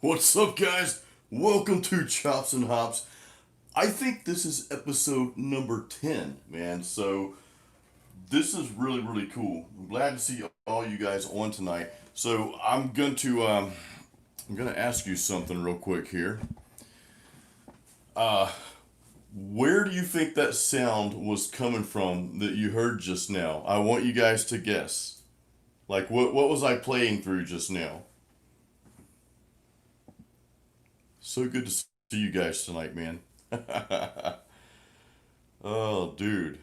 What's up, guys? Welcome to Chops and Hops. I think this is episode number 10, man. So, this is really, really cool. I'm glad to see all you guys on tonight. So, I'm gonna ask you something real quick here. Where do you think that sound was coming from that you heard just now? I want you guys to guess. Like, what was I playing through just now? So good to see you guys tonight, man. Oh, dude.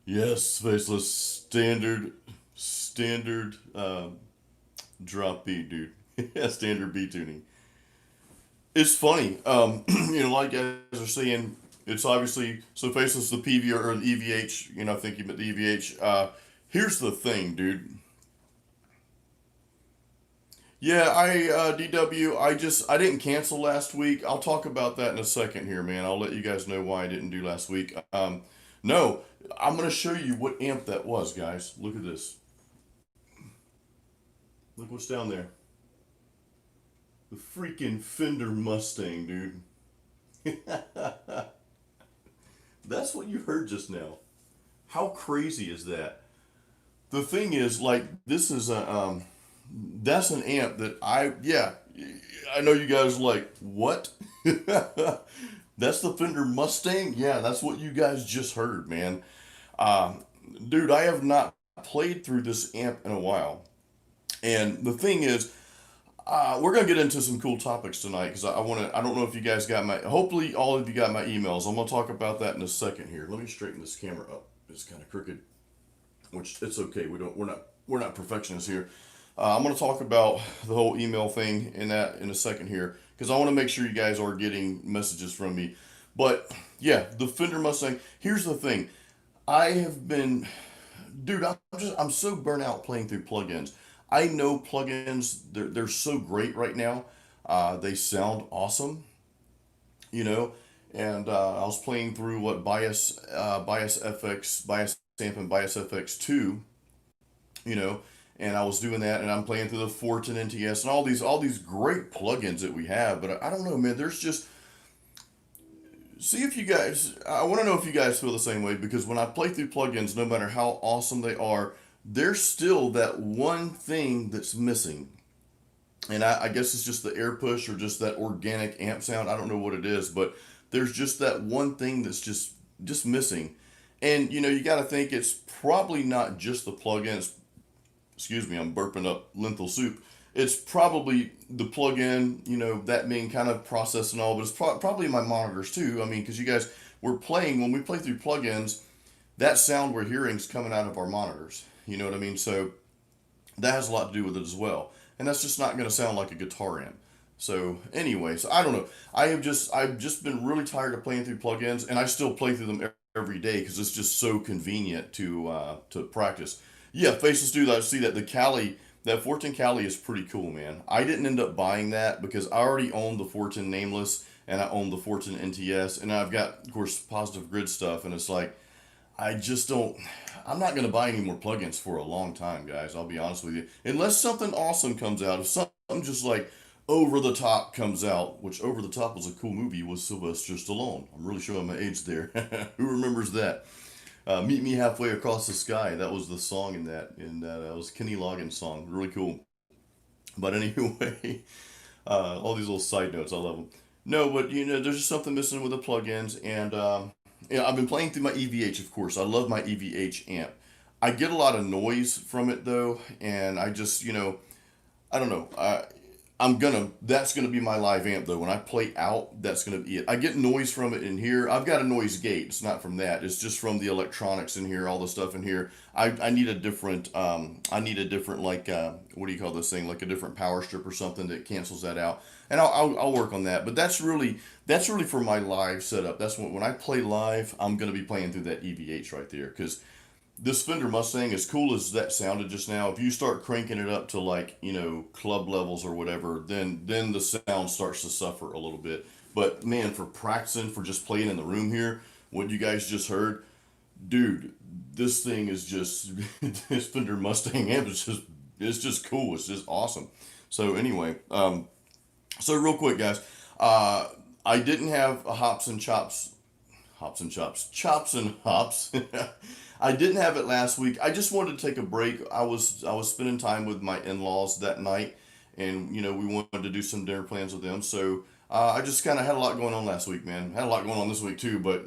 Yes, faceless standard drop B, dude. Yeah, standard B tuning. It's funny. Like you guys are saying, it's obviously so faceless the PV or the EVH. I think you meant the EVH. Here's the thing, dude. Yeah, DW. I didn't cancel last week. I'll talk about that in a second here, man. I'll let you guys know why I didn't do last week. No, I'm gonna show you what amp that was, guys. Look at this. Look what's down there. The freaking Fender Mustang, dude. That's what you heard just now. How crazy is that? The thing is, like, this is that's an amp that I know you guys are like, what? That's the Fender Mustang? Yeah, that's what you guys just heard, man. Uh, Dude, I have not played through this amp in a while. And the thing is, we're gonna get into some cool topics tonight because I want to. I don't know if you guys got my. Hopefully, all of you got my emails. I'm gonna talk about that in a second here. Let me straighten this camera up. It's kind of crooked, which it's okay. We're not perfectionists here. I'm gonna talk about the whole email thing in a second here because I want to make sure you guys are getting messages from me. But yeah, the Fender Mustang. Here's the thing. I have been, dude. I'm so burnt out playing through plugins. I know plugins, they're so great right now. They sound awesome, you know. And I was playing through what Bias FX, Bias Amp, and Bias FX2, you know, and I was doing that, and I'm playing through the Fortin NTS and all these great plugins that we have. But I don't know, man. There's just see if you guys. I want to know if you guys feel the same way because when I play through plugins, no matter how awesome they are, there's still that one thing that's missing. And I guess it's just the air push or just that organic amp sound. I don't know what it is, but there's just that one thing that's just missing. And you got to think it's probably not just the plugins. Excuse me, I'm burping up lentil soup. It's probably the plug-in, that being kind of processed and all, but it's probably my monitors too. I mean, because you guys, we're playing, when we play through plugins, that sound we're hearing is coming out of our monitors. You know what I mean? So that has a lot to do with it as well. And that's just not going to sound like a guitar amp. So anyway, so I don't know. I've just been really tired of playing through plugins, and I still play through them every day because it's just so convenient to practice. Yeah, Faceless Dude, I see that the Cali, that Fortin Cali is pretty cool, man. I didn't end up buying that because I already owned the Fortin Nameless and I owned the Fortin NTS, and I've got, of course, Positive Grid stuff, and it's like I just don't. I'm not going to buy any more plugins for a long time, guys. I'll be honest with you. Unless something awesome comes out. If something just like Over the Top comes out, which Over the Top was a cool movie with Sylvester Stallone. I'm really showing my age there. Who remembers that? Meet Me Halfway Across the Sky. That was the song in that. And that was Kenny Loggins' song. Really cool. But anyway, all these little side notes, I love them. No, but there's just something missing with the plugins, and I've been playing through my EVH, of course. I love my EVH amp. I get a lot of noise from it though, and I just, I don't know. That's gonna be my live amp though. When I play out, that's gonna be it. I get noise from it in here. I've got a noise gate. It's not from that. It's just from the electronics in here, all the stuff in here. I need a different, like, what do you call this thing? Like a different power strip or something that cancels that out. And I'll work on that. But that's really for my live setup. That's when I play live, I'm gonna be playing through that EVH right there. Because this Fender Mustang, as cool as that sounded just now, if you start cranking it up to like, club levels or whatever, then the sound starts to suffer a little bit. But man, for practicing, for just playing in the room here, what you guys just heard, dude, this thing is just this Fender Mustang amp is just cool. It's just awesome. So anyway, so real quick, guys, uh, I didn't have a chops and hops. I didn't have it last week. I just wanted to take a break. I was spending time with my in-laws that night, and we wanted to do some dinner plans with them. So I just kind of had a lot going on last week, man. Had a lot going on this week too, but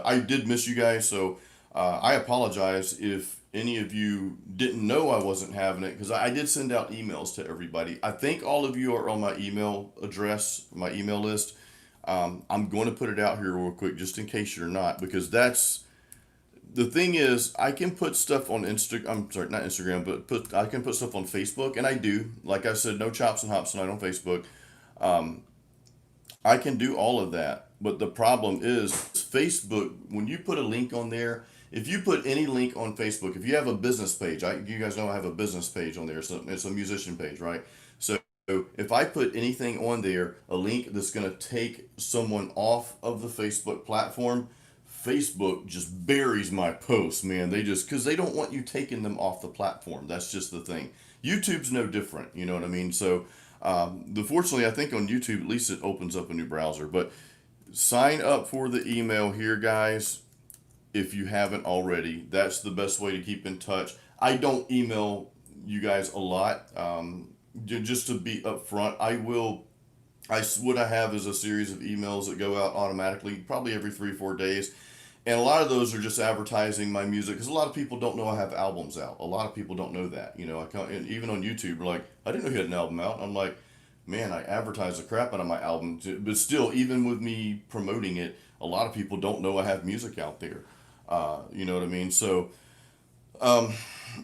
I did miss you guys. So I apologize if any of you didn't know I wasn't having it because I did send out emails to everybody. I think all of you are on my email address, my email list. I'm going to put it out here real quick just in case you're not, because that's the thing is I can put stuff on Insta. I'm sorry, not Instagram, but I can put stuff on Facebook, and I do. Like I said, no chops and hops tonight on Facebook. I can do all of that, but the problem is Facebook. When you put a link on there, if you put any link on Facebook, if you have a business page, you guys know I have a business page on there. So it's a musician page, right? So if I put anything on there, a link that's going to take someone off of the Facebook platform, Facebook just buries my posts, man. They just, because they don't want you taking them off the platform. That's just the thing. YouTube's no different. You know what I mean? So, fortunately, I think on YouTube, at least it opens up a new browser. But sign up for the email here, guys, if you haven't already. That's the best way to keep in touch. I don't email you guys a lot. Just to be upfront, what I have is a series of emails that go out automatically, probably every 3 or 4 days. And a lot of those are just advertising my music because a lot of people don't know I have albums out. A lot of people don't know that. And even on YouTube, they're like, I didn't know you had an album out. I'm like, man, I advertise the crap out of my album. But still, even with me promoting it, a lot of people don't know I have music out there. You know what I mean? So, um,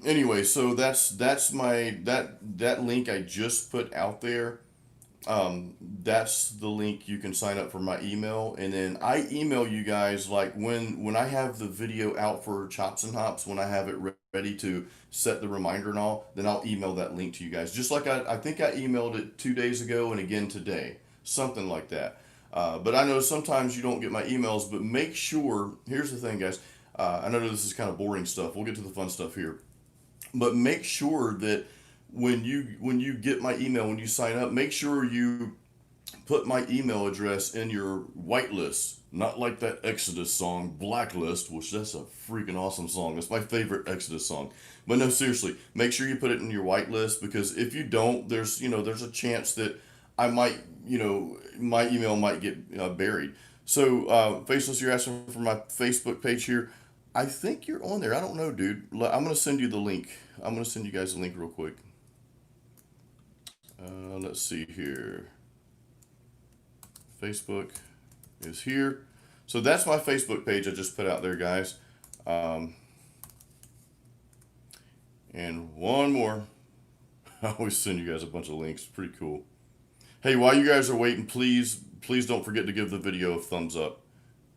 anyway, so that's my that link I just put out there. that's the link you can sign up for my email, and then I email you guys like when I have the video out for Chops and Hops, when I have it ready to set the reminder and all, then I'll email that link to you guys. Just like I think I emailed it 2 days ago and again today, something like that. But I know sometimes you don't get my emails, but make sure. Here's the thing, guys. I know this is kind of boring stuff. We'll get to the fun stuff here, but make sure that when you get my email, when you sign up, make sure you put my email address in your whitelist. Not like that Exodus song, Blacklist, which that's a freaking awesome song. That's my favorite Exodus song. But no, seriously, make sure you put it in your whitelist, because if you don't, there's a chance that I might, my email might get buried. So, Faceless, you're asking for my Facebook page here. I think you're on there. I don't know, dude. I'm gonna send you the link. I'm gonna send you guys the link real quick. Let's see here. Facebook is here. So that's my Facebook page I just put out there, guys. And one more. I always send you guys a bunch of links. Pretty cool. Hey, while you guys are waiting, please don't forget to give the video a thumbs up.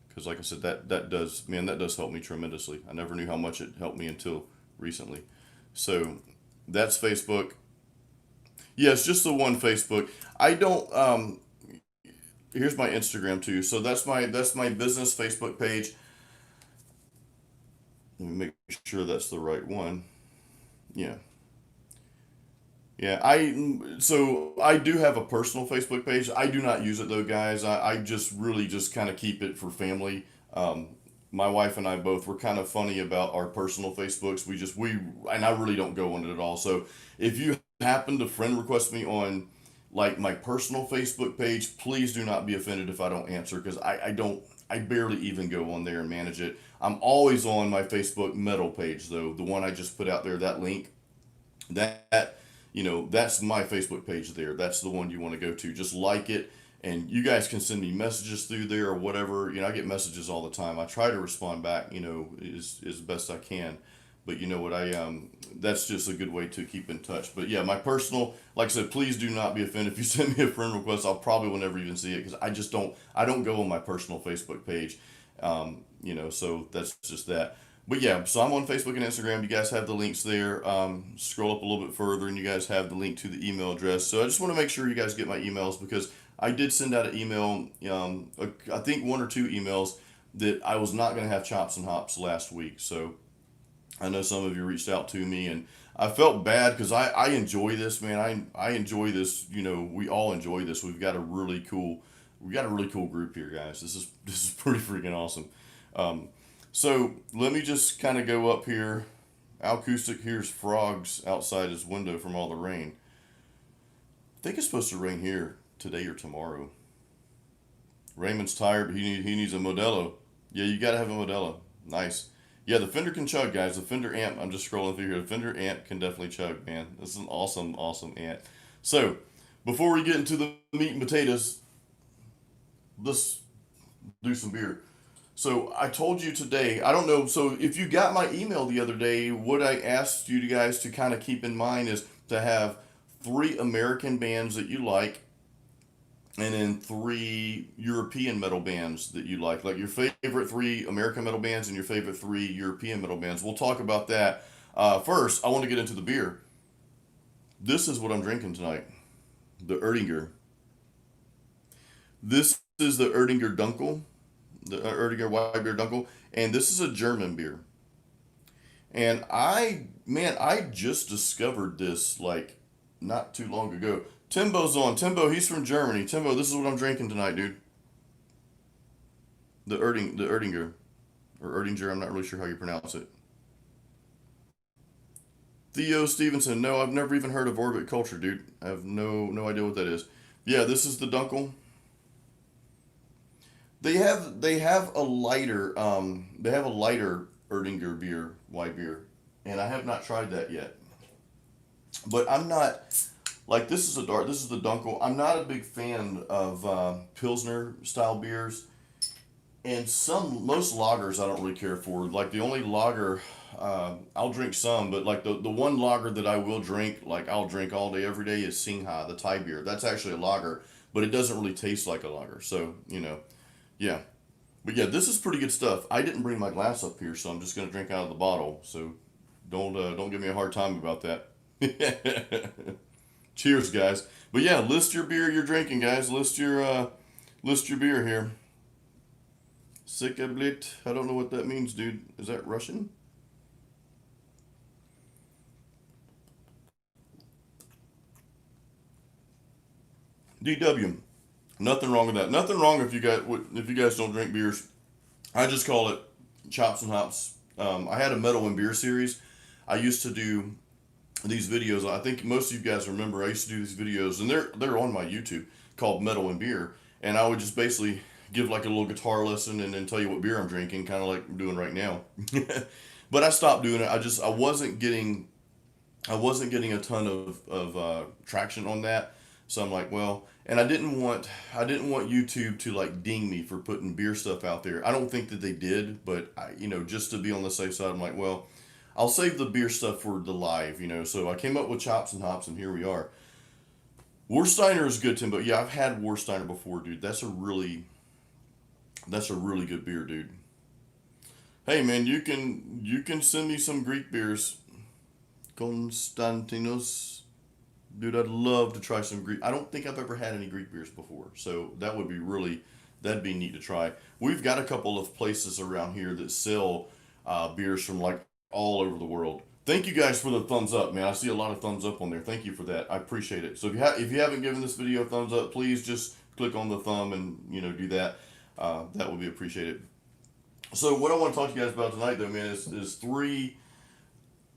Because like I said, that does help me tremendously. I never knew how much it helped me until recently. So that's Facebook. Yes, just the one Facebook. I don't. Here's my Instagram too. So that's my business Facebook page. Let me make sure that's the right one. Yeah. Yeah, so I do have a personal Facebook page. I do not use it though, guys. I just really just kind of keep it for family. My wife and I both were kind of funny about our personal Facebooks. And I really don't go on it at all. So if you happen to friend request me on like my personal Facebook page, please do not be offended if I don't answer, because I barely even go on there and manage it. I'm always on my Facebook metal page though, the one I just put out there, that link. That's my Facebook page there. That's the one you want to go to. Just like it, and you guys can send me messages through there or whatever. I get messages all the time. I try to respond back, as best I can. But you know what, that's just a good way to keep in touch. But yeah, my personal, like I said, please do not be offended if you send me a friend request. I'll probably will never even see it, because I don't go on my personal Facebook page. So that's just that. But yeah, so I'm on Facebook and Instagram. You guys have the links there. Scroll up a little bit further, and you guys have the link to the email address. So I just want to make sure you guys get my emails, because I did send out an email, I think one or two emails, that I was not going to have Chops and Hops last week. So I know some of you reached out to me, and I felt bad, because I enjoy this, man. I enjoy this. We all enjoy this. We got a really cool group here, guys. This is pretty freaking awesome. So let me just kind of go up here. Acoustic hears frogs outside his window from all the rain. I think it's supposed to rain here today or tomorrow. Raymond's tired, but he needs a Modelo. Yeah, you got to have a Modelo. Nice. Yeah, the Fender can chug, guys. The Fender amp, I'm just scrolling through here. The Fender amp can definitely chug, man. This is an awesome, awesome amp. So, before we get into the meat and potatoes, let's do some beer. So I told you today, I don't know, so if you got my email the other day, what I asked you guys to kind of keep in mind is to have 3 American bands that you like, and then 3 European metal bands that you like your favorite 3 American metal bands and your favorite 3 European metal bands. We'll talk about that. First, I want to get into the beer. This is what I'm drinking tonight, the Erdinger. This is the Erdinger Dunkel. The Erdinger White Beer Dunkel, and this is a German beer. And I just discovered this like not too long ago. Timbo's on. Timbo, he's from Germany. Timbo, this is what I'm drinking tonight, dude. The Erdinger, or Erdinger. I'm not really sure how you pronounce it. Theo Stevenson, no, I've never even heard of Orbit Culture, dude. I have no idea what that is. Yeah, this is the Dunkel. They have a lighter Erdinger beer, white beer, and I have not tried that yet. But I'm not like this is the Dunkel. I'm not a big fan of Pilsner style beers. And most lagers I don't really care for. Like the only lager, I'll drink some, but like the one lager that I will drink, like I'll drink all day every day is Singha, the Thai beer. That's actually a lager, but it doesn't really taste like a lager. So yeah. But yeah, this is pretty good stuff. I didn't bring my glass up here, so I'm just gonna drink out of the bottle. So don't give me a hard time about that. Cheers, guys. But yeah, list your beer you're drinking, guys. List your beer here. Sikablit. I don't know what that means, dude. Is that Russian? DW. Nothing wrong with that. Nothing wrong if you guys don't drink beers. I just call it chops and hops. I had a metal and beer series. I used to do these videos. I think most of you guys remember. I used to do these videos, and they're on my YouTube called Metal and Beer. And I would just basically give like a little guitar lesson and then tell you what beer I'm drinking, kind of like I'm doing right now. But I stopped doing it. I wasn't getting a ton of traction on that. So I'm like, well, and I didn't want YouTube to like ding me for putting beer stuff out there. I don't think that they did, but just to be on the safe side, I'm like, well, I'll save the beer stuff for the live. So I came up with chops and hops, and here we are. Warsteiner is good, Tim, but yeah, I've had Warsteiner before, dude. That's a really good beer, dude. Hey, man, you can send me some Greek beers, Konstantinos. Dude, I'd love to try some Greek. I don't think I've ever had any Greek beers before, so that'd be neat to try. We've got a couple of places around here that sell beers from like all over the world. Thank you guys for the thumbs up, man. I see a lot of thumbs up on there. Thank you for that. I appreciate it. So if you haven't given this video a thumbs up, please just click on the thumb and do that. That would be appreciated. So what I want to talk to you guys about tonight, though, man, is three.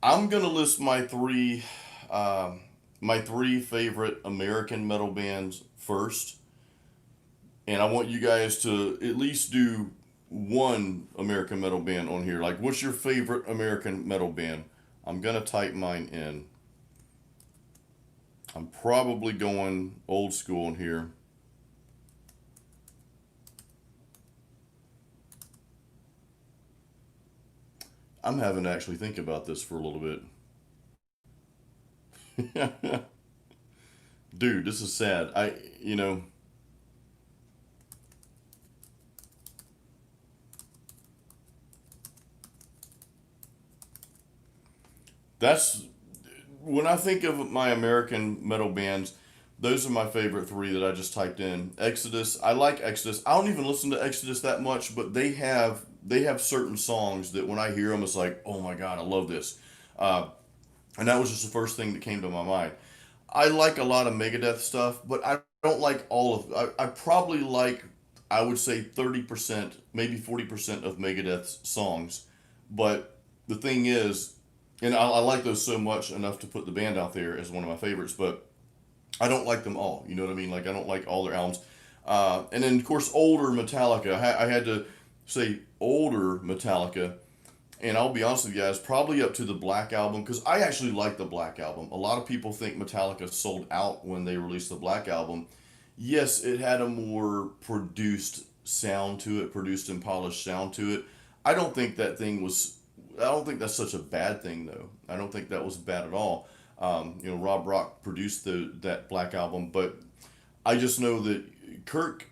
I'm gonna list my three favorite American metal bands first, and I want you guys to at least do one American metal band on here. Like, what's your favorite American metal band? I'm gonna type mine in. I'm probably going old school in here. I'm having to actually think about this for a little bit. Dude, this is sad. That's when I think of my American metal bands, those are my favorite three that I just typed in. Exodus, I like Exodus. I don't even listen to Exodus that much, but they have certain songs that when I hear them, it's like, oh my god, I love this. Uh, and that was just the first thing that came to my mind. I like a lot of Megadeth stuff, but I don't like all of. I probably like, I would say 30%, maybe 40% of Megadeth's songs, but the thing is, and I like those so much enough to put the band out there as one of my favorites, but I don't like them all. You know what I mean? Like I don't like all their albums. And then of course older Metallica. I had to say older Metallica, and I'll be honest with you guys, probably up to the Black Album because I actually like the Black Album. A lot of people think Metallica sold out when they released the Black Album. Yes, it had a more produced sound to it, produced and polished sound to it. I don't think that thing was. I don't think that's such a bad thing though. I don't think that was bad at all. Rob Rock produced that Black Album, but I just know that Kirk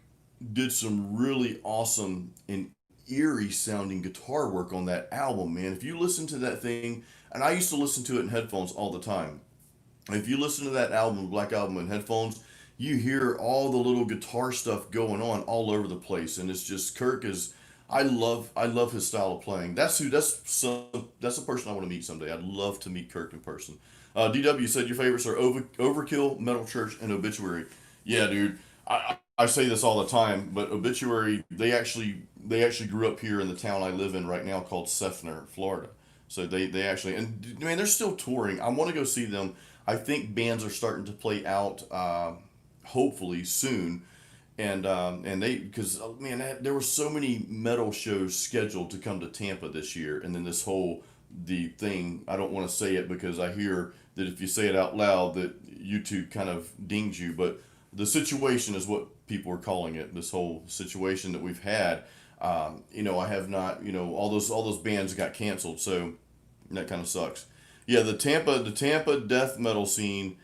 did some really awesome and eerie sounding guitar work on that album, man. If you listen to that thing, and I used to listen to it in headphones all the time. If you listen to that album, Black Album, in headphones, you hear all the little guitar stuff going on all over the place, and it's just Kirk is. I love his style of playing. That's a person I want to meet someday. I'd love to meet Kirk in person. DW said your favorites are Overkill, Metal Church, and Obituary. Yeah, dude. I say this all the time, but Obituary they actually grew up here in the town I live in right now called Sefner, Florida. So they actually, and man, they're still touring. I want to go see them. I think bands are starting to play out, hopefully soon, and they because man, there were so many metal shows scheduled to come to Tampa this year, and then this whole the thing. I don't want to say it because I hear that if you say it out loud, that YouTube kind of dings you, but the situation is what people are calling it. This whole situation that we've had. I have not, all those bands got canceled, so that kind of sucks. Yeah, the Tampa death metal scene,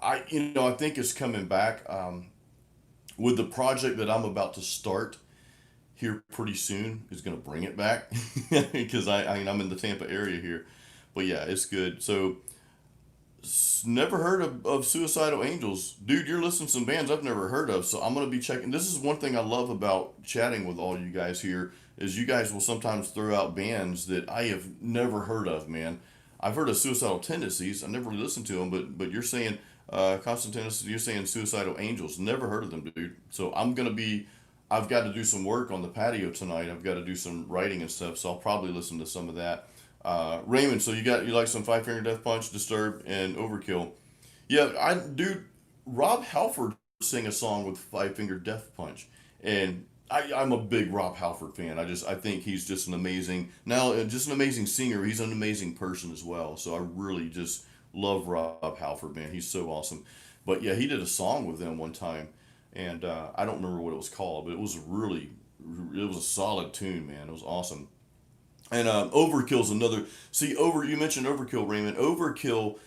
I think it's coming back with the project that I'm about to start here pretty soon is going to bring it back because I'm in the Tampa area here, but yeah, it's good. So never heard of Suicidal Angels, dude. You're listening to some bands I've never heard of, so I'm gonna be checking. This is one thing I love about chatting with all you guys here is you guys will sometimes throw out bands that I have never heard of. Man, I've heard of Suicidal Tendencies. I never really listened to them, but you're saying Constant Tendencies. You're saying Suicidal Angels. Never heard of them, dude. So I'm gonna be. I've got to do some work on the patio tonight. I've got to do some writing and stuff, so I'll probably listen to some of that. Raymond, so you like some Five Finger Death Punch, Disturbed, and Overkill. Yeah, dude, Rob Halford sang a song with Five Finger Death Punch, and I'm a big Rob Halford fan. I think he's just an amazing just an amazing singer. He's an amazing person as well. So I really just love Rob Halford, man. He's so awesome. But yeah, he did a song with them one time, and I don't remember what it was called, but it was a solid tune, man. It was awesome. And Overkill's another. See, you mentioned Overkill, Raymond. Overkill,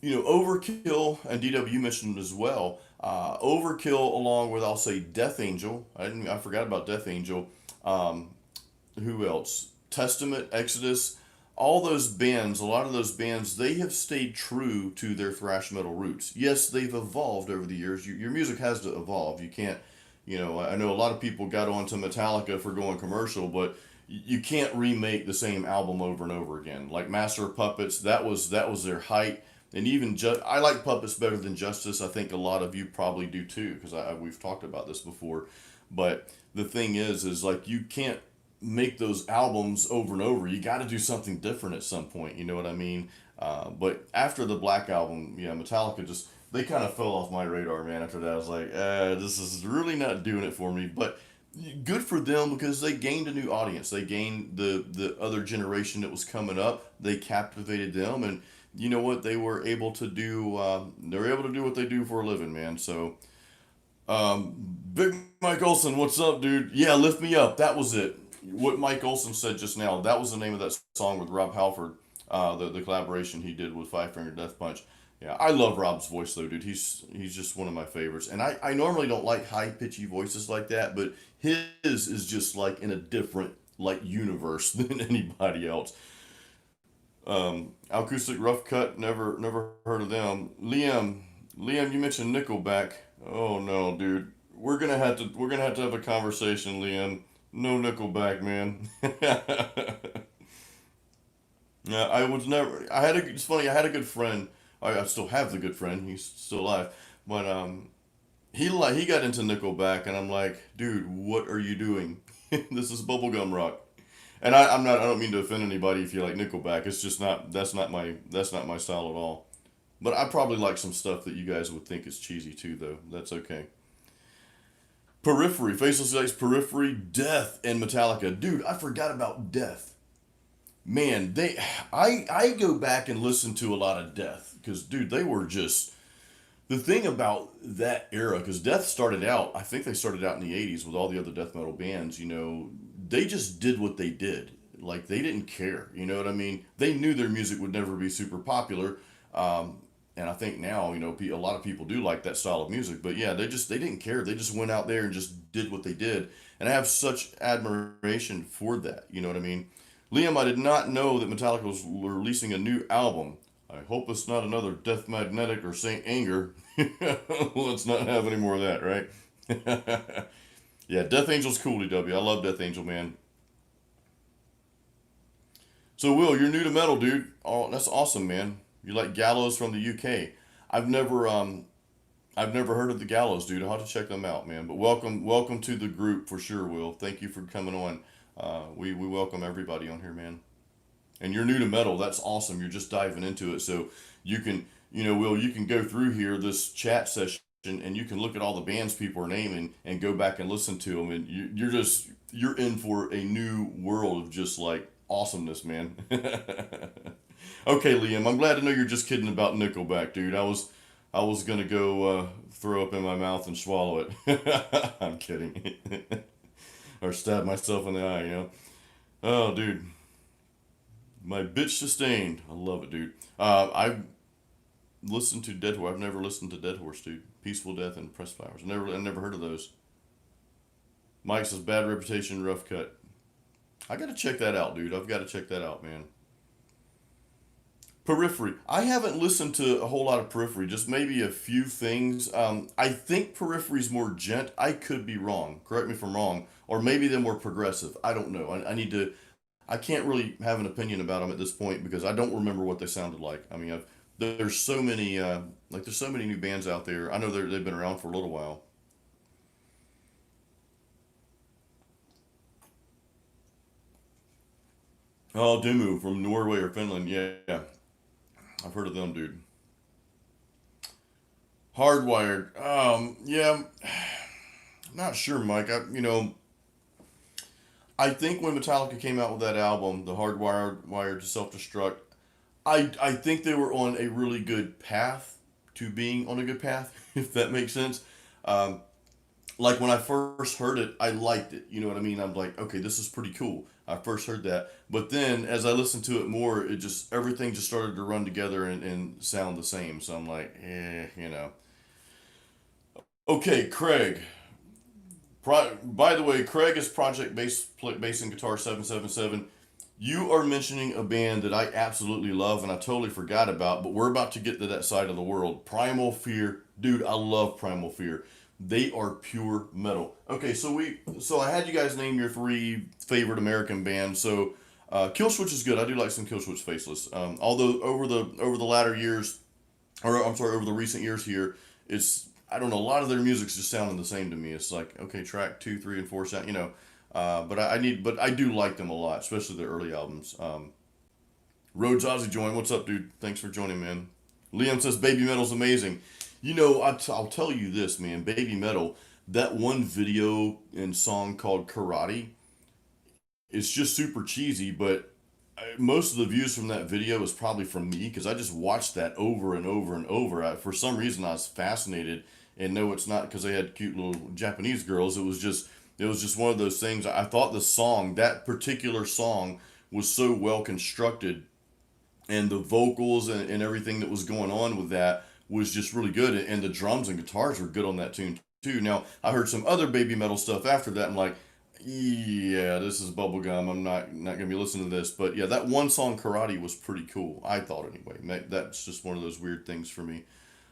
and DW mentioned as well. Overkill, along with I'll say Death Angel. I forgot about Death Angel. Um, who else? Testament, Exodus, all those bands. A lot of those bands, they have stayed true to their thrash metal roots. Yes, they've evolved over the years. Your music has to evolve. You can't. I know a lot of people got onto Metallica for going commercial, but you can't remake the same album over and over again. Like Master of Puppets, that was their height. And even I like Puppets better than Justice. I think a lot of you probably do too, because we've talked about this before. But the thing is like you can't make those albums over and over. You got to do something different at some point. You know what I mean? But after the Black Album, yeah, Metallica just they kind of fell off my radar, man. After that, I was like, this is really not doing it for me. But good for them because they gained a new audience. They gained the other generation that was coming up. They captivated them, and you know what? They were able to do. They're able to do what they do for a living, man. So, Big Mike Olson, what's up, dude? Yeah, lift me up. That was it. What Mike Olson said just now. That was the name of that song with Rob Halford. The collaboration he did with Five Finger Death Punch. Yeah, I love Rob's voice though, dude. He's just one of my favorites. And I normally don't like high pitchy voices like that, but his is just like in a different like universe than anybody else. Acoustic Rough Cut, never heard of them. Liam, you mentioned Nickelback. Oh no, dude. We're gonna have to have a conversation, Liam. No Nickelback, man. Yeah, I was never. It's funny. I had a good friend. I still have the good friend. He's still alive. But he got into Nickelback, and I'm like, dude, what are you doing? This is bubblegum rock. And I'm not. I don't mean to offend anybody if you like Nickelback. It's just not. That's not my style at all. But I probably like some stuff that you guys would think is cheesy too, though. That's okay. Periphery, Faceless Lights, Periphery, Death, and Metallica. Dude, I forgot about Death. Man, I go back and listen to a lot of Death because dude, they were just the thing about that era because Death started out. I think they started out in the '80s with all the other death metal bands. They just did what they did. Like they didn't care. You know what I mean? They knew their music would never be super popular. And I think now, a lot of people do like that style of music. But yeah, they didn't care. They just went out there and just did what they did. And I have such admiration for that. You know what I mean? Liam, I did not know that Metallica was releasing a new album. I hope it's not another Death Magnetic or Saint Anger. Let's not have any more of that, right? Yeah, Death Angel's cool, DW. I love Death Angel, man. So, Will, you're new to metal, dude. Oh, that's awesome, man. You like Gallows from the UK. I've never um I've never heard of the Gallows, dude. I'll have to check them out, man. But welcome to the group for sure, Will. Thank you for coming on. We welcome everybody on here, man. And you're new to metal. That's awesome. You're just diving into it. So you can, Will, you can go through here, this chat session, and you can look at all the bands people are naming and go back and listen to them. And you're in for a new world of just like awesomeness, man. Okay, Liam, I'm glad to know you're just kidding about Nickelback, dude. I was gonna go throw up in my mouth and swallow it. I'm kidding. or stab myself in the eye, you know. Oh, dude, my bitch sustained. I love it, dude. I've listened to Dead Horse. I've never listened to Dead Horse, dude. Peaceful Death and Press Flowers. I never heard of those. Mike says bad reputation, rough cut. I gotta check that out, dude. I've got to check that out, man. Periphery. I haven't listened to a whole lot of Periphery, just maybe a few things. I think Periphery's more gent. I could be wrong. Correct me if I'm wrong. Or maybe they're more progressive. I don't know. I need to. I can't really have an opinion about them at this point because I don't remember what they sounded like. I mean, there's so many there's so many new bands out there. I know they've been around for a little while. Oh, Dimu from Norway or Finland. Yeah, yeah. I've heard of them, dude. Hardwired. Yeah. I'm not sure, Mike. I think when Metallica came out with that album, the Wired to Self Destruct, I think they were on a really good path to being on a good path, if that makes sense. Um, like when I first heard it, I liked it. You know what I mean? I'm like, okay, this is pretty cool. I first heard that, but then as I listened to it more, it just everything just started to run together and sound the same. So I'm like, you know. Okay, Craig. By the way, Craig is Project Bass and Guitar 777. You are mentioning a band that I absolutely love and I totally forgot about, but we're about to get to that side of the world. Primal Fear. Dude, I love Primal Fear. They are pure metal. Okay, so I had you guys name your three favorite American bands. So Killswitch is good. I do like some Killswitch Faceless. Although over the latter years, or I'm sorry, over the recent years here, it's I don't know. A lot of their music's just sounding the same to me. It's like okay, track 2, 3, and 4 sound. You know, but I do like them a lot, especially their early albums. Rhodes Ozzy joined. What's up, dude? Thanks for joining, man. Liam says Baby Metal's amazing. You know, I'll tell you this, man. Baby Metal, that one video and song called Karate, it's just super cheesy, but most of the views from that video is probably from me because I just watched that over and over and over. For some reason, I was fascinated, and no, it's not because they had cute little Japanese girls. It was just one of those things. I thought that particular song, was so well constructed, and the vocals and everything that was going on with that was just really good, and the drums and guitars were good on that tune too. Now I heard some other Baby Metal stuff after that. I'm like, yeah, this is bubblegum. I'm not gonna be listening to this. But yeah, that one song Karate was pretty cool. I thought anyway. That's just one of those weird things for me.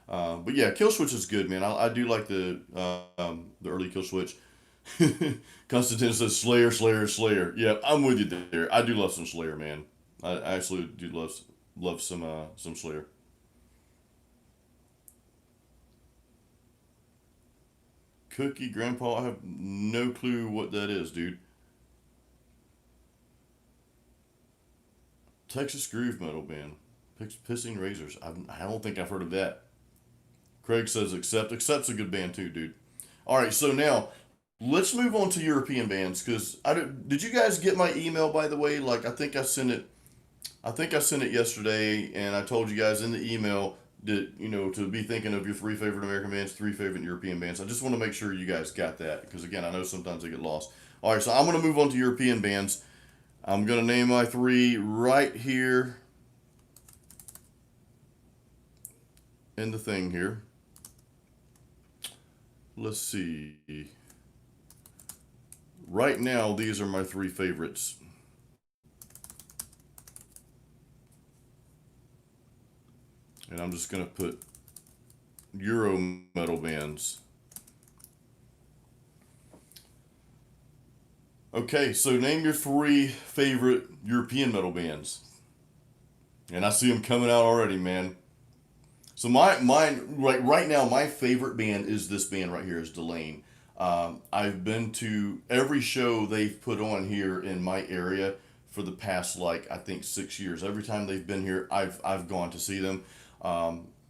But yeah, Killswitch is good, man. I do like the early Killswitch. Constantine says Slayer, Slayer, Slayer. Yeah, I'm with you there. I do love some Slayer, man. I actually do love some Slayer. Cookie Grandpa, I have no clue what that is, dude. Texas Groove Metal Band. Pissing Razors. I don't think I've heard of that. Craig says Accept. Accept's a good band too, dude. All right, so now let's move on to European bands because did you guys get my email by the way? Like I think I sent it. I think I sent it yesterday, and I told you guys in the email that to be thinking of your three favorite American bands, three favorite European bands. I just want to make sure you guys got that because again, I know sometimes they get lost. All right, so I'm gonna move on to European bands. I'm gonna name my three right here in the thing here. Let's see. Right now, these are my three favorites. And I'm just going to put Euro metal bands. Okay, so name your three favorite European metal bands. And I see them coming out already, man. So mine right now, my favorite band is this band right here, is Delane. I've been to every show they've put on here in my area for the past like I think 6 years. Every time they've been here, I've gone to see them.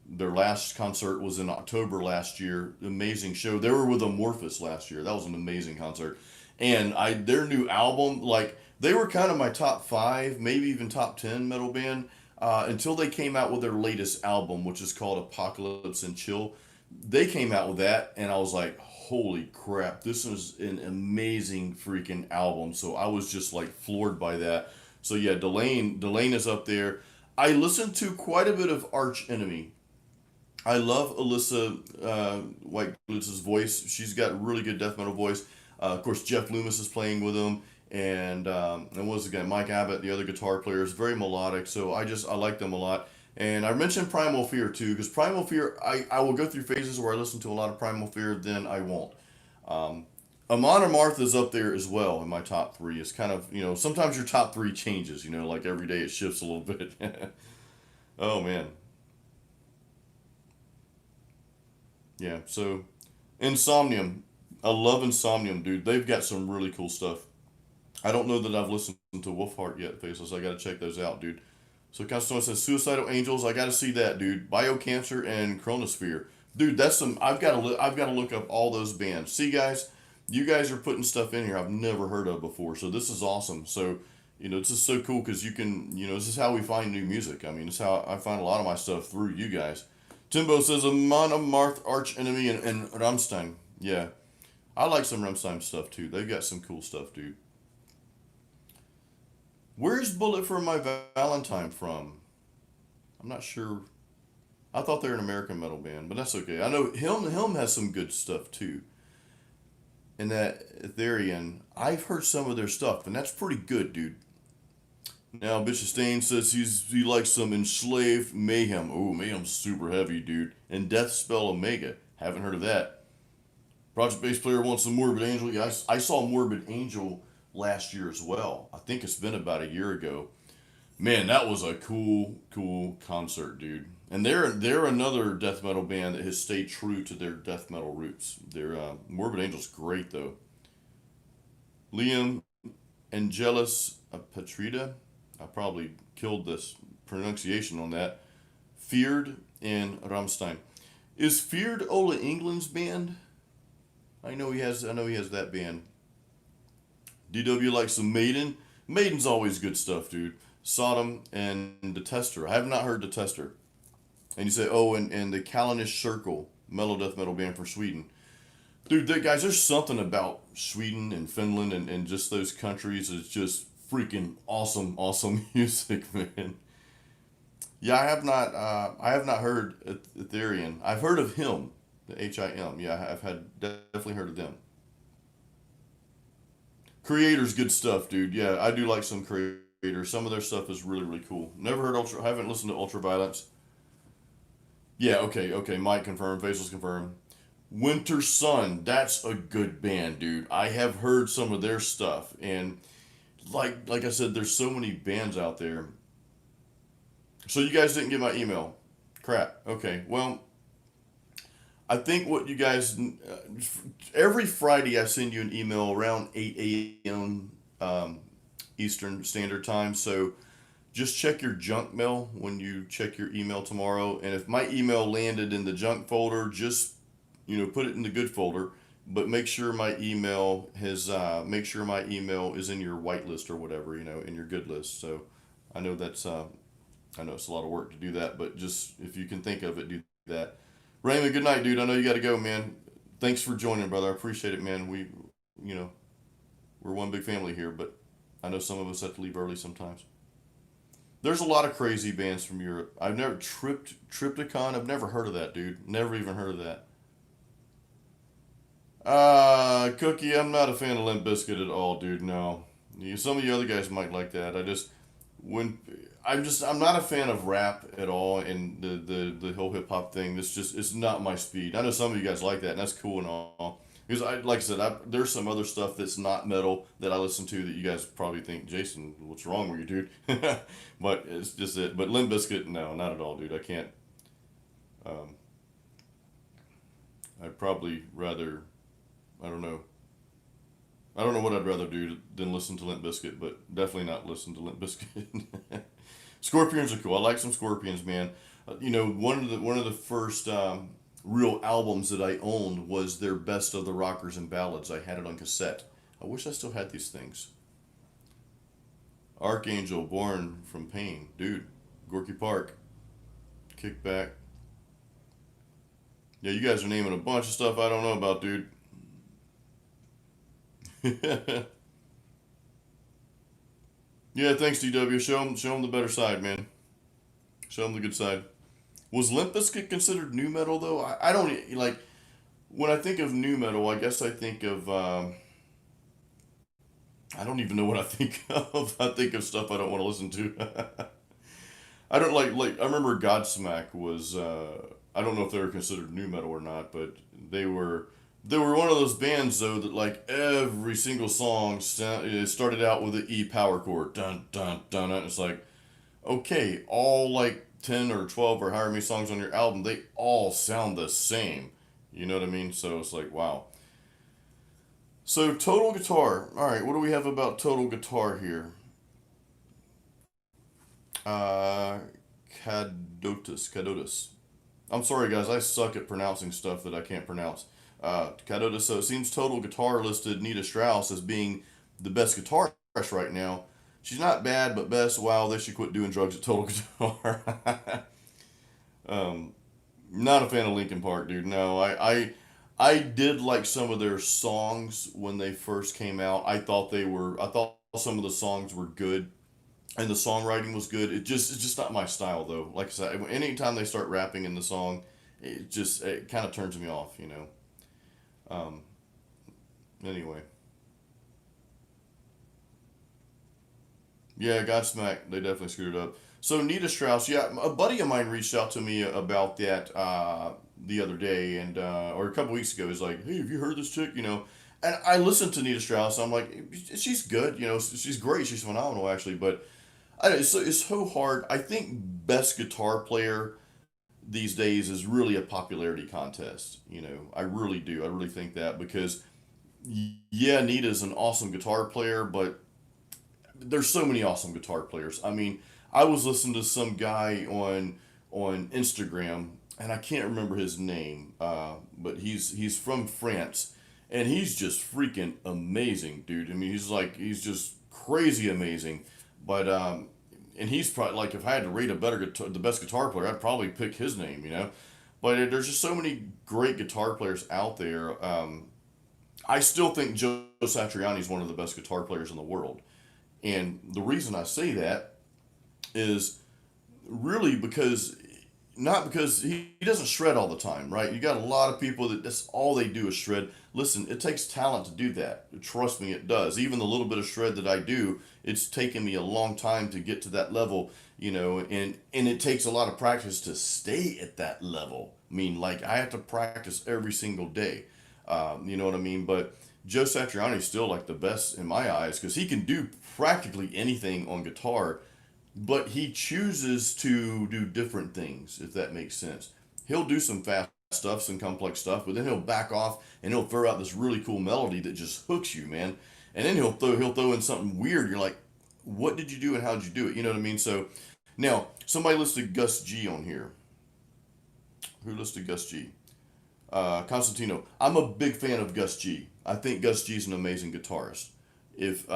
Their last concert was in October last year. Amazing show. They were with Amorphous last year. That was an amazing concert. And their new album, like they were kind of my top five, maybe even top 10 metal band until they came out with their latest album, which is called Apocalypse and Chill. They came out with that, and I was like, holy crap, this is an amazing freaking album. So I was just like floored by that. So yeah, Delane is up there. I listened to quite a bit of Arch Enemy. I love Alyssa White Lutz's voice. She's got a really good death metal voice. Of course, Jeff Loomis is playing with them, and what was the guy? Mike Abbott, the other guitar player, is very melodic. So I like them a lot. And I mentioned Primal Fear too, because Primal Fear, I will go through phases where I listen to a lot of Primal Fear, then I won't. Um, Amon Amarth is up there as well in my top three. It's kind of, sometimes your top three changes, like every day it shifts a little bit. Oh man. Yeah, so Insomnium. I love Insomnium, dude. They've got some really cool stuff. I don't know that I've listened to Wolfheart yet, Faceless. I gotta check those out, dude. So Constantine says Suicidal Angels. I gotta see that, dude. Biocancer and Chronosphere, dude. That's some. I've gotta look up all those bands. See, guys, you guys are putting stuff in here I've never heard of before. So this is awesome. So this is so cool because you can, this is how we find new music. I mean, it's how I find a lot of my stuff through you guys. Timbo says Amon Amarth, Arch Enemy, and Rammstein. Yeah, I like some Rammstein stuff too. They've got some cool stuff, dude. Where's Bullet for My Valentine from? I'm not sure. I thought they were an American metal band, but that's okay. I know Helm has some good stuff too. And that Ethereum, I've heard some of their stuff, and that's pretty good, dude. Now, Bishop Stain says he likes some Enslaved Mayhem. Oh, Mayhem's super heavy, dude. And Death Spell Omega. Haven't heard of that. Project Bass Player wants some Morbid Angel. Yeah, I saw Morbid Angel last year as well. I think it's been about a year ago. Man, that was a cool concert, dude. And they're another death metal band that has stayed true to their death metal roots. Their Morbid Angel's great though. Liam Angelus Petrita. I probably killed this pronunciation on that. Feared and Rammstein. Is Feared Ola England's band? I know he has that band. DW likes some Maiden. Maiden's always good stuff, dude. Sodom and Detester. I have not heard Detester. And you say, oh, and the Kalanish Circle, mellow death metal band from Sweden. Dude, guys, there's something about Sweden and Finland and just those countries. It's just freaking awesome music, man. Yeah, I have not heard Ethereum. I've heard of him, the HIM. Yeah, I've definitely heard of them. Creators, good stuff, dude. Yeah, I do like some creators. Some of their stuff is really cool. Never heard Ultra. Haven't listened to Ultraviolence. Yeah, okay. Mike confirmed. Faceless confirmed. Winter Sun. That's a good band, dude. I have heard some of their stuff, and like I said, there's so many bands out there. So you guys didn't get my email. Crap. Okay. Well, I think what you guys every Friday I send you an email around 8 a.m. Eastern Standard Time. So just check your junk mail when you check your email tomorrow. And if my email landed in the junk folder, just put it in the good folder. But make sure my email is in your white list or whatever, in your good list. So I know I know it's a lot of work to do that, but just if you can think of it, do that. Raymond, good night, dude. I know you got to go, man. Thanks for joining, brother. I appreciate it, man. You know, we're one big family here, but I know some of us have to leave early sometimes. There's a lot of crazy bands from Europe. I've never Triptychon. I've never heard of that, dude. Never even heard of that. Cookie, I'm not a fan of Limp Bizkit at all, dude. No, some of you other guys might like that. When I'm not a fan of rap at all, and the whole hip hop thing. It's not my speed. I know some of you guys like that, and that's cool and all. Because like I said, there's some other stuff that's not metal that I listen to that you guys probably think, Jason, what's wrong with you, dude? But it's just it. But Limp Bizkit, no, not at all, dude. I can't. Um, I'd probably rather. I don't know. I don't know what I'd rather do than listen to Limp Bizkit, but definitely not listen to Limp Bizkit. Scorpions are cool. I like some Scorpions, man. One of the first real albums that I owned was their Best of the Rockers and Ballads. I had it on cassette. I wish I still had these things. Archangel, Born from Pain, dude. Gorky Park, Kickback. Yeah, you guys are naming a bunch of stuff I don't know about, dude. Yeah, thanks, DW. Show him the better side, man. Show him the good side. Was Limp Bizkit considered new metal though? I don't like when I think of new metal. I guess I think of I don't even know what I think of. I think of stuff I don't want to listen to. I don't like I remember Godsmack was I don't know if they were considered new metal or not, but they were they were one of those bands though that like every single song it started out with an E power chord, dun dun dun, and it's like okay, all like 10 or 12 or however many songs on your album, they all sound the same. You know what I mean? So it's like wow. So total guitar. All right, what do we have about total guitar here? Uh, Cadotus. I'm sorry, guys. I suck at pronouncing stuff that I can't pronounce. Cadotus. So it seems Total Guitar listed Nita Strauss as being the best guitarist right now. She's not bad, but best. Wow, they should quit doing drugs at Total Guitar. um, Not a fan of Linkin Park, dude. No, I did like some of their songs when they first came out. I thought some of the songs were good and the songwriting was good. It's just not my style though. Like I said, anytime they start rapping in the song, it kind of turns me off, you know. Um, anyway, yeah, Godsmack, they definitely screwed it up. So Nita Strauss, yeah, a buddy of mine reached out to me about that the other day, and or a couple weeks ago. He's like, "Hey, have you heard this chick?" You know, and I listened to Nita Strauss. I'm like, she's good. You know, she's great. She's phenomenal, actually. But it's so hard. I think best guitar player these days is really a popularity contest. You know, I really do. I really think that because yeah, Nita's an awesome guitar player, but there's so many awesome guitar players. I mean, I was listening to some guy on Instagram, and I can't remember his name, but he's from France, and he's just freaking amazing, dude. I mean, he's just crazy amazing. But and he's probably like if I had to rate a better guitar, the best guitar player, I'd probably pick his name, you know. But there's just so many great guitar players out there. I still think Joe Satriani is one of the best guitar players in the world. And the reason I say that is really because not because he doesn't shred all the time, right? You got a lot of people that that's all they do is shred. Listen, it takes talent to do that. Trust me, it does. Even the little bit of shred that I do, it's taken me a long time to get to that level, you know, and it takes a lot of practice to stay at that level. I mean, like I have to practice every single day. You know what I mean? But Joe Satriani is still like the best in my eyes because he can do practically anything on guitar, but he chooses to do different things, if that makes sense. He'll do some fast stuff, some complex stuff, but then he'll back off and he'll throw out this really cool melody that just hooks you, man. And then he'll throw in something weird. You're like, what did you do and how did you do it? You know what I mean? So now somebody listed Gus G on here. Who listed Gus G? Constantino. I'm a big fan of Gus G. I think Gus G is an amazing guitarist. If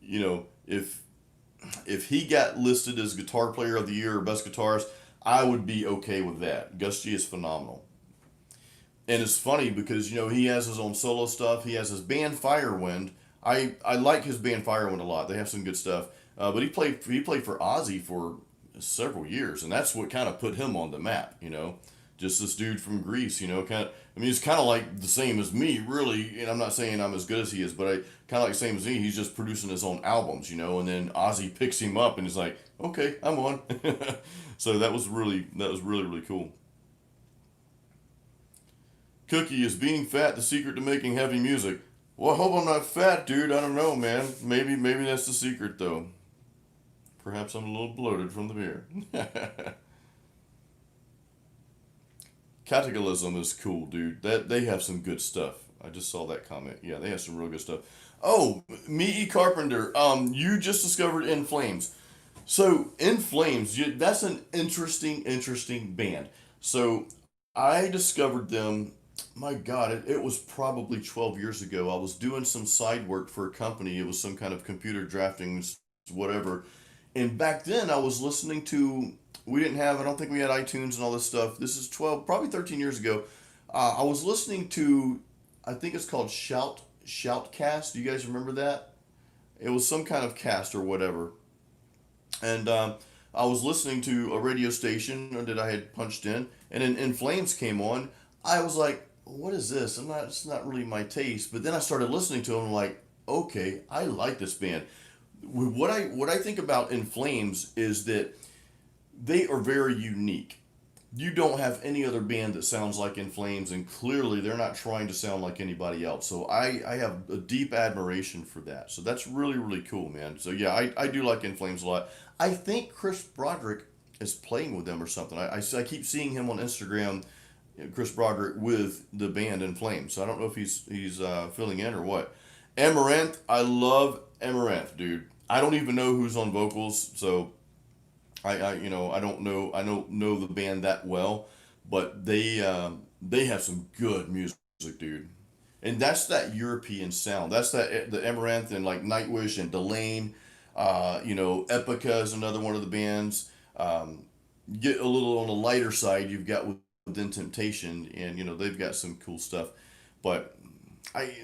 you know, if he got listed as guitar player of the year or best guitarist, I would be okay with that. Gus G is phenomenal. And it's funny because you know he has his own solo stuff. He has his band Firewind. I like his band Firewind a lot. They have some good stuff. But he played for Ozzy for several years, and that's what kind of put him on the map. You know, just this dude from Greece. You know, kind of. I mean, he's kind of like the same as me, really. And I'm not saying I'm as good as he is, but I kind of like the same as me. He's just producing his own albums, you know. And then Ozzy picks him up, and he's like, "Okay, I'm on." So that was really cool. Cookie, is being fat the secret to making heavy music? Well, I hope I'm not fat, dude. I don't know, man. Maybe that's the secret, though. Perhaps I'm a little bloated from the beer. Catechism is cool, dude. That they have some good stuff. I just saw that comment. Yeah, they have some real good stuff. Oh, me Carpenter. You just discovered In Flames. So In Flames, that's an interesting band. So I discovered them. My God, it was probably 12 years ago. I was doing some side work for a company. It was some kind of computer drafting, whatever. And back then, I was listening to. We didn't have. I don't think we had iTunes and all this stuff. This is 12, probably 13 years ago. I was listening to. I think it's called Shout Shoutcast. Do you guys remember that? It was some kind of cast or whatever. And I was listening to a radio station that I had punched in, and then In Flames came on. I was like, "What is this?" I'm not. It's not really my taste. But then I started listening to them. Like, okay, I like this band. What I think about In Flames is that they are very unique. You don't have any other band that sounds like In Flames, and clearly they're not trying to sound like anybody else. So I have a deep admiration for that. So that's really, really cool, man. So yeah, I do like In Flames a lot. I think Chris Broderick is playing with them or something. I keep seeing him on Instagram, Chris Broderick with the band In Flames. So I don't know if he's filling in or what. Amaranth, I love Amaranth, dude. I don't even know who's on vocals, so I don't know the band that well, but they have some good music, dude. And that's that European sound. That's that the Amaranth and like Nightwish and Delane. Epica is another one of the bands. Get a little on the lighter side. You've got Within Temptation, and they've got some cool stuff. But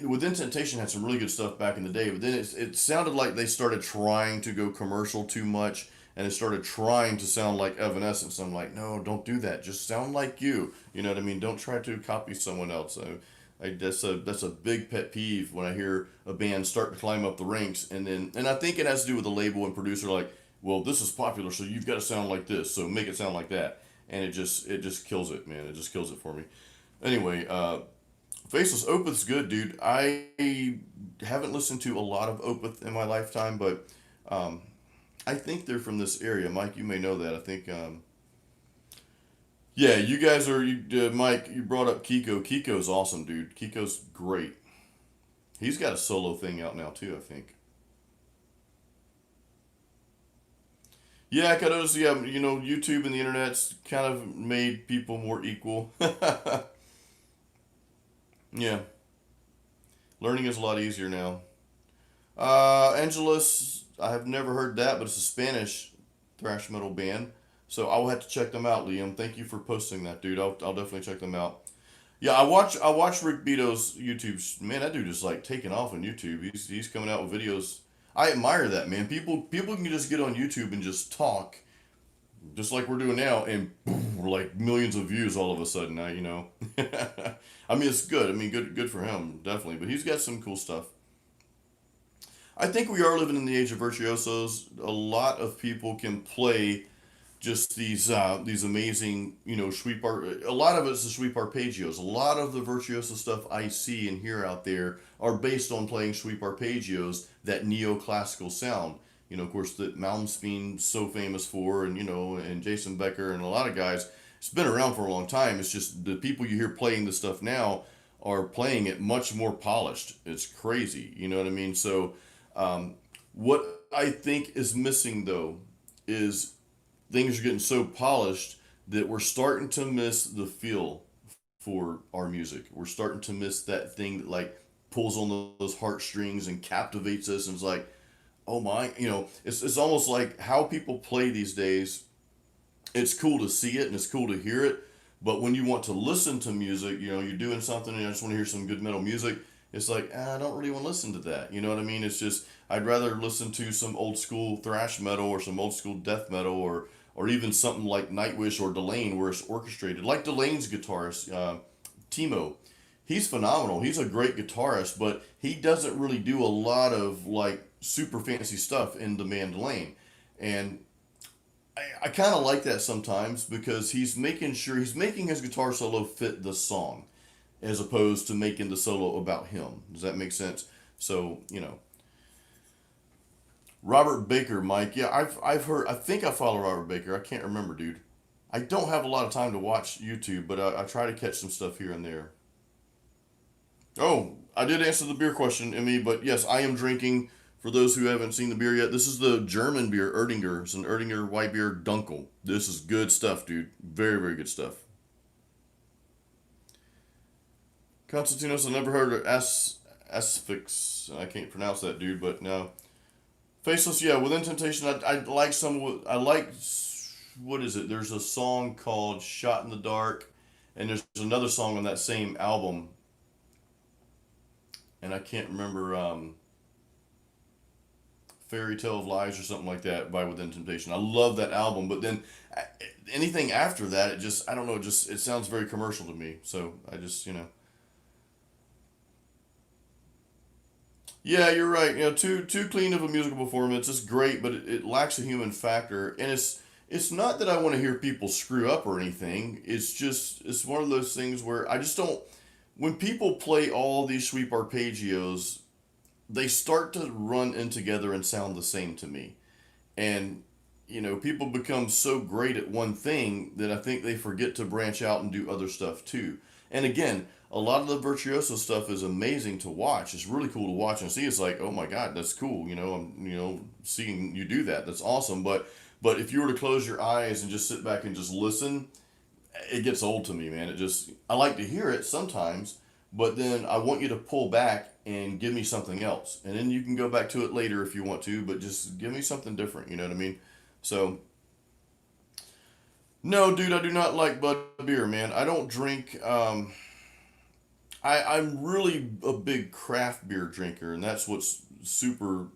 Within Temptation had some really good stuff back in the day. But then it sounded like they started trying to go commercial too much, and it started trying to sound like Evanescence. I'm like, no, don't do that. Just sound like you. You know what I mean? Don't try to copy someone else. That's a big pet peeve when I hear a band start to climb up the ranks, and I think it has to do with the label and producer. Like, well, this is popular, so you've got to sound like this, so make it sound like that, and it just kills it, man. It just kills it for me. Anyway, Faceless Opeth's good, dude. I haven't listened to a lot of Opeth in my lifetime, but I think they're from this area. Mike, you may know that. I think. Yeah, you guys are. Mike, you brought up Kiko. Kiko's awesome, dude. Kiko's great. He's got a solo thing out now too, I think. Yeah, I noticed. Yeah, YouTube and the internet's kind of made people more equal. Yeah, learning is a lot easier now. Angelus, I have never heard that, but it's a Spanish thrash metal band. So I will have to check them out, Liam. Thank you for posting that, dude. I'll definitely check them out. Yeah, I watch Rick Beato's YouTube. Man, that dude is like taking off on YouTube. He's coming out with videos. I admire that, man. People can just get on YouTube and just talk, just like we're doing now, and boom, we're like millions of views all of a sudden. Now. I mean, it's good. I mean, good for him, definitely. But he's got some cool stuff. I think we are living in the age of virtuosos. A lot of people can play just these amazing sweep art. A lot of it's the sweep arpeggios. A lot of the virtuoso stuff I see and hear out there are based on playing sweep arpeggios, that neoclassical sound. Of course, that Malmsteen's so famous for, and Jason Becker and a lot of guys. It's been around for a long time. It's just the people you hear playing this stuff now are playing it much more polished. It's crazy. You know what I mean? So, what I think is missing though is things are getting so polished that we're starting to miss the feel for our music. We're starting to miss that thing that like pulls on those heartstrings and captivates us and it's like, oh my, it's almost like how people play these days. It's cool to see it and it's cool to hear it, but when you want to listen to music, you're doing something and I just want to hear some good metal music. It's like, I don't really want to listen to that. You know what I mean? It's just I'd rather listen to some old school thrash metal or some old school death metal or even something like Nightwish or Delane where it's orchestrated. Like Delane's guitarist, Timo. He's phenomenal. He's a great guitarist, but he doesn't really do a lot of like super fancy stuff in the mandolin. And I kind of like that sometimes because he's making his guitar solo fit the song as opposed to making the solo about him. Does that make sense? So, Robert Baker, Mike. Yeah, I've heard. I think I follow Robert Baker. I can't remember, dude. I don't have a lot of time to watch YouTube, but I try to catch some stuff here and there. Oh, I did answer the beer question, Emmy, but yes, I am drinking. For those who haven't seen the beer yet, this is the German beer, Erdinger. It's an Erdinger white beer Dunkel. This is good stuff, dude. Very, very good stuff. Constantinos, I never heard of Asphyx. I can't pronounce that, dude, but no. Faceless, yeah. Within Temptation, I like some. I like what is it? There's a song called "Shot in the Dark," and there's another song on that same album. and I can't remember Fairy Tale of Lies or something like that by Within Temptation. I love that album, but then uh, anything after that, it just I don't know, it sounds very commercial to me. So I just yeah, you're right. Too clean of a musical performance. It's great, but it lacks a human factor, and it's not that I want to hear people screw up or anything. It's one of those things where I just don't. When people play all these sweep arpeggios, they start to run in together and sound the same to me. And people become so great at one thing that I think they forget to branch out and do other stuff too. And again, a lot of the virtuoso stuff is amazing to watch. It's really cool to watch and see. It's like, oh my god, that's cool. I'm seeing you do that. That's awesome. But if you were to close your eyes and just sit back and just listen, it gets old to me, man. I like to hear it sometimes, but then I want you to pull back and give me something else, and then you can go back to it later if you want to, but just give me something different. You know what I mean? So no, dude, I do not like Bud beer, man. I don't drink. I'm really a big craft beer drinker, and that's what's super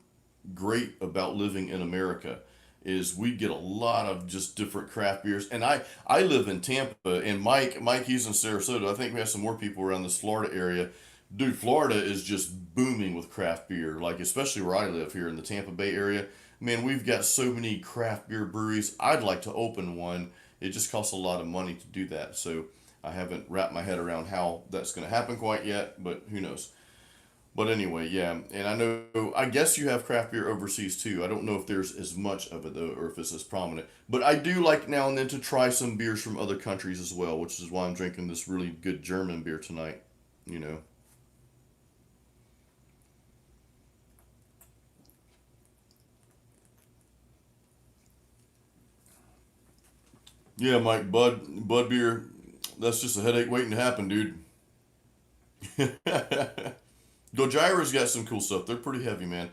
great about living in America is we get a lot of just different craft beers. And I live in Tampa, and Mike he's in Sarasota. I think we have some more people around this Florida area. Dude, Florida is just booming with craft beer, like especially where I live here in the Tampa Bay area. Man, we've got so many craft beer breweries. I'd like to open one. It just costs a lot of money to do that. So I haven't wrapped my head around how that's going to happen quite yet, but who knows. But anyway, yeah, and I guess you have craft beer overseas too. I don't know if there's as much of it though, or if it's as prominent. But I do like now and then to try some beers from other countries as well, which is why I'm drinking this really good German beer tonight. You know. Yeah, Mike, Bud beer, that's just a headache waiting to happen, dude. Gojira's got some cool stuff. They're pretty heavy, man.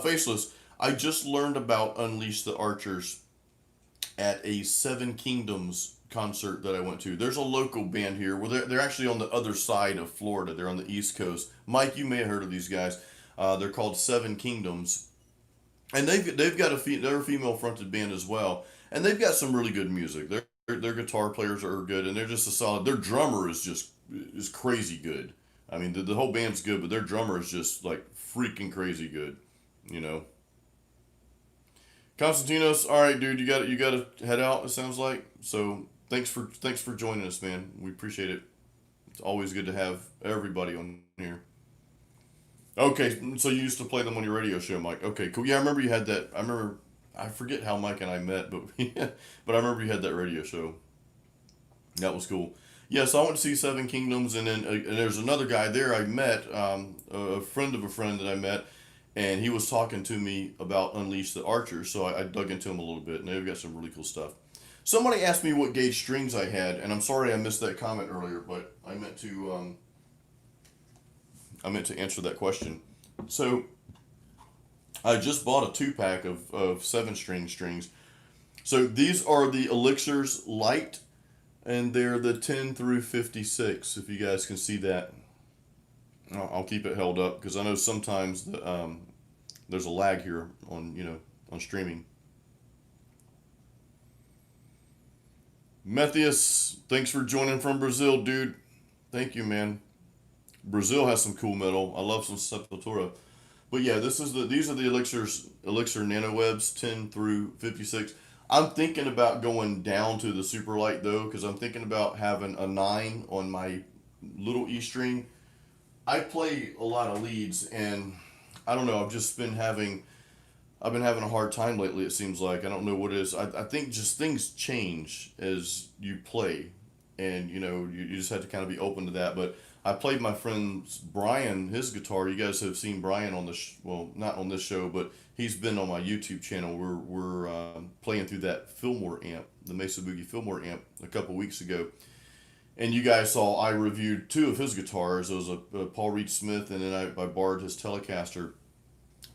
Faceless. I just learned about Unleash the Archers at a Seven Kingdoms concert that I went to. There's a local band here. Well, they're actually on the other side of Florida. They're on the East Coast. Mike, you may have heard of these guys. They're called Seven Kingdoms, and they've got they're a female fronted band as well, and they've got some really good music. Their guitar players are good, and they're just a solid. Their drummer is crazy good. I mean, the whole band's good, but their drummer is just like freaking crazy good. You know. Constantinos, all right, dude, you got to head out. It sounds like so. Thanks for joining us, man. We appreciate it. It's always good to have everybody on here. Okay, so you used to play them on your radio show, Mike. Okay, cool. Yeah, I remember you had that. I remember. I forget how Mike and I met, but but I remember you had that radio show. That was cool. Yeah, so I went to see Seven Kingdoms, and then and there's another guy there I met, a friend of a friend that I met, and he was talking to me about Unleash the Archers, so I dug into him a little bit, and they've got some really cool stuff. Somebody asked me what gauge strings I had, and I'm sorry I missed that comment earlier, but I meant to answer that question. So I just bought a 2 pack of 7 string strings. So these are the Elixirs Light, and they're the 10 through 56. If you guys can see that, I'll keep it held up because I know sometimes there's a lag here on on streaming. Methius, thanks for joining from Brazil, dude. Thank you, man. Brazil has some cool metal. I love some Sepultura. But yeah, these are the Elixir Nano Webs 10 through 56. I'm thinking about going down to the super light though, because I'm thinking about having a 9 on my little E string. I play a lot of leads, and I don't know. I've been having a hard time lately. It seems like I don't know what it is. I think just things change as you play, and you just have to kind of be open to that. But I played my friend Brian his guitar. You guys have seen Brian on well, not on this show, but he's been on my YouTube channel. We're playing through that Fillmore amp, the Mesa Boogie Fillmore amp, a couple weeks ago. And you guys saw I reviewed 2 of his guitars. It was a Paul Reed Smith, and then I borrowed his Telecaster.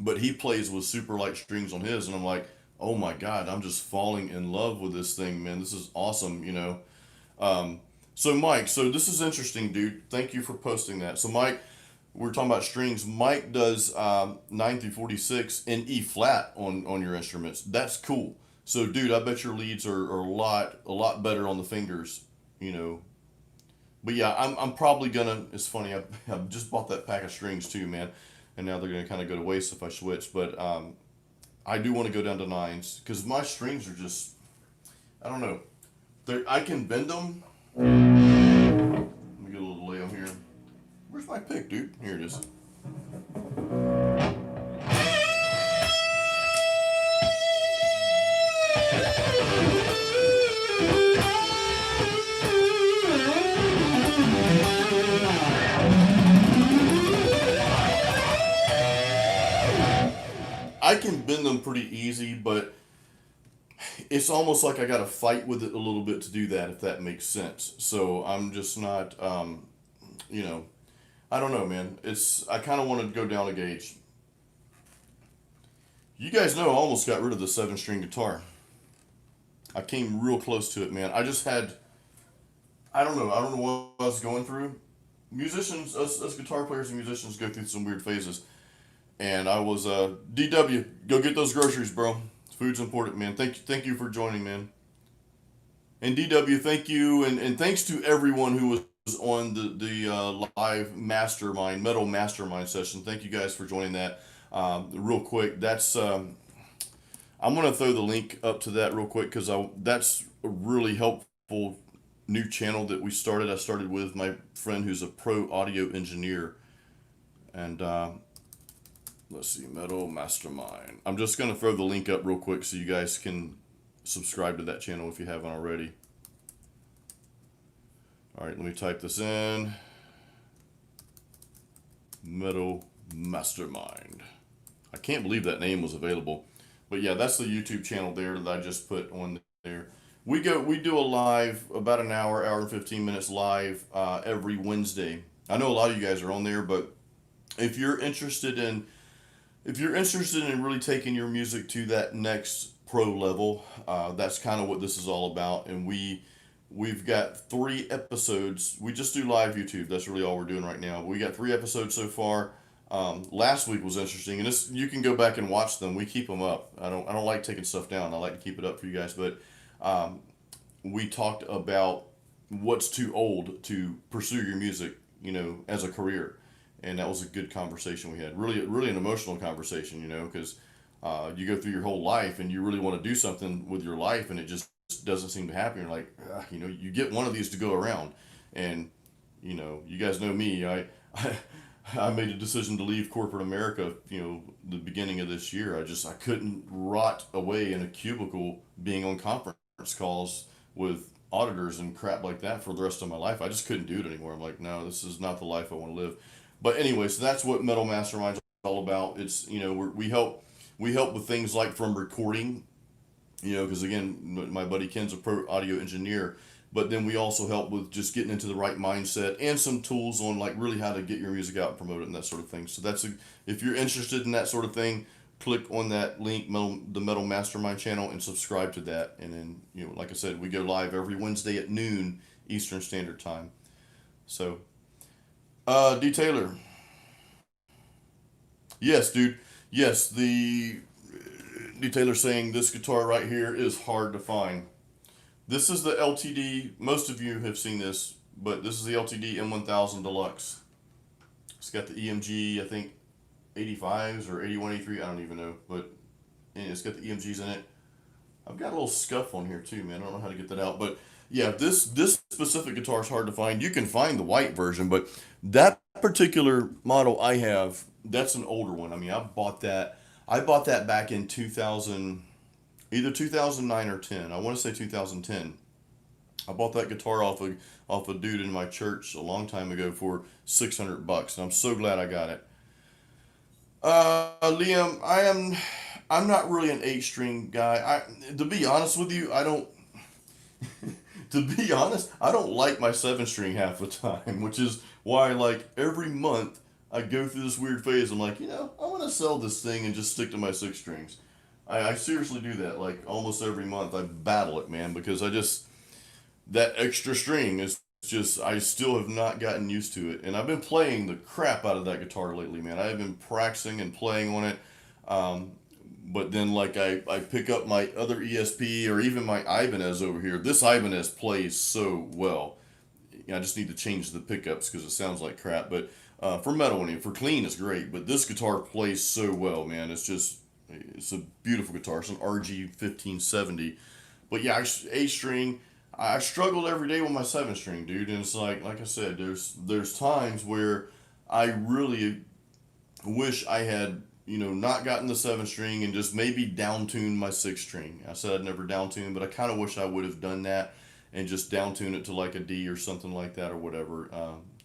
But he plays with super light strings on his, and I'm like, oh my god, I'm just falling in love with this thing, man. This is awesome. So Mike, so this is interesting, dude. Thank you for posting that. So Mike, we're talking about strings. Mike does 9 through 46 in E flat on your instruments. That's cool. So, dude, I bet your leads are a lot better on the fingers. You know, but yeah, I'm probably gonna. It's funny. I just bought that pack of strings too, man, and now they're gonna kind of go to waste if I switch. But I do want to go down to nines because my strings are just. I don't know. I can bend them. Let me get a little lay on here. Where's my pick, dude? Here it is. I can bend them pretty easy, but it's almost like I got to fight with it a little bit to do that, if that makes sense. So I'm just not, you know, I don't know, man. I kind of wanted to go down a gauge. You guys know I almost got rid of the seven string guitar. I came real close to it, man. I don't know what I was going through. Musicians, us guitar players and musicians go through some weird phases. And I was, DW, go get those groceries, bro. Food's important, man. Thank you for joining, man. And DW, thank you, and thanks to everyone who was on the live mastermind, metal mastermind session. Thank you guys for joining that. Real quick, that's I'm gonna throw the link up to that real quick because that's a really helpful new channel that we started. I started with my friend who's a pro audio engineer, and let's see, metal mastermind. I'm just gonna throw the link up real quick so you guys can subscribe to that channel if you haven't already. All right, let me type this in. Metal Mastermind. I can't believe that name was available. But yeah, that's the YouTube channel there that I just put on there. We do a live, about an hour and 15 minutes live every Wednesday. I know a lot of you guys are on there, but if you're interested in really taking your music to that next pro level, that's kind of what this is all about. And we've got 3 episodes. We just do live YouTube. That's really all we're doing right now. We got 3 episodes so far. Last week was interesting, and you can go back and watch them. We keep them up. I don't like taking stuff down. I like to keep it up for you guys. But we talked about what's too old to pursue your music, as a career, and that was a good conversation we had. Really, really an emotional conversation, because you go through your whole life and you really want to do something with your life, and it just doesn't seem to happen. You're like, you get one of these to go around, and you guys know me. I made a decision to leave corporate America, the beginning of this year. I couldn't rot away in a cubicle being on conference calls with auditors and crap like that for the rest of my life. I just couldn't do it anymore. I'm like, no, this is not the life I want to live. But anyway, so that's what Metal Masterminds is all about. It's, we help with things like from recording, because again, my buddy Ken's a pro audio engineer. But then we also help with just getting into the right mindset and some tools on like really how to get your music out and promote it and that sort of thing. So if you're interested in that sort of thing, click on that link, the Metal Mastermind channel, and subscribe to that. And then, like I said, we go live every Wednesday at noon Eastern Standard Time. So, D. Taylor. Yes, dude. Yes, the D. Taylor saying this guitar right here is hard to find. This is the LTD. Most of you have seen this, but this is the LTD M1000 Deluxe. It's got the EMG, I think, 85s or 81, 83. I don't even know, but it's got the EMGs in it. I've got a little scuff on here too, man. I don't know how to get that out, but yeah, this specific guitar is hard to find. You can find the white version, but that particular model I have, that's an older one. I mean, I bought that. I bought that back in 2000. Either 2009 or 10. I want to say 2010. I bought that guitar off a dude in my church a long time ago for $600, and I'm so glad I got it. Liam, I'm not really an 8-string guy. To be honest with you, I don't. To be honest, I don't like my 7-string half the time, which is why like every month I go through this weird phase. I'm like, I want to sell this thing and just stick to my 6 strings. I seriously do that, like almost every month. I battle it, man, because that extra string is just I still have not gotten used to it, and I've been playing the crap out of that guitar lately, man. I have been practicing and playing on it. Um, but then like I pick up my other ESP or even my Ibanez over here. This Ibanez plays so well. I just need to change the pickups because it sounds like crap. But for metalworking, for clean, it's great. But this guitar plays so well, man. It's a beautiful guitar. It's an RG 1570. But yeah, A string. I struggled every day with my 7 string, dude. And it's like I said, there's times where I really wish I had not gotten the 7 string and just maybe down tuned my 6 string. I said I'd never down tune, but I kind of wish I would have done that and just down tune it to like a D or something like that or whatever.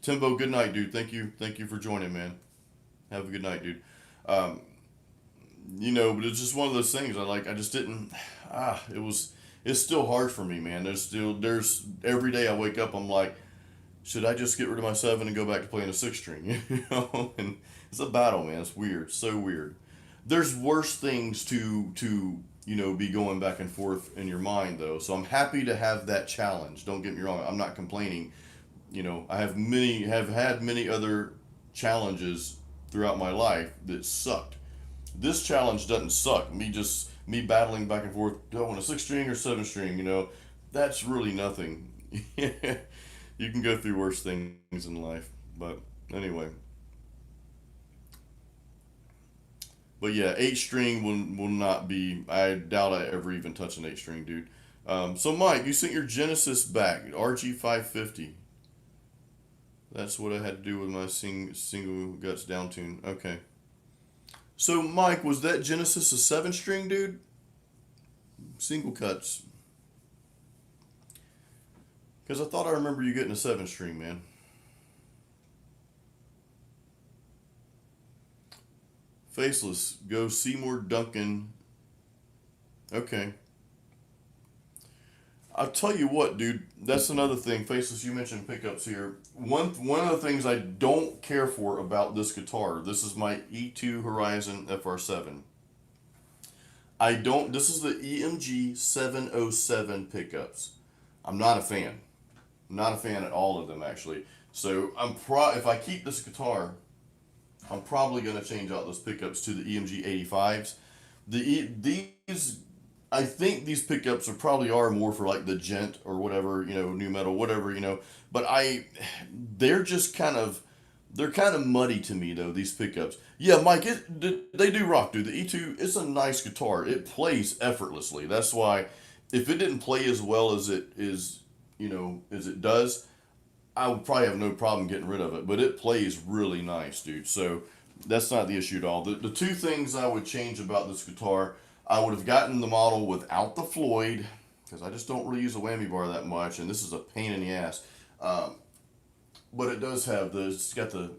Timbo, good night, dude. Thank you for joining, man. Have a good night, dude. Um, but it's just one of those things. I just didn't. It was. It's still hard for me, man. There's every day I wake up, I'm like, should I just get rid of my 7 and go back to playing a 6 string? And it's a battle, man. It's weird, so weird. There's worse things to be going back and forth in your mind though. So I'm happy to have that challenge. Don't get me wrong. I'm not complaining. I have had many other challenges throughout my life that sucked. This challenge doesn't suck. Me battling back and forth. Do I want a 6 string or 7 string? That's really nothing. You can go through worse things in life. But anyway. But yeah, 8 string will not be. I doubt I ever even touch an 8 string, dude. So Mike, you sent your Genesis back, RG 550. That's what I had to do with my single guts down tune. Okay. So Mike, was that Genesis a 7 string, dude? Single cuts. Because I thought I remember you getting a 7 string, man. Faceless, go Seymour Duncan. Okay. I'll tell you what, dude. That's another thing. Faceless, you mentioned pickups here. One of the things I don't care for about this guitar. This is my E2 Horizon FR7. I don't. This is the EMG 707 pickups. I'm not a fan. I'm not a fan at all of them actually. So if I keep this guitar, I'm probably going to change out those pickups to the EMG 85s. These I think these pickups are more for like the gent or whatever, new metal, whatever, But they're just they're kind of muddy to me though. These pickups, yeah, Mike, they do rock, dude. The E2, it's a nice guitar. It plays effortlessly. That's why, if it didn't play as well as it is, as it does, I would probably have no problem getting rid of it. But it plays really nice, dude. So that's not the issue at all. The two things I would change about this guitar, I would have gotten the model without the Floyd, because I just don't really use a whammy bar that much, and this is a pain in the ass. But it does have it's got the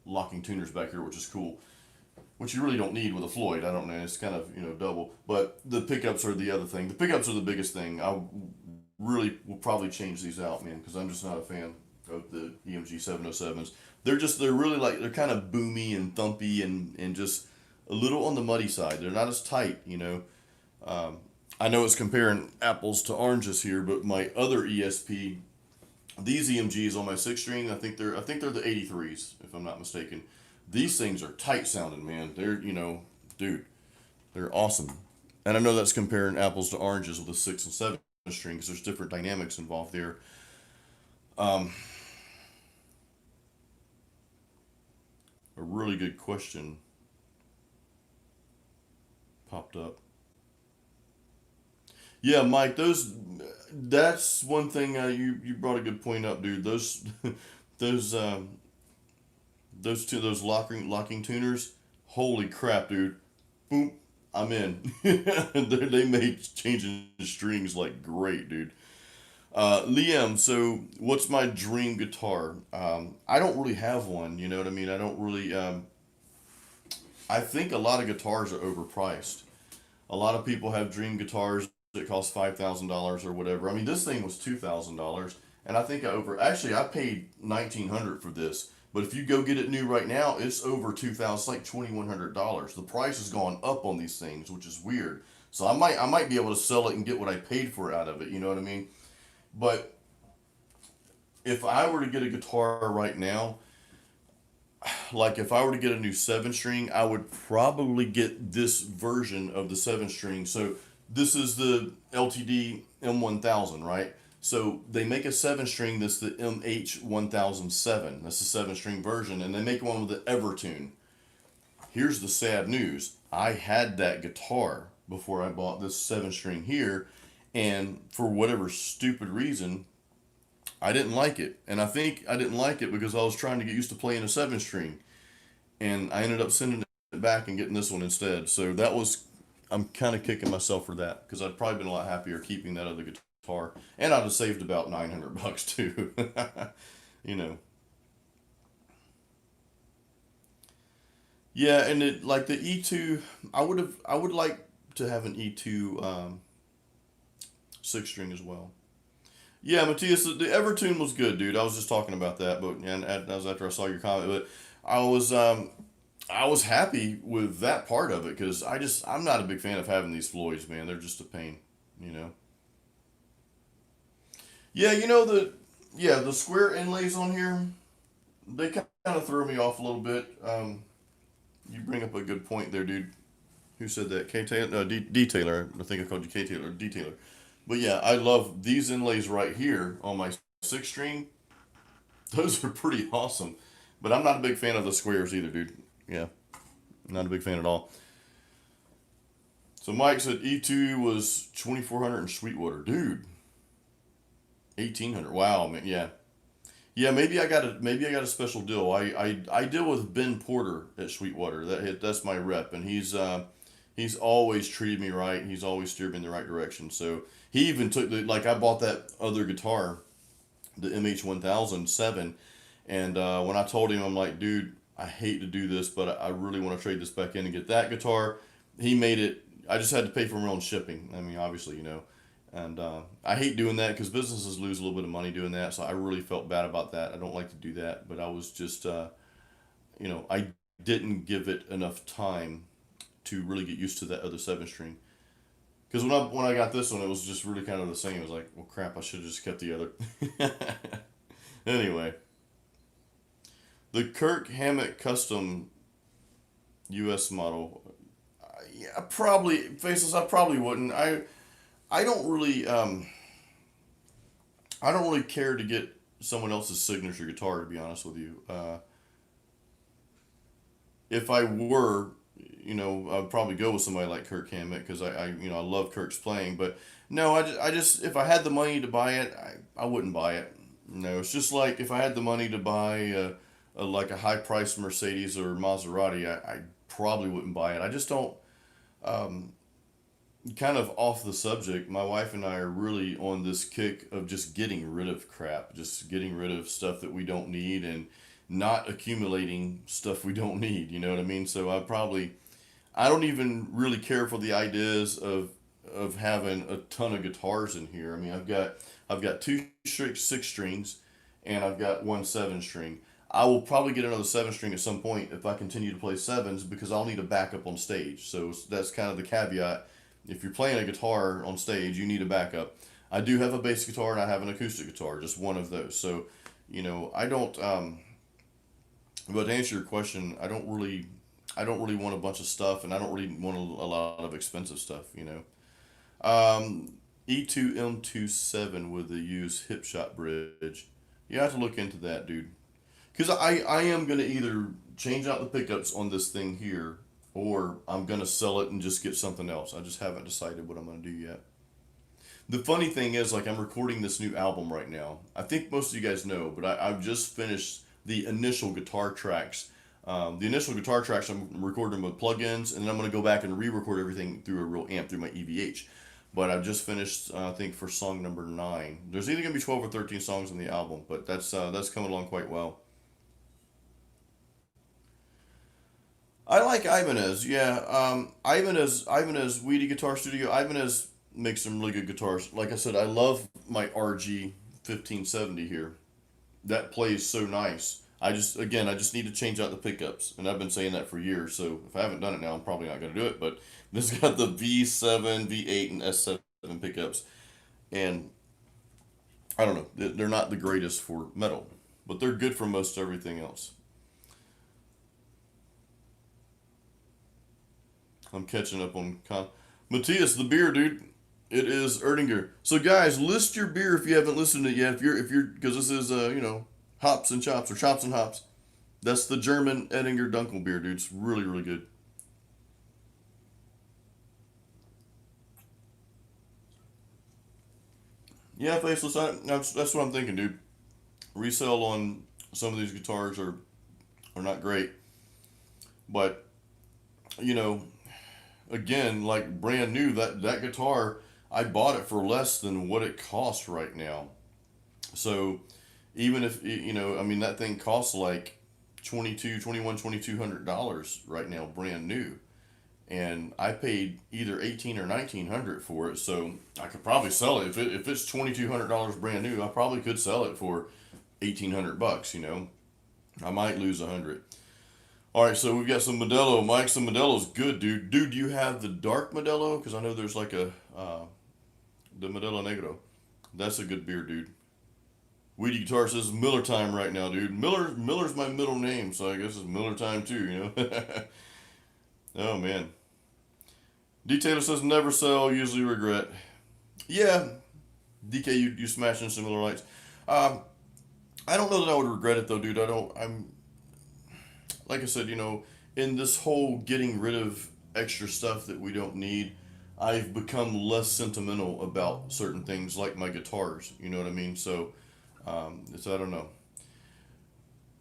locking tuners back here, which is cool, which you really don't need with a Floyd. I don't know, it's kind of, double. But the pickups are the other thing. The pickups are the biggest thing. I really will probably change these out, man, because I'm just not a fan of the EMG 707s. They're really they're kind of boomy and thumpy and just a little on the muddy side. They're not as tight, I know it's comparing apples to oranges here, but my other ESP, these EMGs on my 6 string, I think they're the 83s, if I'm not mistaken. These things are tight sounding, man. They're, dude, they're awesome. And I know that's comparing apples to oranges with a 6 and 7 string because there's different dynamics involved there. Um, a really good question popped up. Yeah, Mike, that's one thing you brought a good point up, dude. Those those locking tuners, holy crap, dude. Boom, I'm in. They made changing strings like great, dude. Liam, so what's my dream guitar? I don't really have one, you know what I mean? I don't really I think a lot of guitars are overpriced. A lot of people have dream guitars that cost $5,000 or whatever. I mean, this thing was $2,000, and I think I paid 1,900 for this. But if you go get it new right now, it's over 2,000. It's like $2,100. The price has gone up on these things, which is weird. So I might be able to sell it and get what I paid for it out of it. You know what I mean? But if I were to get a guitar right now, like if I were to get a new seven string, I would probably get this version of the seven string. So this is the LTD M1000, right? So they make a seven string that's the MH1007. That's the seven string version, and they make one with the Evertune. Here's the sad news. I had that guitar before I bought this seven string here, and for whatever stupid reason, I didn't like it. And I think I didn't like it because I was trying to get used to playing a seven string, and I ended up sending it back and getting this one instead. So that was, I'm kind of kicking myself for that because I'd probably been a lot happier keeping that other guitar, and I'd have saved about 900 bucks too. you know. Yeah, and it like the E2, I would like to have an E2 six string as well. Yeah, Matthias, the Evertune was good, dude. I was just talking about that, but and that was after I saw your comment. But I was I was happy with that part of it because I'm not a big fan of having these Floyds, man. They're just a pain, you know. Yeah, the square inlays on here, they kind of throw me off a little bit. You bring up a good point there, dude. Who said that? K Taylor, no, D Taylor. I think I called you K Taylor, D Taylor. But yeah, I love these inlays right here on my six string. Those are pretty awesome. But I'm not a big fan of the squares either, dude. Yeah, not a big fan at all. So Mike said E2 was 2,400 in Sweetwater, dude. 1,800. Wow, man. Yeah, yeah. Maybe I got a special deal. I deal with Ben Porter at Sweetwater. That's my rep, and he's always treated me right. He's always steered me in the right direction. So he even took the like I bought that other guitar, the MH1007, and when I told him, I'm like, dude, I hate to do this, but I really want to trade this back in and get that guitar. He made it. I just had to pay for my own shipping. I mean, obviously, and I hate doing that because businesses lose a little bit of money doing that. So I really felt bad about that. I don't like to do that, but I was just, I didn't give it enough time to really get used to that other seven string. Because when I got this one, it was just really kind of the same. It was like, well, crap, I should have just kept the other. Anyway, the Kirk Hammett Custom U.S. model. Yeah, probably faceless. I probably wouldn't. I don't really I don't really care to get someone else's signature guitar. To be honest with you, if I were, I'd probably go with somebody like Kirk Hammett because I love Kirk's playing. But no, I just if I had the money to buy it, I wouldn't buy it. No, it's just like if I had the money to buy like a high priced Mercedes or Maserati, I probably wouldn't buy it. I just don't. Um, Kind of off the subject, my wife and I are really on this kick of just getting rid of crap, just getting rid of stuff that we don't need and not accumulating stuff we don't need. You know what I mean? So I don't even really care for the ideas of having a ton of guitars in here. I mean, I've got two six strings, and I've got one seven string. I will probably get another seven string at some point if I continue to play sevens because I'll need a backup on stage. So that's kind of the caveat. If you're playing a guitar on stage, you need a backup. I do have a bass guitar and I have an acoustic guitar, just one of those. So, I don't. But to answer your question, I don't really want a bunch of stuff, and I don't really want a lot of expensive stuff. E2M27 with the used hip shot bridge. You have to look into that, dude. Because I am going to either change out the pickups on this thing here, or I'm going to sell it and just get something else. I just haven't decided what I'm going to do yet. The funny thing is, like, I'm recording this new album right now. I think most of you guys know, but I've just finished the initial guitar tracks. The initial guitar tracks I'm recording with plugins, and then I'm going to go back and re-record everything through a real amp through my EVH. But I've just finished, I think, for song number 9. There's either going to be 12 or 13 songs on the album, but that's coming along quite well. I like Ibanez, yeah. Ibanez Weedy Guitar Studio. Ibanez makes some really good guitars. Like I said, I love my RG 1570 here. That plays so nice. I just need to change out the pickups, and I've been saying that for years. So if I haven't done it now, I'm probably not going to do it. But this got the V7, V8, and S7 pickups, and I don't know. They're not the greatest for metal, but they're good for most everything else. I'm catching up on Matthias, the beer, dude. It is Erdinger. So guys, list your beer if you haven't listened to it yet. If you're because this is hops and chops or chops and hops. That's the German Edinger Dunkel beer, dude. It's really really good. Yeah, faceless. That's what I'm thinking, dude. Resale on some of these guitars are not great, but you know, again, like brand new, that guitar I bought it for less than what it costs right now. So even if I mean that thing costs like 22, 21, $2,200 right now, brand new, and I paid either 18 or 1900 for it. So I could probably sell it if it's $2,200 brand new. I probably could sell it for 1800 bucks. I might lose 100. All right, so we've got some Modelo. Mike, some Modelo's good, dude. Dude, do you have the dark Modelo? Because I know there's like the Modelo Negro. That's a good beer, dude. Weedy Guitar says Miller time right now, dude. Miller's my middle name, so I guess it's Miller time too. Oh man. D says never sell, usually regret. Yeah, DK, you smashing some Miller Lights. Um, I don't know that I would regret it though, dude. I don't. I'm like I said, in this whole getting rid of extra stuff that we don't need, I've become less sentimental about certain things like my guitars. You know what I mean? So, it's I don't know.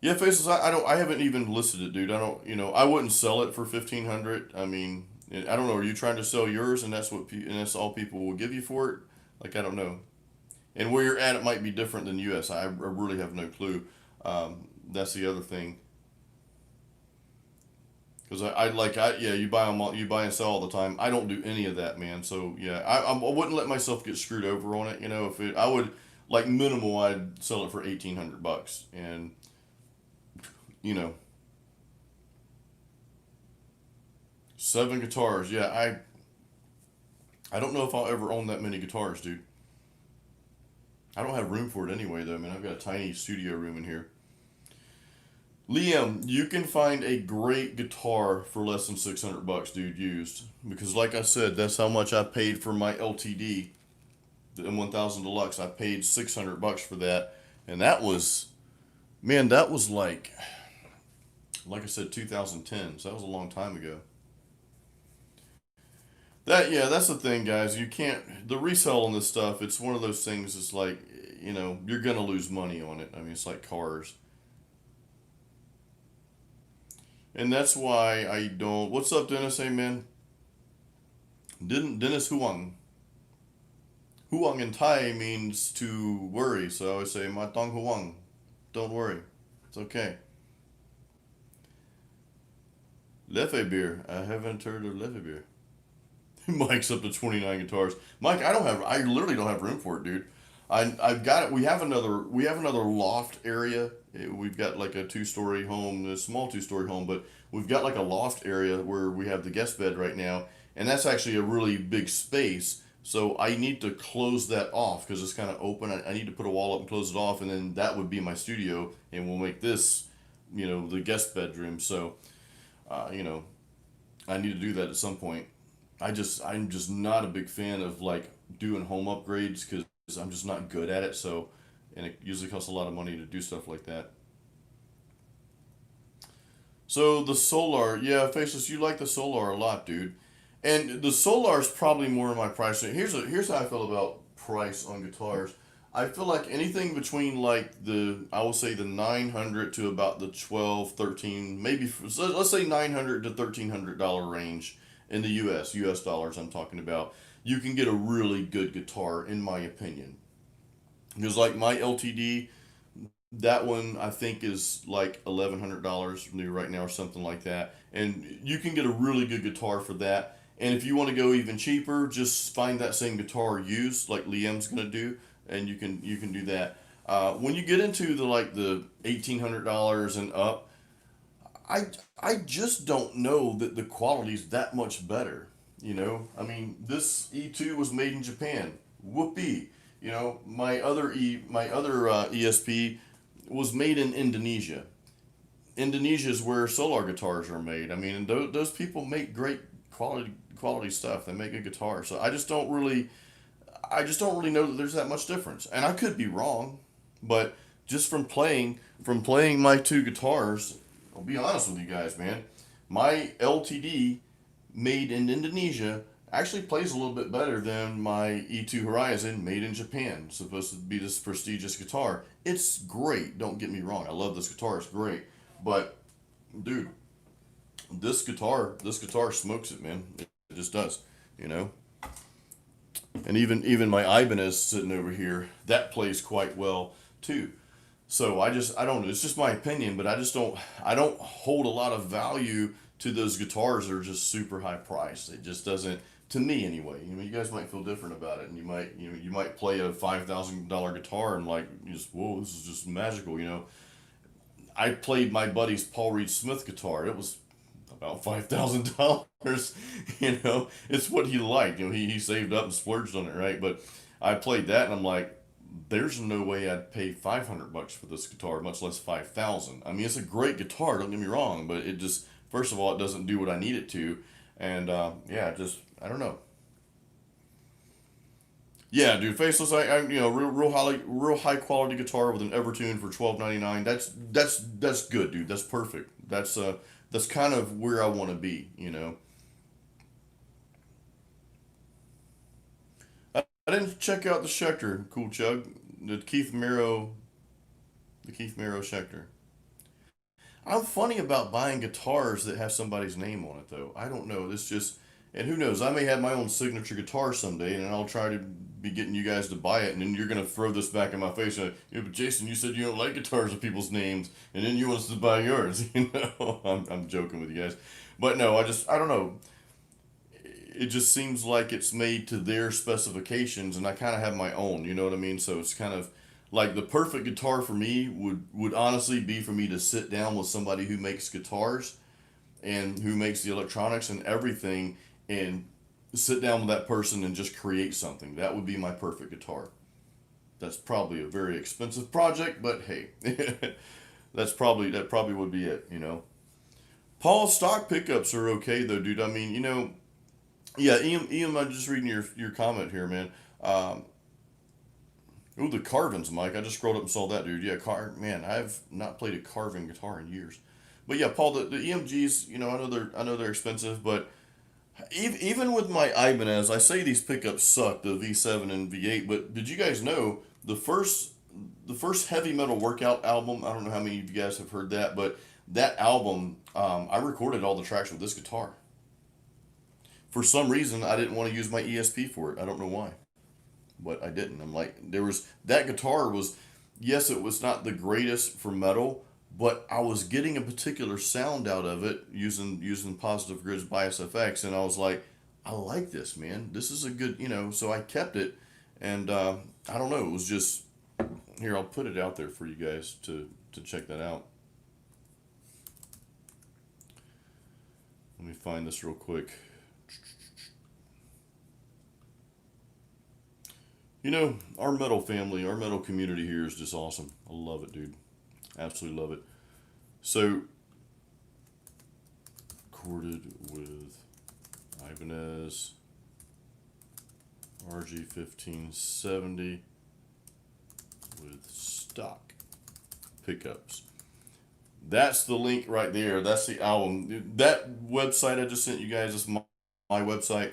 Yeah, faces. I don't. I haven't even listed it, dude. I don't. I wouldn't sell it for 1,500. I mean, I don't know. Are you trying to sell yours, and and that's all people will give you for it? Like I don't know. And where you're at, it might be different than U.S. I really have no clue. That's the other thing. Because yeah, you buy them all, you buy and sell all the time. I don't do any of that, man. So yeah, I wouldn't let myself get screwed over on it. If I would like minimal, I'd sell it for 1,800 bucks, and you know, 7 guitars. Yeah, I don't know if I'll ever own that many guitars, dude. I don't have room for it anyway, though, man. I've got a tiny studio room in here. Liam, you can find a great guitar for less than 600 bucks, dude, used. Because, like I said, that's how much I paid for my LTD, the M1000 Deluxe. I paid 600 bucks for that. And that was, man, that was like I said, 2010. So that was a long time ago. Yeah, that's the thing, guys. You can't, the resale on this stuff, it's one of those things, it's like, you're going to lose money on it. I mean, it's like cars. And that's why I don't. What's up, Dennis? Hey, man. Dennis Huang. Huang in Thai means to worry. So I always say, Matong Huang. Don't worry. It's okay. Leffe beer. I haven't heard of Leffe beer. Mike's up to 29 guitars. Mike, I literally don't have room for it, dude. I've got it. We have another loft area. We've got like a two-story home, a small two-story home, but we've got like a loft area where we have the guest bed right now, and that's actually a really big space. So I need to close that off because it's kind of open. I need to put a wall up and close it off, and then that would be my studio, and we'll make this, the guest bedroom. So, uh, you know, I need to do that at some point. I'm just not a big fan of like doing home upgrades because I'm just not good at it. So, and it usually costs a lot of money to do stuff like that. So the Solar, yeah, Faceless, you like the Solar a lot, dude. And the Solar is probably more in my price range. Here's how I feel about price on guitars. I feel like anything between like I will say the 900 to about the 12, 13, maybe so let's say 900 to $1,300 range in the US dollars I'm talking about. You can get a really good guitar in my opinion. Because like my LTD, that one I think is like $1,100 new right now or something like that, and you can get a really good guitar for that. And if you want to go even cheaper, just find that same guitar used, like Liam's gonna do, and you can do that. When you get into the $1,800 and up, I I just don't know that the quality's that much better. I mean, this E2 was made in Japan. Whoopee. You know, my other ESP was made in Indonesia. Indonesia is where solar guitars are made. I mean, and those people make great quality stuff. They make good guitars. So I just don't really know that there's that much difference. And I could be wrong, but just from playing my two guitars, I'll be honest with you guys, man. My LTD made in Indonesia actually plays a little bit better than my E2 Horizon made in Japan. It's supposed to be this prestigious guitar. It's great. Don't get me wrong. I love this guitar. It's great. But dude, this guitar smokes it, man. It just does, you know. And even my Ibanez sitting over here, that plays quite well too. So I don't know. It's just my opinion, but I don't hold a lot of value to those guitars that are just super high priced. It just doesn't, to me anyway. You know, you guys might feel different about it, and you might play a $5,000 guitar and like just whoa, this is just magical. You know, I played my buddy's Paul Reed Smith guitar. It was about $5,000. You know, it's what he liked. You know, he saved up and splurged on it, right? But I played that, and I'm like, there's no way I'd pay $500 for this guitar, much less 5,000. I mean, it's a great guitar. Don't get me wrong, but it just first of all, it doesn't do what I need it to, and yeah, just I don't know. Yeah, dude, faceless. I you know, real high quality guitar with an Evertune for 12.99. That's good, dude. That's perfect. That's kind of where I want to be. You know, I didn't check out the Schecter. Cool Chug, the Keith Mero, the Keith Mero Schecter. I'm funny about buying guitars that have somebody's name on it, though. I don't know. This just, and who knows? I may have my own signature guitar someday, and I'll try to be getting you guys to buy it, and then you're gonna throw this back in my face. Yeah, but Jason, you said you don't like guitars with people's names, and then you want us to buy yours. You know, I'm joking with you guys, but no, I don't know. It just seems like it's made to their specifications, and I kind of have my own. You know what I mean? So it's kind of like the perfect guitar for me would honestly be for me to sit down with somebody who makes guitars and who makes the electronics and everything, and sit down with that person and just create something. That would be my perfect guitar. That's probably a very expensive project, but hey, that probably would be it. You know, Paul, stock pickups are okay though, dude. I mean, you know, yeah, Ian, I'm just reading your comment here, man. Ooh, the Carvins, Mike. I just scrolled up and saw that, dude. Yeah, man, I've not played a carving guitar in years. But yeah, Paul, the EMGs, you know, I know they're expensive, but even with my Ibanez, I say these pickups suck, the V7 and V8. But did you guys know the first heavy metal workout album? I don't know how many of you guys have heard that, but that album, I recorded all the tracks with this guitar. For some reason, I didn't want to use my ESP for it. I don't know why, but I didn't. I'm like, there was that guitar was, yes, it was not the greatest for metal, but I was getting a particular sound out of it using Positive Grid's Bias FX, and I was like, I like this, man. This is a good, you know. So I kept it, and I don't know. It was just here. I'll put it out there for you guys to check that out. Let me find this real quick. You know, our metal family, our metal community here is just awesome. I love it, dude. Absolutely love it. So, recorded with Ibanez RG1570 with stock pickups. That's the link right there. That's the album. That website I just sent you guys is my website.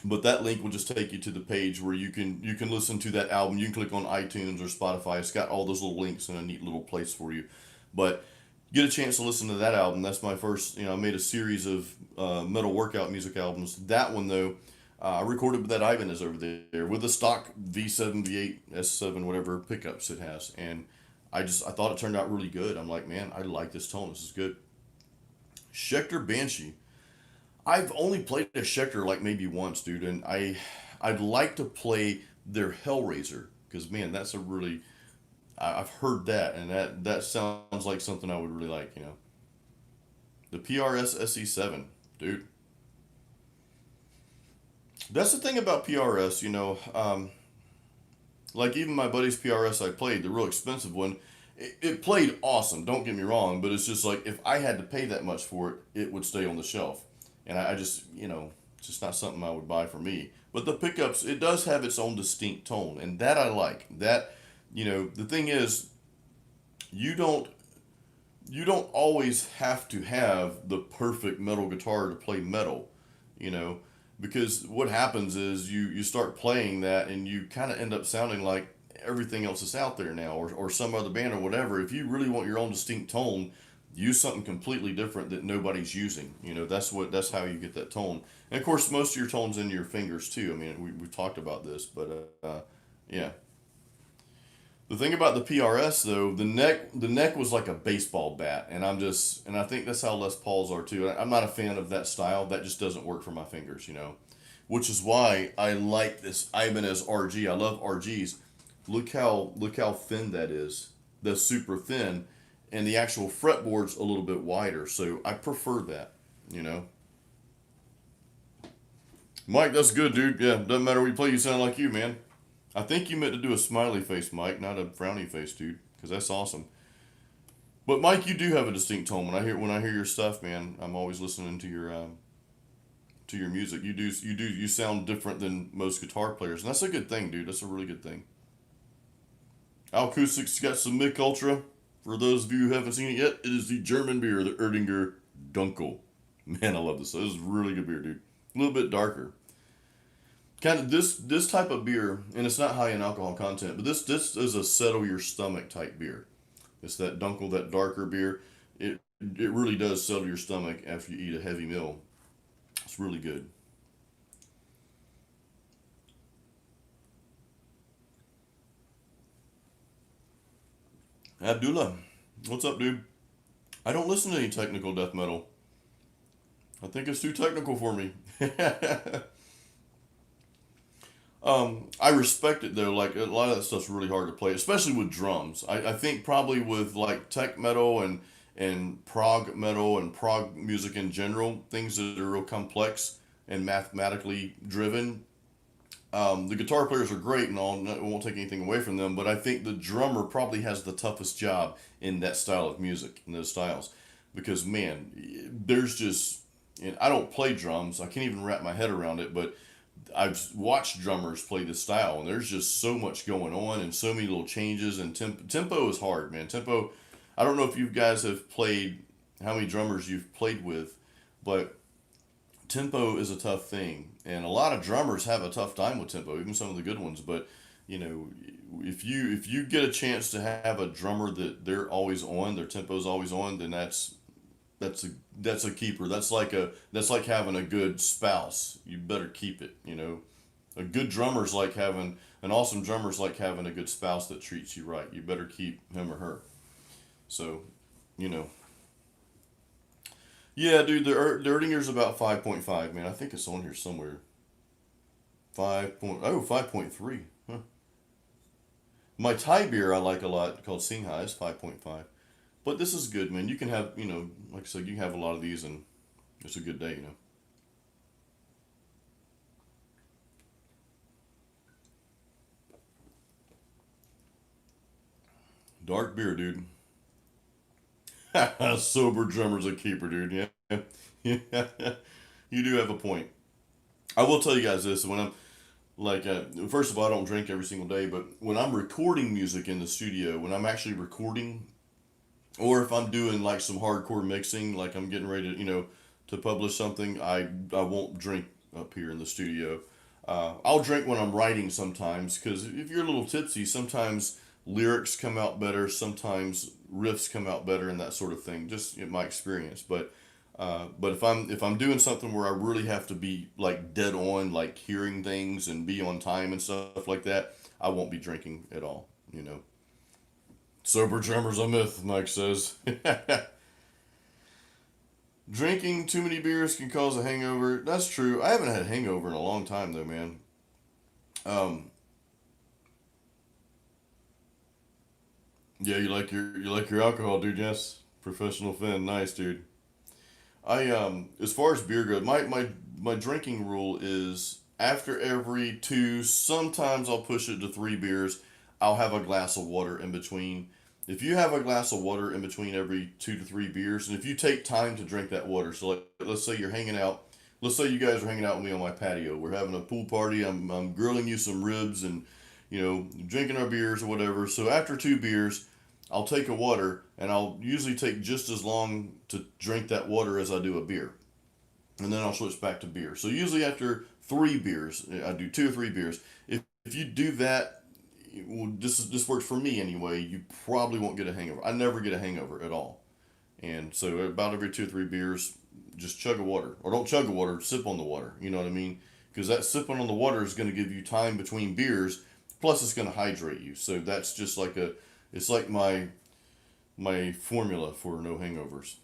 But that link will just take you to the page where you can listen to that album. You can click on iTunes or Spotify. It's got all those little links in a neat little place for you. But get a chance to listen to that album. That's my first. You know, I made a series of metal workout music albums. That one though, I recorded with that Ibanez over there with the stock V7, V8, S7, whatever pickups it has, and I thought it turned out really good. I'm like, man, I like this tone. This is good. Schecter Banshee. I've only played a Schecter like maybe once, dude, and I'd like to play their Hellraiser because man, that's a really I've heard that, and that sounds like something I would really like. You know, the PRS SE7, dude. That's the thing about PRS. You know, Like even my buddy's PRS I played, the real expensive one, it played awesome. Don't get me wrong, but it's just like if I had to pay that much for it, it would stay on the shelf, and I just it's just not something I would buy for me. But the pickups, it does have its own distinct tone, and that I like. That the thing is, you don't you don't always have to have the perfect metal guitar to play metal, you know, because what happens is you start playing that and you kind of end up sounding like everything else that's out there now, or some other band or whatever. If you really want your own distinct tone, use something completely different that nobody's using. That's how you get that tone. And of course, most of your tones in your fingers too. I mean, we've talked about this, but yeah. The thing about the PRS though, the neck was like a baseball bat, and I think that's how Les Pauls are too. I'm not a fan of that style. That just doesn't work for my fingers, Which is why I like this Ibanez RG. I love RGs. Look how thin that is. That's super thin, and the actual fretboard's a little bit wider. So I prefer that, you know. Mike, that's good, dude. Yeah, doesn't matter what you play. You sound like you, man. I think you meant to do a smiley face, Mike, not a frowny face, dude, because that's awesome. But Mike, you do have a distinct tone. When I hear your stuff, man, I'm always listening to your music. You sound different than most guitar players, and that's a good thing, dude. That's a really good thing. Acoustics got some Mick Ultra. For those of you who haven't seen it yet, it is the German beer, the Erdinger Dunkel. Man, I love this. This is really good beer, dude. A little bit darker. Kind of this type of beer, and it's not high in alcohol content, but this is a settle your stomach type beer. It's that Dunkel, that darker beer. It really does settle your stomach after you eat a heavy meal. It's really good. Abdullah, what's up, dude? I don't listen to any technical death metal. I think it's too technical for me. I respect it though. Like a lot of that stuff's really hard to play, especially with drums. I think probably with like tech metal and prog metal and prog music in general, things that are real complex and mathematically driven. The guitar players are great and all. I won't take anything away from them, but I think the drummer probably has the toughest job in that style of music, in those styles, because man, there's just. And I don't play drums. I can't even wrap my head around it, but I've watched drummers play this style, and there's just so much going on and so many little changes. And tempo is hard, man. Tempo. I don't know if you guys have played, how many drummers you've played with, but tempo is a tough thing, and a lot of drummers have a tough time with tempo, even some of the good ones. But you know, if you get a chance to have a drummer that they're always on, their tempo's always on, then that's a that's a keeper. That's like having a good spouse. You better keep it. A good drummer's like having an awesome drummer's like having a good spouse that treats you right. You better keep him or her. So, you know, yeah, dude. The Erdinger's about 5.5, man. I think it's on here somewhere. 5.3. Huh. My Thai beer I like a lot called Singhai is 5.5. But this is good, man. You can have, like I said, you can have a lot of these and it's a good day. Dark beer, dude. Sober drummer's a keeper, dude. Yeah. Yeah. You do have a point. I will tell you guys this. When I'm, like, first of all, I don't drink every single day, but when I'm recording music in the studio, when I'm actually recording, or if I'm doing like some hardcore mixing, like I'm getting ready to publish something, I won't drink up here in the studio. I'll drink when I'm writing sometimes, because if you're a little tipsy, sometimes lyrics come out better, sometimes riffs come out better, and that sort of thing. Just in my experience, but if I'm doing something where I really have to be like dead on, like hearing things and be on time and stuff like that, I won't be drinking at all. Sober drummer's a myth, Mike says. Drinking too many beers can cause a hangover. That's true. I haven't had a hangover in a long time though, man. Um, yeah, you like your alcohol, dude. Yes, professional fan. Nice, dude. As far as beer goes, my drinking rule is after every two, sometimes I'll push it to three beers. I'll have a glass of water in between. If you have a glass of water in between every two to three beers, and if you take time to drink that water, so like, let's say you're hanging out, let's say you guys are hanging out with me on my patio. We're having a pool party. I'm grilling you some ribs and, drinking our beers or whatever. So after two beers, I'll take a water and I'll usually take just as long to drink that water as I do a beer. And then I'll switch back to beer. So usually after three beers, I do two or three beers. If you do that, well, this works for me anyway. You probably won't get a hangover. I never get a hangover at all. And so about every two or three beers, just chug a water, or don't chug a water, sip on the water. You know what I mean? Because that sipping on the water is going to give you time between beers. Plus, it's going to hydrate you. So that's just like it's like my formula for no hangovers.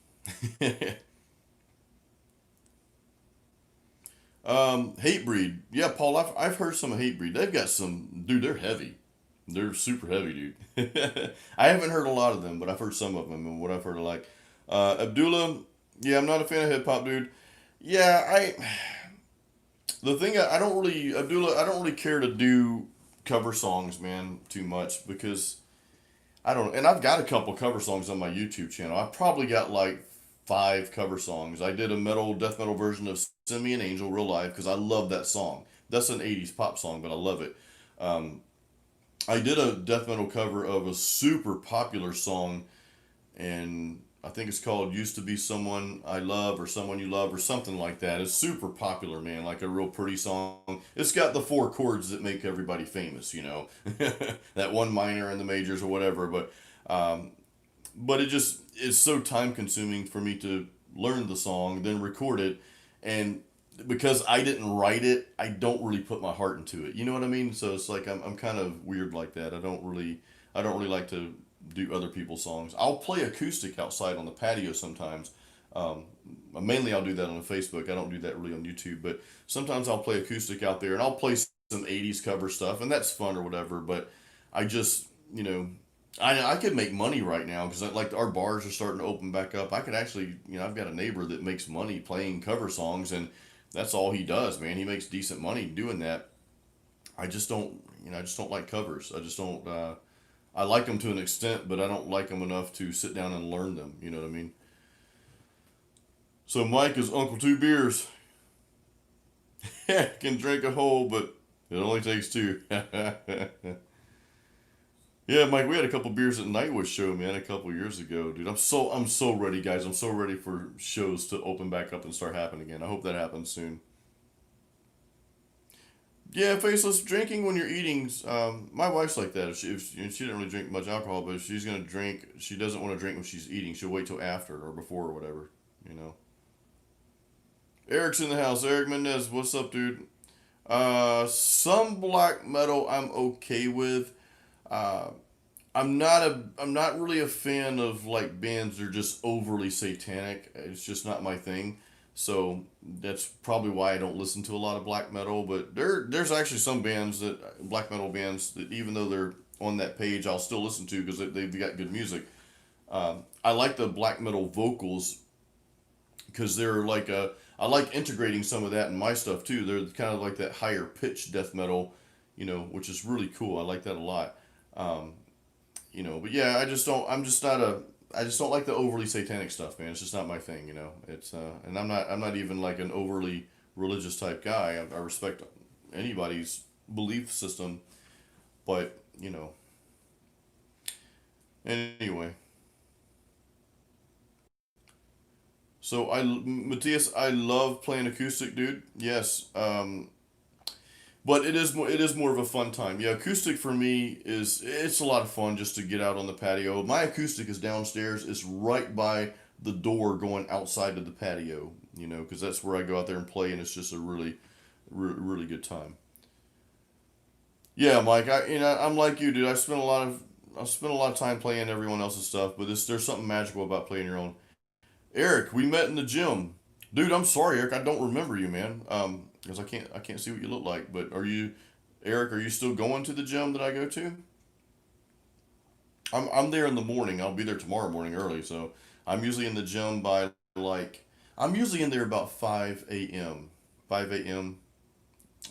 Hate breed. Yeah, Paul, I've heard some of hate breed. They've got some, dude, they're heavy. They're super heavy, dude. I haven't heard a lot of them, but I've heard some of them, and what I've heard I like. Abdullah, yeah, I'm not a fan of hip hop, dude. Yeah, the thing I don't really, Abdullah, I don't really care to do cover songs, man, too much because I don't, and I've got a couple cover songs on my YouTube channel. I've probably got like five cover songs. I did a death metal version of "Send Me an Angel" real live because I love that song. That's an '80s pop song, but I love it. Um, I did a death metal cover of a super popular song, and I think it's called "Used to Be Someone I Love" or "Someone You Love" or something like that. It's super popular, man. Like a real pretty song. It's got the four chords that make everybody famous, that one minor and the majors or whatever. But it just is so time consuming for me to learn the song, then record it, and because I didn't write it, I don't really put my heart into it. You know what I mean? So it's like I'm kind of weird like that. I don't really like to do other people's songs. I'll play acoustic outside on the patio sometimes. Um, Mainly I'll do that on Facebook. I don't do that really on YouTube, but sometimes I'll play acoustic out there and I'll play some '80s cover stuff, and that's fun or whatever. But I just, I could make money right now because like our bars are starting to open back up. I could actually, I've got a neighbor that makes money playing cover songs, and that's all he does, man. He makes decent money doing that. I just don't like covers. I just don't. I like them to an extent, but I don't like them enough to sit down and learn them. You know what I mean? So Mike is Uncle Two Beers. Can drink a whole, but it only takes two. Yeah, Mike, we had a couple beers at Nightwish show, man, a couple years ago, dude. I'm so ready, guys. I'm so ready for shows to open back up and start happening again. I hope that happens soon. Yeah, faceless drinking when you're eating. My wife's like that. If she didn't really drink much alcohol, but if she's gonna drink, she doesn't want to drink when she's eating. She'll wait till after or before or whatever. You know. Eric's in the house. Eric Mendez, what's up, dude? Some black metal I'm okay with. Uh, I'm not really a fan of like bands that are just overly satanic. It's just not my thing. So that's probably why I don't listen to a lot of black metal. But there's actually some bands that black metal bands that even though they're on that page, I'll still listen to because they've got good music. I like the black metal vocals because they're like I like integrating some of that in my stuff too. They're kind of like that higher pitch death metal, which is really cool. I like that a lot. Um, but yeah, I just don't. I'm just not a. I just don't like the overly satanic stuff, man. It's just not my thing. It's and I'm not even like an overly religious type guy. I respect anybody's belief system, but anyway. So Matthias, I love playing acoustic, dude. Yes, but it is more of a fun time. Yeah, acoustic for me it's a lot of fun just to get out on the patio. My acoustic is downstairs. It's right by the door going outside to the patio. Because that's where I go out there and play, and it's just a really, really good time. Yeah, Mike, I'm like you, dude. I spent a lot of time playing everyone else's stuff, but there's something magical about playing your own. Eric, we met in the gym. Dude, I'm sorry, Eric. I don't remember you, man. Because I can't see what you look like. But Eric? Are you still going to the gym that I go to? I'm there in the morning. I'll be there tomorrow morning early. So I'm usually in the gym by like I'm usually in there about 5 a.m. 5 a.m.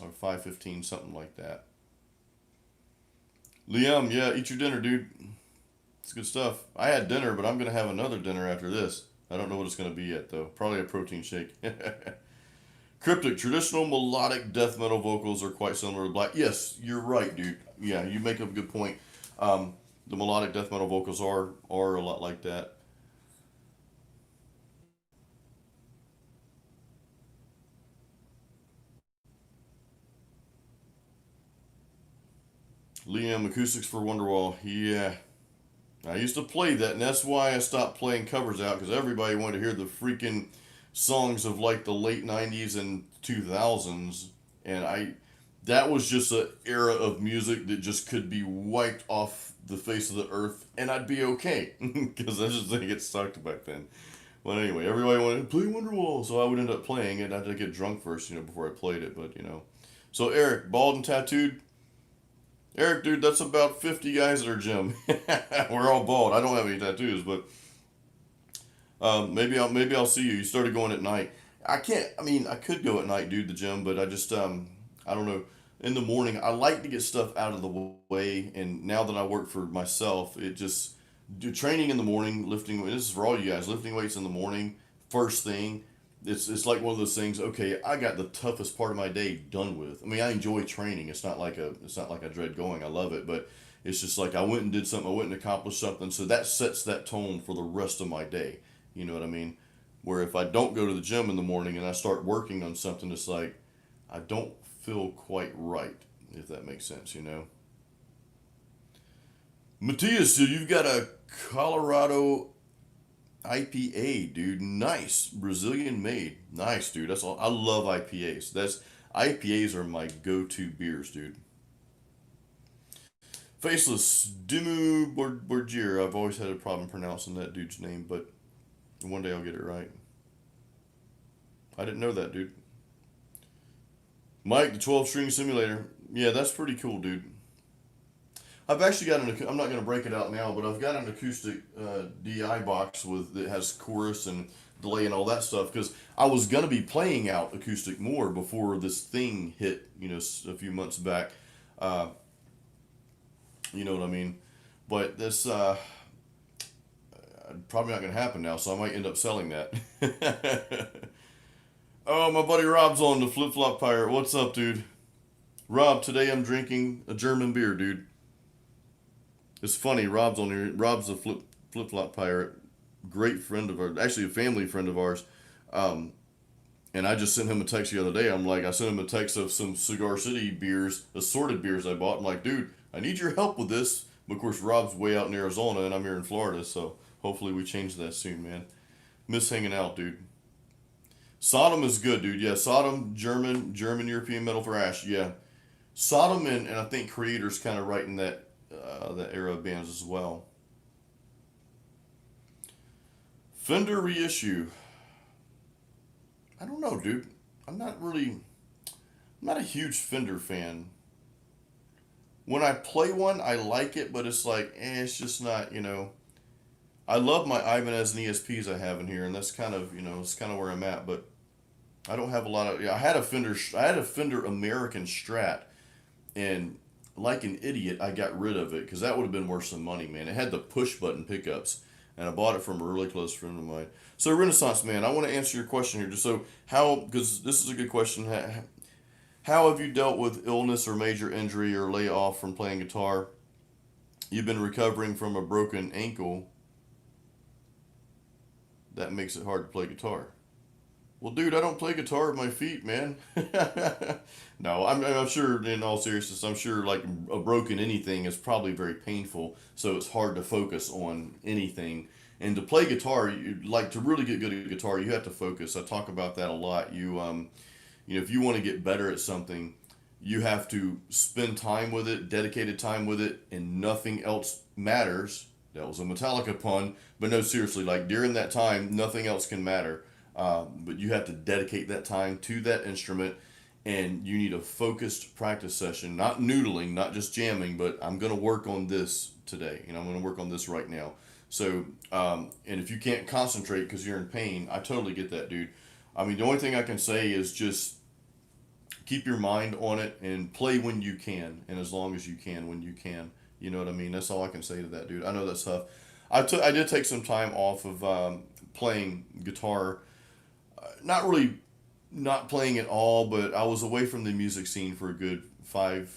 or 5:15, something like that. Liam, yeah, eat your dinner, dude. It's good stuff. I had dinner, but I'm gonna have another dinner after this. I don't know what it's gonna be yet though. Probably a protein shake. Cryptic, traditional melodic death metal vocals are quite similar to black. Yes, you're right, dude. Yeah, you make up a good point. The melodic death metal vocals are a lot like that. Liam, acoustics for Wonderwall. Yeah, I used to play that, and that's why I stopped playing covers out because everybody wanted to hear the freaking songs of like the late '90s and 2000s, and that was just an era of music that just could be wiped off the face of the earth, and I'd be okay because I just didn't get sucked back then. But anyway, everybody wanted to play Wonderwall, so I would end up playing it. I had to get drunk first, before I played it. But so Eric, bald and tattooed. Eric, dude, that's about 50 guys at our gym. We're all bald. I don't have any tattoos, but maybe I'll see you. You started going at night. I can't. I mean, I could go at night, dude, the gym, but I don't know. In the morning, I like to get stuff out of the way, and now that I work for myself, it just do training in the morning, lifting. This is for all you guys. Lifting weights in the morning, first thing. It's like one of those things. Okay, I got the toughest part of my day done with. I mean, I enjoy training. It's not like I dread going. I love it, but it's just like I went and did something. I went and accomplished something. So that sets that tone for the rest of my day. You know what I mean? Where if I don't go to the gym in the morning and I start working on something, it's like I don't feel quite right. If that makes sense. Matthias, so you've got a Colorado IPA, dude. Nice. Brazilian made. Nice, dude. That's all. I love IPAs. IPAs are my go-to beers, dude. Faceless Dimu Borgir. I've always had a problem pronouncing that dude's name, but one day I'll get it right. I didn't know that, dude. Mike, the 12 string simulator. Yeah, that's pretty cool, dude. I've actually got I'm not going to break it out now, but I've got an acoustic DI box that has chorus and delay and all that stuff because I was going to be playing out acoustic more before this thing hit, a few months back. Uh, you know what I mean? But this probably not going to happen now, so I might end up selling that. Oh, my buddy Rob's on the Flip Flop Pirate. What's up, dude? Rob, today I'm drinking a German beer, dude. It's funny, Rob's on here. Rob's a flip flop pirate, great friend of ours, actually a family friend of ours. Um, and I just sent him a text the other day. I sent him a text of some Cigar City beers, assorted beers I bought. I'm like, dude, I need your help with this. But of course, Rob's way out in Arizona, and I'm here in Florida, so hopefully we change that soon, man. Miss hanging out, dude. Sodom is good, dude. Yeah, Sodom, German European metal thrash. Yeah, Sodom and I think Creator's kind of right in that era of bands as well. Fender reissue. I don't know, dude. I'm not a huge Fender fan. When I play one, I like it, but it's like, it's just not. I love my Ibanez and ESPs I have in here, and that's it's kind of where I'm at. But I don't have a lot of. Yeah, I had a Fender American Strat, and like an idiot, I got rid of it because that would have been worth some money, man. It had the push button pickups, and I bought it from a really close friend of mine. So, Renaissance Man, I want to answer your question here. Just so because this is a good question. How have you dealt with illness or major injury or lay off from playing guitar? You've been recovering from a broken ankle. That makes it hard to play guitar. Well, dude, I don't play guitar with my feet, man. No, I'm sure, in all seriousness, I'm sure like a broken anything is probably very painful, so it's hard to focus on anything. And to play guitar, like to really get good at guitar, you have to focus. I talk about that a lot. If you want to get better at something, you have to spend time with it, dedicated time with it, and nothing else matters. That was a Metallica pun, but no, seriously, like during that time, nothing else can matter. But you have to dedicate that time to that instrument, and you need a focused practice session, not noodling, not just jamming, but I'm going to work on this today. I'm going to work on this right now. So, and if you can't concentrate because you're in pain, I totally get that, dude. I mean, the only thing I can say is just keep your mind on it and play when you can, and as long as you can when you can. You know what I mean? That's all I can say to that, dude. I know that's tough. I did take some time off of playing guitar. Not really not playing at all, but I was away from the music scene for a good 5,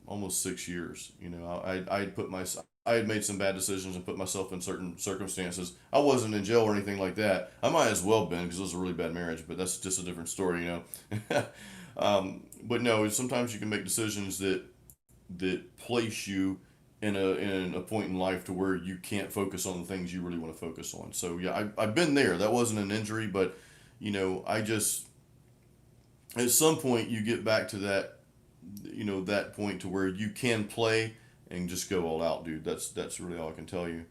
almost 6 years. You know, I had put my I had made some bad decisions and put myself in certain circumstances. I wasn't in jail or anything like that. I might as well been because it was a really bad marriage, but that's just a different story, you know. But no, sometimes you can make decisions that place you in a point in life to where you can't focus on the things you really want to focus on. So yeah, I've been there. That wasn't an injury, but you know, I just at some point you get back to that, you know, that point to where you can play and just go all out, dude. That's really all I can tell you.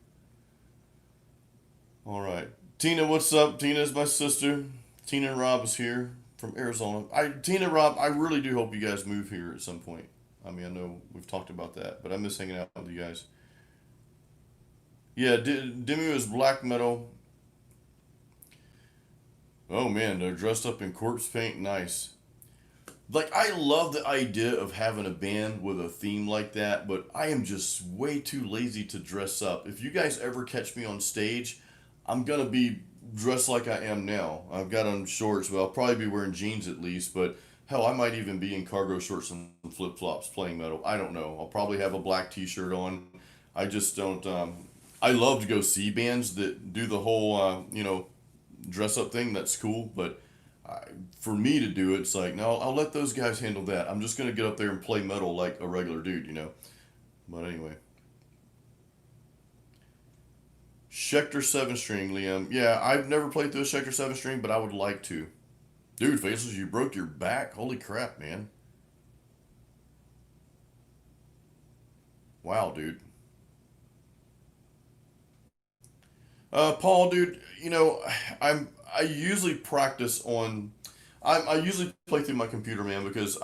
All right, Tina, what's up? Tina is my sister. Tina and Rob is here from Arizona. Tina, Rob, I really do hope you guys move here at some point. I mean, I know we've talked about that, but I miss hanging out with you guys. Yeah, Demu is black metal. Oh man, they're dressed up in corpse paint. Nice. Like, I love the idea of having a band with a theme like that, but I am just way too lazy to dress up. If you guys ever catch me on stage, I'm gonna be dressed like I am now. I've got on shorts, but I'll probably be wearing jeans at least, but hell, I might even be in cargo shorts and flip flops playing metal. I don't know. I'll probably have a black t shirt on. I just don't. I love to go see bands that do the whole, you know, dress up thing. That's cool, but I, for me to do it, it's like, no, I'll let those guys handle that. I'm just gonna get up there and play metal like a regular dude, you know. But anyway, Schecter seven string, Liam. Yeah, I've never played through a Schecter seven string, but I would like to. Dude, Faces, you broke your back. Holy crap, man! Wow, dude. Paul, dude, you know, I usually practice on. I usually play through my computer, man, because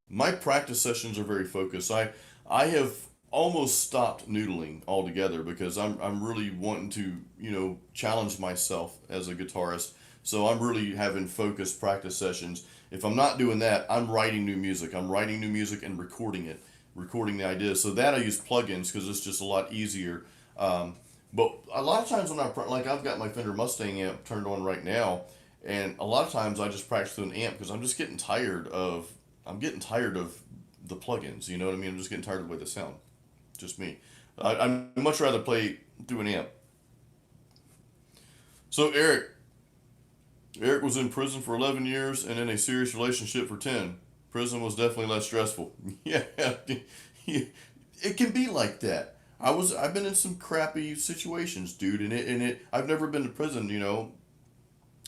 my practice sessions are very focused. I have almost stopped noodling altogether because I'm really wanting to, you know, challenge myself as a guitarist. So I'm really having focused practice sessions. If I'm not doing that, I'm writing new music. I'm writing new music and recording it, recording the ideas. So that I use plugins because it's just a lot easier. But a lot of times when like I've got my Fender Mustang amp turned on right now, and a lot of times I just practice through an amp because I'm getting tired of the plugins. You know what I mean? I'm just getting tired of the way they sound. Just me. I'd much rather play through an amp. So Eric was in prison for 11 years and in a serious relationship for 10. Prison was definitely less stressful. Yeah, it can be like that. I've been in some crappy situations, dude, and I've never been to prison, you know,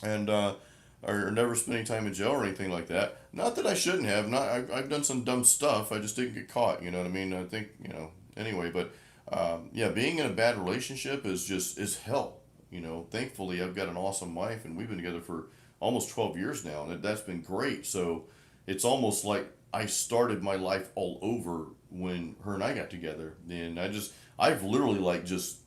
and or never spent any time in jail or anything like that. Not that I shouldn't have. Not I've done some dumb stuff. I just didn't get caught. You know what I mean? I think, you know. Anyway, but yeah, being in a bad relationship is hell. You know. Thankfully, I've got an awesome wife, and we've been together for almost 12 years now, and that's been great. So it's almost like I started my life all over when her and I got together, and I've literally like just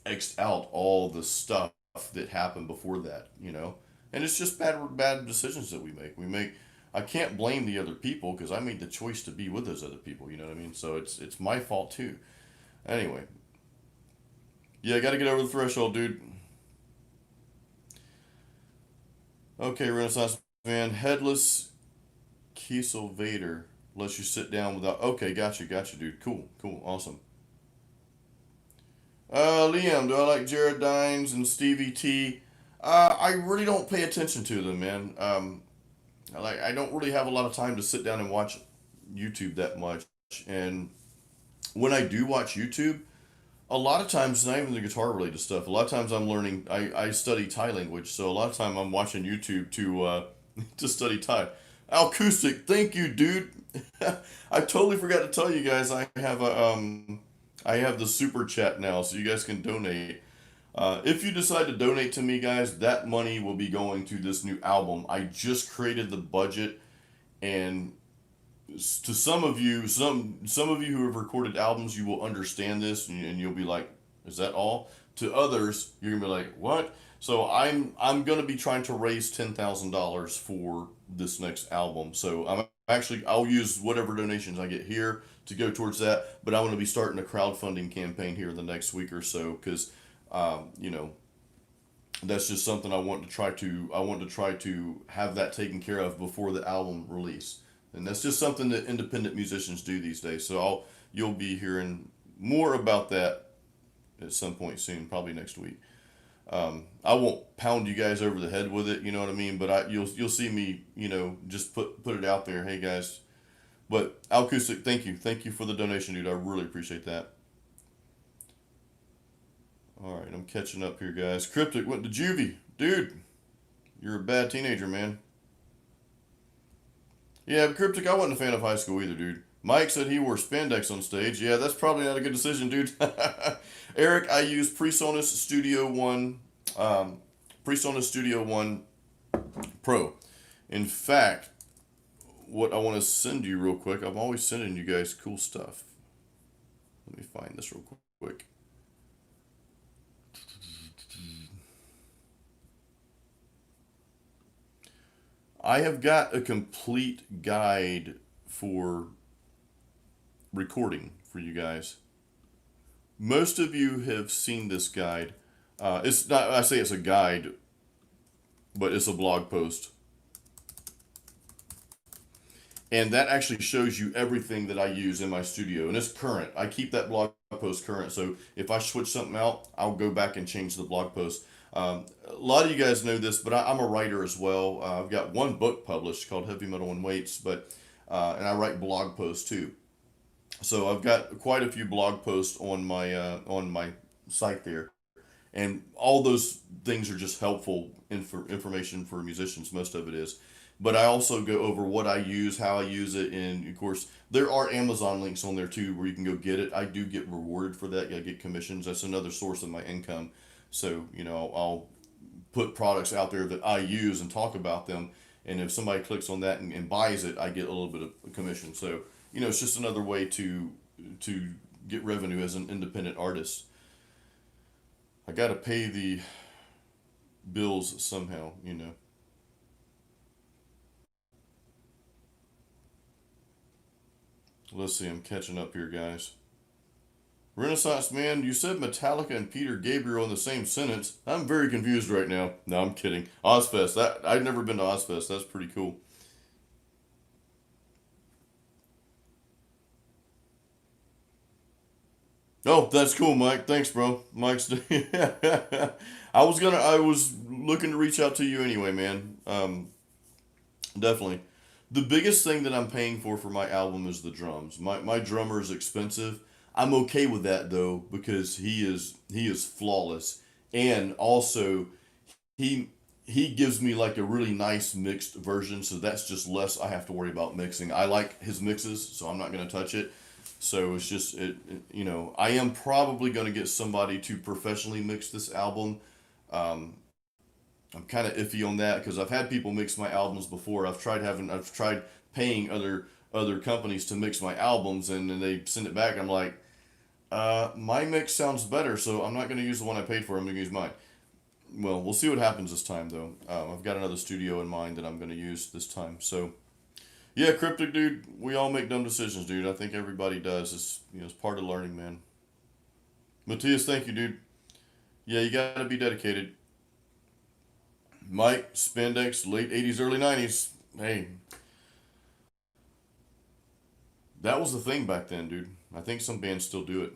xed out all the stuff that happened before that. You know, and it's just bad decisions that we make. I can't blame the other people because I made the choice to be with those other people. You know what I mean? So it's my fault too. Anyway, yeah, I got to get over the threshold, dude. Okay, Renaissance man, headless Kiesel Vader lets you sit down without. Okay, gotcha, dude. Cool, awesome. Liam, do I like Jared Dines and Stevie T? I really don't pay attention to them, man. I don't really have a lot of time to sit down and watch YouTube that much. And when I do watch YouTube, a lot of times not even the guitar related stuff. A lot of times I'm learning. I study Thai language, so a lot of time I'm watching YouTube to to study Thai. Acoustic, thank you, dude. I totally forgot to tell you guys I have the super chat now, so you guys can donate. If you decide to donate to me, guys, that money will be going to this new album. I just created the budget, and to some of you who have recorded albums, you will understand this, and you'll be like, "Is that all?" To others, you're gonna be like, "What?" So I'm gonna be trying to raise $10,000 for this next album. So I'll use whatever donations I get here to go towards that. But I want to be starting a crowdfunding campaign here in the next week or so because, you know, that's just something I want to try to have that taken care of before the album release. And that's just something that independent musicians do these days. So you'll be hearing more about that at some point soon, probably next week. I won't pound you guys over the head with it, you know what I mean? But you'll see me, you know, just put it out there. Hey guys, but Acoustic, thank you for the donation, dude. I really appreciate that. All right, I'm catching up here, guys. Cryptic went to juvie, dude. You're a bad teenager, man. Yeah, but Cryptic, I wasn't a fan of high school either, dude. Mike said he wore spandex on stage. Yeah, that's probably not a good decision, dude. Eric, I use PreSonus Studio One, um, PreSonus Studio One Pro. In fact, what I want to send you real quick, I'm always sending you guys cool stuff. Let me find this real quick. I have got a complete guide for recording for you guys. Most of you have seen this guide. It's not, I say it's a guide, but it's a blog post. And that actually shows you everything that I use in my studio. And it's current. I keep that blog post current. So if I switch something out, I'll go back and change the blog post. A lot of you guys know this, but I'm a writer as well. I've got one book published called Heavy Metal and Weights, but and I write blog posts too. So I've got quite a few blog posts on my site there, and all those things are just helpful information for musicians. Most of it is, but I also go over what I use, how I use it, and of course there are Amazon links on there too where you can go get it. I do get rewarded for that. I get commissions. That's another source of my income. So you know I'll put products out there that I use and talk about them. And if somebody clicks on that and buys it, I get a little bit of commission. So you know, it's just another way to get revenue as an independent artist. I got to pay the bills somehow, you know. Let's see, I'm catching up here, guys. Renaissance man, you said Metallica and Peter Gabriel in the same sentence. I'm very confused right now. No, I'm kidding. Ozfest. That I've never been to Ozfest. That's pretty cool. Oh, that's cool, Mike. Thanks, bro. Mike's. I was looking to reach out to you anyway, man. Definitely. The biggest thing that I'm paying for my album is the drums. My drummer is expensive. I'm okay with that though because he is flawless, and also he he gives me like a really nice mixed version, so that's just less I have to worry about mixing. I like his mixes, so I'm not gonna touch it. So it's just you know, I am probably gonna get somebody to professionally mix this album. Um, I'm kind of iffy on that because I've had people mix my albums before. I've tried paying other companies to mix my albums, and then they send it back. I'm like, my mix sounds better, so I'm not gonna use the one I paid for. I'm gonna use mine. Well, we'll see what happens this time, though. I've got another studio in mind that I'm going to use this time. So, yeah, Cryptic dude, we all make dumb decisions, dude. I think everybody does. It's it's part of learning, man. Matthias, thank you, dude. Yeah, you got to be dedicated. Mike, spandex, late '80s, early '90s. Hey, that was the thing back then, dude. I think some bands still do it.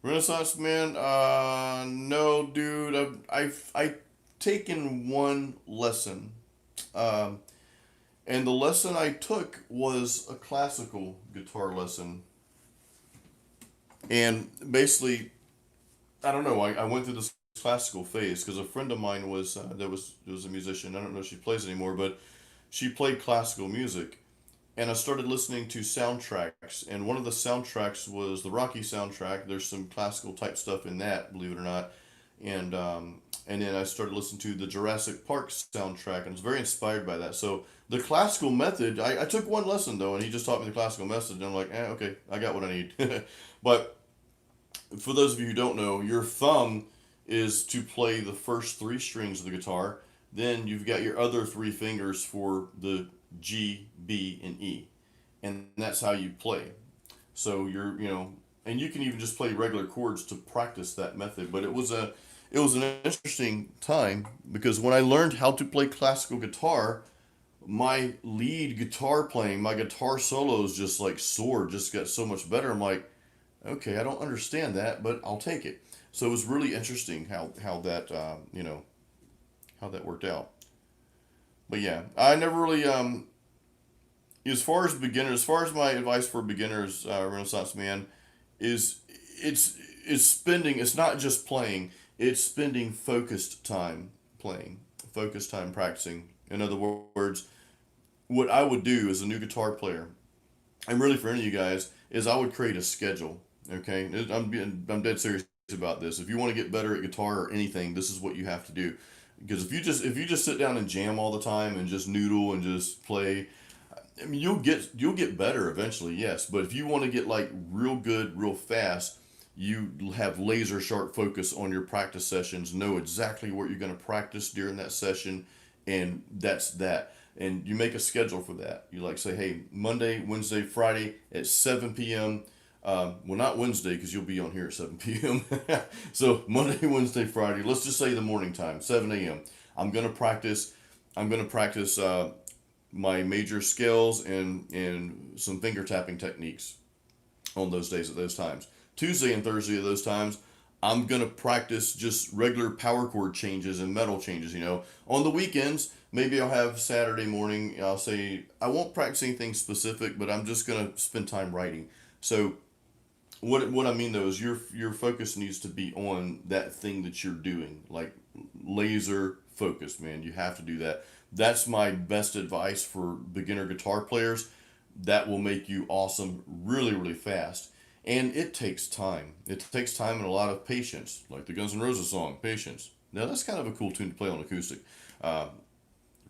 Renaissance man, no, dude. I've taken one lesson. Um, And the lesson I took was a classical guitar lesson. And basically, I don't know, I went through this classical phase because a friend of mine was a musician. I don't know if she plays anymore, but she played classical music. And I started listening to soundtracks. And one of the soundtracks was the Rocky soundtrack. There's some classical type stuff in that, believe it or not. And then I started listening to the Jurassic Park soundtrack, and I was very inspired by that. So the classical method, I took one lesson though, and he just taught me the classical method, and I'm like, okay, I got what I need. But For those of you who don't know, your thumb is to play the first three strings of the guitar. Then you've got your other three fingers for the G, B, and E, and that's how you play. So and you can even just play regular chords to practice that method. But it was an interesting time because when I learned how to play classical guitar, my lead guitar playing, my guitar solos just like soared, just got so much better. I'm like, okay, I don't understand that, but I'll take it. So it was really interesting how that how that worked out. But yeah, I never really as far as beginners, as far as my advice for beginners, Renaissance man, is it's it's spending. It's not just playing. It's spending focused time playing, focused time practicing. In other words, what I would do as a new guitar player, and really for any of you guys, is I would create a schedule. Okay, I'm dead serious about this. If you want to get better at guitar or anything, this is what you have to do. Because if you just sit down and jam all the time and just noodle and just play, I mean, you'll get better eventually, yes. But if you want to get like real good, real fast, you have laser sharp focus on your practice sessions. Know exactly what you're going to practice during that session, and that's that. And you make a schedule for that. You like say, hey, Monday, Wednesday, Friday at 7 p.m. Well, not Wednesday because you'll be on here at 7 p.m. So Monday, Wednesday, Friday. Let's just say the morning time, 7 a.m. I'm gonna practice. I'm gonna practice my major scales and some finger tapping techniques on those days at those times. Tuesday and Thursday at those times, I'm gonna practice just regular power chord changes and metal changes. On the weekends, maybe I'll have Saturday morning. I'll say I won't practice anything specific, but I'm just gonna spend time writing. So what I mean though is your focus needs to be on that thing that you're doing, like laser focused, man. You have to do that. That's my best advice for beginner guitar players. That will make you awesome really, really fast. And it takes time. It takes time and a lot of patience, like the Guns N' Roses song, Patience. Now, that's kind of a cool tune to play on acoustic. Uh,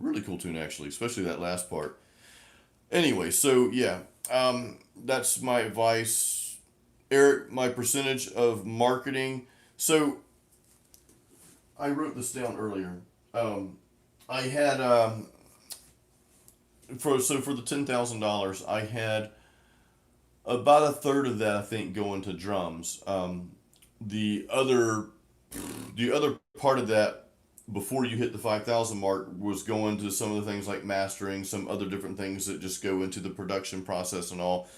Really cool tune, actually, especially that last part. Anyway, so yeah, that's my advice. Eric, my percentage of marketing. So I wrote this down earlier. I had for the $10,000, I had about a third of that I think going to drums. The other the other part of that before you hit the 5,000 mark was going to some of the things like mastering, some other different things that just go into the production process and all.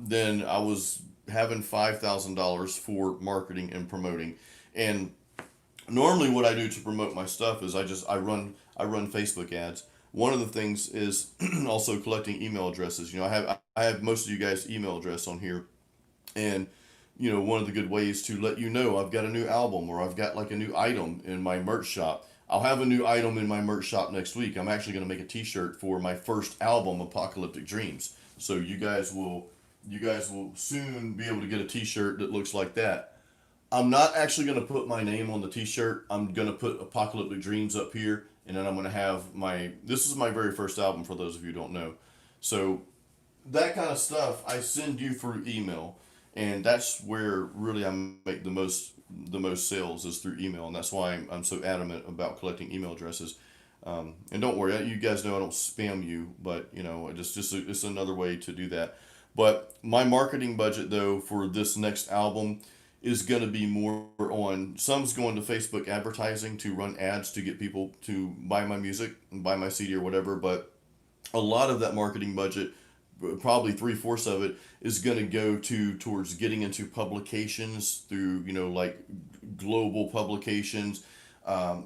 Then I was having $5,000 for marketing and promoting. And normally what I do to promote my stuff is I run Facebook ads. One of the things is also collecting email addresses. I have most of you guys' email address on here, and one of the good ways to let you know I've got a new album or I've got like a new item in my merch shop. I'll have a new item in my merch shop next week. I'm actually going to make a T-shirt for my first album, Apocalyptic Dreams. So you guys will soon be able to get a T-shirt that looks like that. I'm not actually going to put my name on the T-shirt. I'm going to put Apocalyptic Dreams up here, and then I'm going to have my. This is my very first album for those of you who don't know. So that kind of stuff I send you through email, and that's where really I make the most sales is through email, and that's why I'm so adamant about collecting email addresses. And don't worry, you guys know I don't spam you, but it's another way to do that. But my marketing budget though for this next album is going to be more on some's going to Facebook advertising to run ads to get people to buy my music and buy my CD or whatever, but a lot of that marketing budget, probably three-fourths of it, is going to go towards getting into publications through like global publications, um,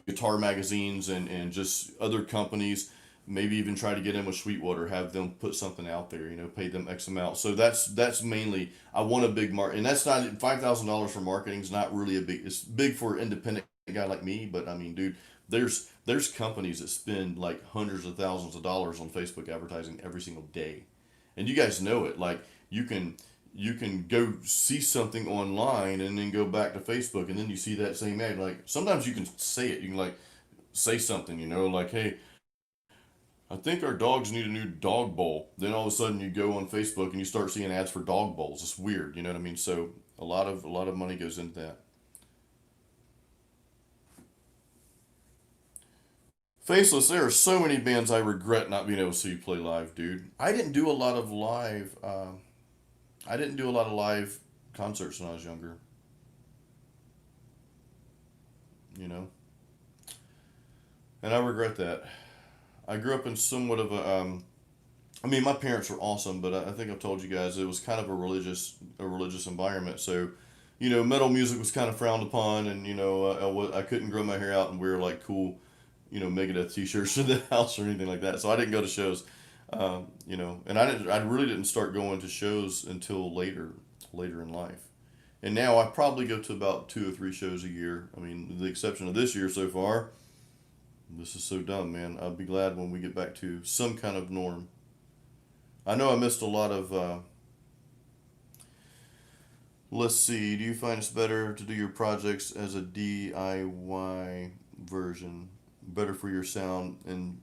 guitar magazines, and just other companies. Maybe even try to get in with Sweetwater, have them put something out there. Pay them X amount. So that's mainly I want a big and that's not $5,000 for marketing is not really a big. It's big for an independent guy like me, but I mean, dude, there's companies that spend like hundreds of thousands of dollars on Facebook advertising every single day, and you guys know it. Like you can go see something online and then go back to Facebook and then you see that same ad. Like sometimes you can say it. You can like say something. Like hey, I think our dogs need a new dog bowl. Then all of a sudden you go on Facebook and you start seeing ads for dog bowls. It's weird, you know what I mean? So A lot of money goes into that. Faceless, there are so many bands I regret not being able to see you play live, dude. I didn't do a lot of live concerts when I was younger. You know, and I regret that. I grew up in somewhat of a I mean, my parents were awesome, but I think I've told you guys it was kind of a religious environment. So, metal music was kind of frowned upon, and I couldn't grow my hair out and wear like cool, Megadeth t-shirts in the house or anything like that. So I didn't go to shows, and I really didn't start going to shows until later in life. And now I probably go to about 2 or 3 shows a year. I mean, with the exception of this year so far. This is so dumb, man. I'll be glad when we get back to some kind of norm. I know I missed a lot of. Let's see. Do you find it's better to do your projects as a DIY version? Better for your sound and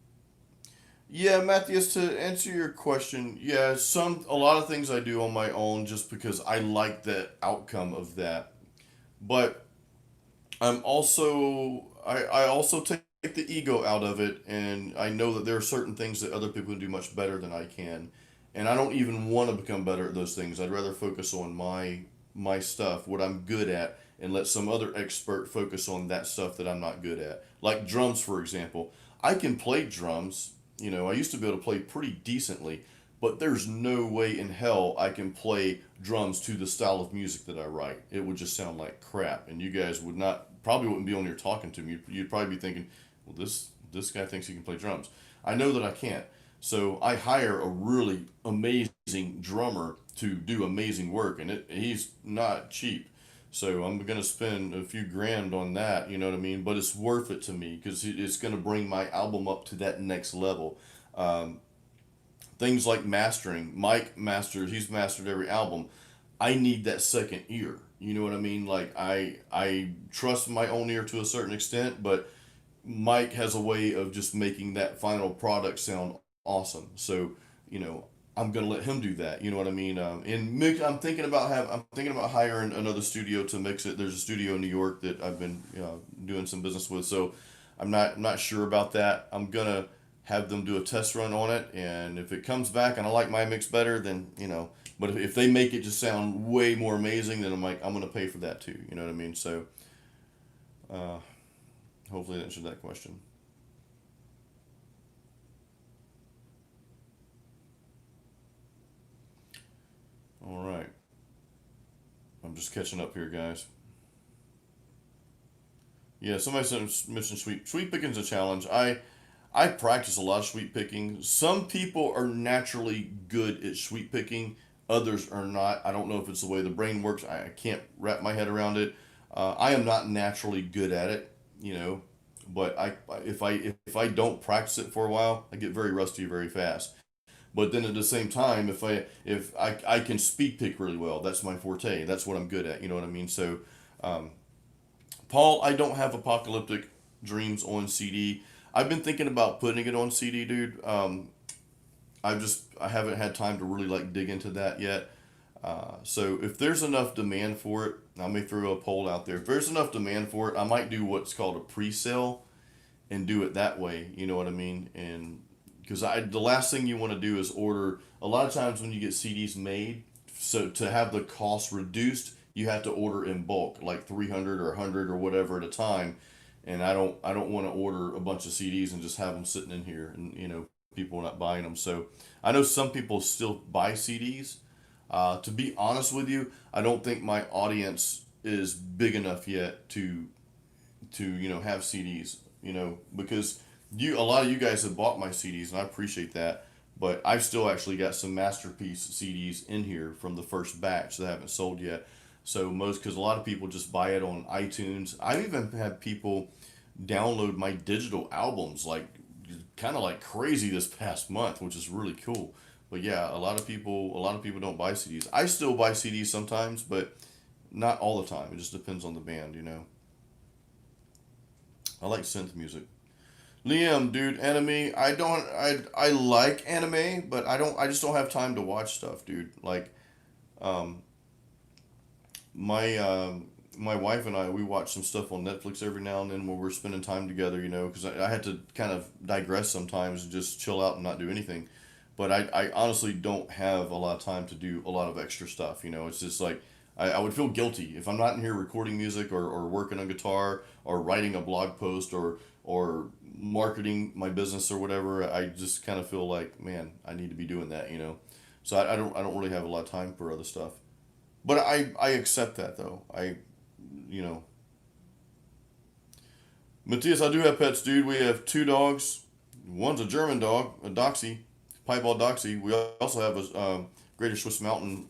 yeah, Matthias. To answer your question, yeah, a lot of things I do on my own just because I like the outcome of that. But I also take the ego out of it, and I know that there are certain things that other people can do much better than I can, and I don't even want to become better at those things. I'd rather focus on my stuff, what I'm good at, and let some other expert focus on that stuff that I'm not good at. Like drums, for example. I can play drums. I used to be able to play pretty decently, but there's no way in hell I can play drums to the style of music that I write. It would just sound like crap, and you guys would not probably wouldn't be on here talking to me. You'd probably be thinking, well, this guy thinks he can play drums. I know that I can't. So I hire a really amazing drummer to do amazing work, and he's not cheap. So I'm gonna spend a few grand on that, you know what I mean? But it's worth it to me because it's gonna bring my album up to that next level. Um, Things like mastering. Mike masters. He's mastered every album. I need that second ear. You know what I mean? Like I trust my own ear to a certain extent, but Mike has a way of just making that final product sound awesome. So, you know, I'm gonna let him do that. You know what I mean? And mix, I'm thinking about hiring another studio to mix it. There's a studio in New York that I've been doing some business with. So I'm not sure about that. I'm gonna have them do a test run on it, and if it comes back and I like my mix better, then But if they make it just sound way more amazing, then I'm gonna pay for that too. You know what I mean? So uh, hopefully that answered that question. All right. I'm just catching up here, guys. Yeah, somebody said mentioned sweet picking's a challenge. I practice a lot of sweet picking. Some people are naturally good at sweet picking. Others are not. I don't know if it's the way the brain works. I can't wrap my head around it. I am not naturally good at it, you know. But if I don't practice it for a while, I get very rusty very fast. But then at the same time, if I can speed pick really well, that's my forte. That's what I'm good at. You know what I mean? So, um, Paul, I don't have Apocalyptic Dreams on CD. I've been thinking about putting it on CD, dude. I haven't had time to really like dig into that yet. So if there's enough demand for it, I may throw a poll out there. If there's enough demand for it, I might do what's called a pre-sale and do it that way. You know what I mean? And because the last thing you want to do is order. A lot of times when you get CDs made, so to have the cost reduced, you have to order in bulk, like 300 or 100 or whatever at a time. And I don't want to order a bunch of CDs and just have them sitting in here, and people are not buying them. So I know some people still buy CDs. To be honest with you, I don't think my audience is big enough yet to have CDs. Because a lot of you guys have bought my CDs, and I appreciate that. But I've still actually got some masterpiece CDs in here from the first batch that I haven't sold yet. So because a lot of people just buy it on iTunes. I've even had people download my digital albums like kind of like crazy this past month, which is really cool. But yeah, a lot of people don't buy CDs. I still buy CDs sometimes, but not all the time. It just depends on the band. I like synth music. Liam, dude, anime. I don't. I like anime, but I don't. I just don't have time to watch stuff, dude. Like, um, my my wife and I, we watch some stuff on Netflix every now and then when we're spending time together, you know, because I had to kind of digress sometimes and just chill out and not do anything. But I honestly don't have a lot of time to do a lot of extra stuff. You know, it's just like I would feel guilty if I'm not in here recording music or working on guitar or writing a blog post or marketing my business or whatever. I just kind of feel like, man, I need to be doing that, you know. So I don't really have a lot of time for other stuff. But I accept that though. You know, Matthias, I do have pets, dude. We have two dogs. One's a German dog, a Doxy, piebald Doxy. We also have a Greater Swiss Mountain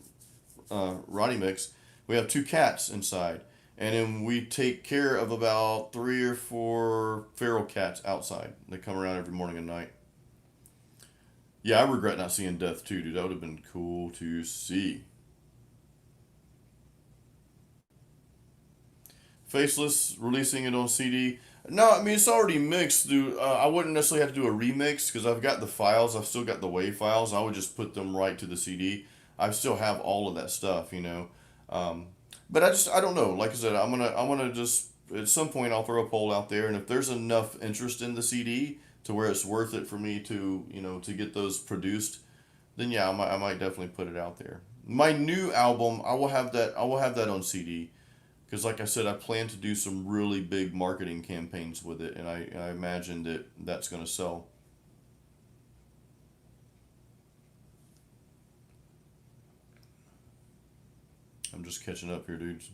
Rottie mix. We have two cats inside, and then we take care of about three or four feral cats outside. They come around every morning and night. Yeah, I regret not seeing Death too, dude. That would have been cool to see. Faceless releasing it on CD. No, I mean it's already mixed, dude. I wouldn't necessarily have to do a remix because I've got the files. I've still got the WAV files. I would just put them right to the CD. I still have all of that stuff, you know. Um, but I don't know. Like I said, I'm gonna just at some point I'll throw a poll out there, and if there's enough interest in the CD to where it's worth it for me to to get those produced, then yeah, I might definitely put it out there. My new album, I will have that on CD because like I said, I plan to do some really big marketing campaigns with it, and I imagine that that's going to sell. I'm just catching up here, dudes.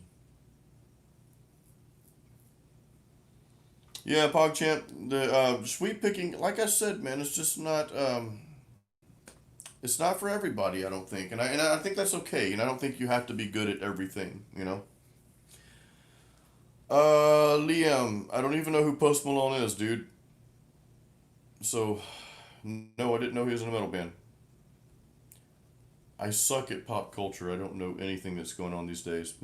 Yeah, PogChamp, the sweep picking, like I said, man, it's just not it's not for everybody, I don't think, and I think that's okay, and I don't think you have to be good at everything, you know. Liam, I don't even know who Post Malone is, dude. So, no, I didn't know he was in a metal band. I suck at pop culture. I don't know anything that's going on these days.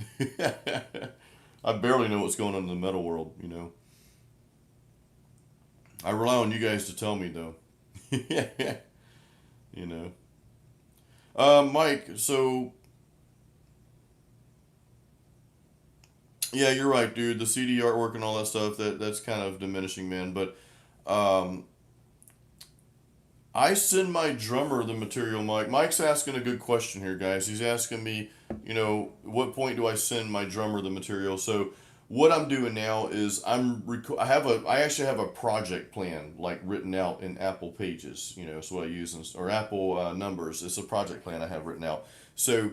I barely know what's going on in the metal world, you know. I rely on you guys to tell me, though. You know. Mike, so, yeah, you're right, dude. The CD artwork and all that stuff, that's kind of diminishing, man. But, um, I send my drummer the material, Mike. Mike's asking a good question here, guys. He's asking me, what point do I send my drummer the material? So, what I'm doing now is I actually have a project plan like written out in Apple Pages. It's what I use or Apple Numbers. It's a project plan I have written out. So,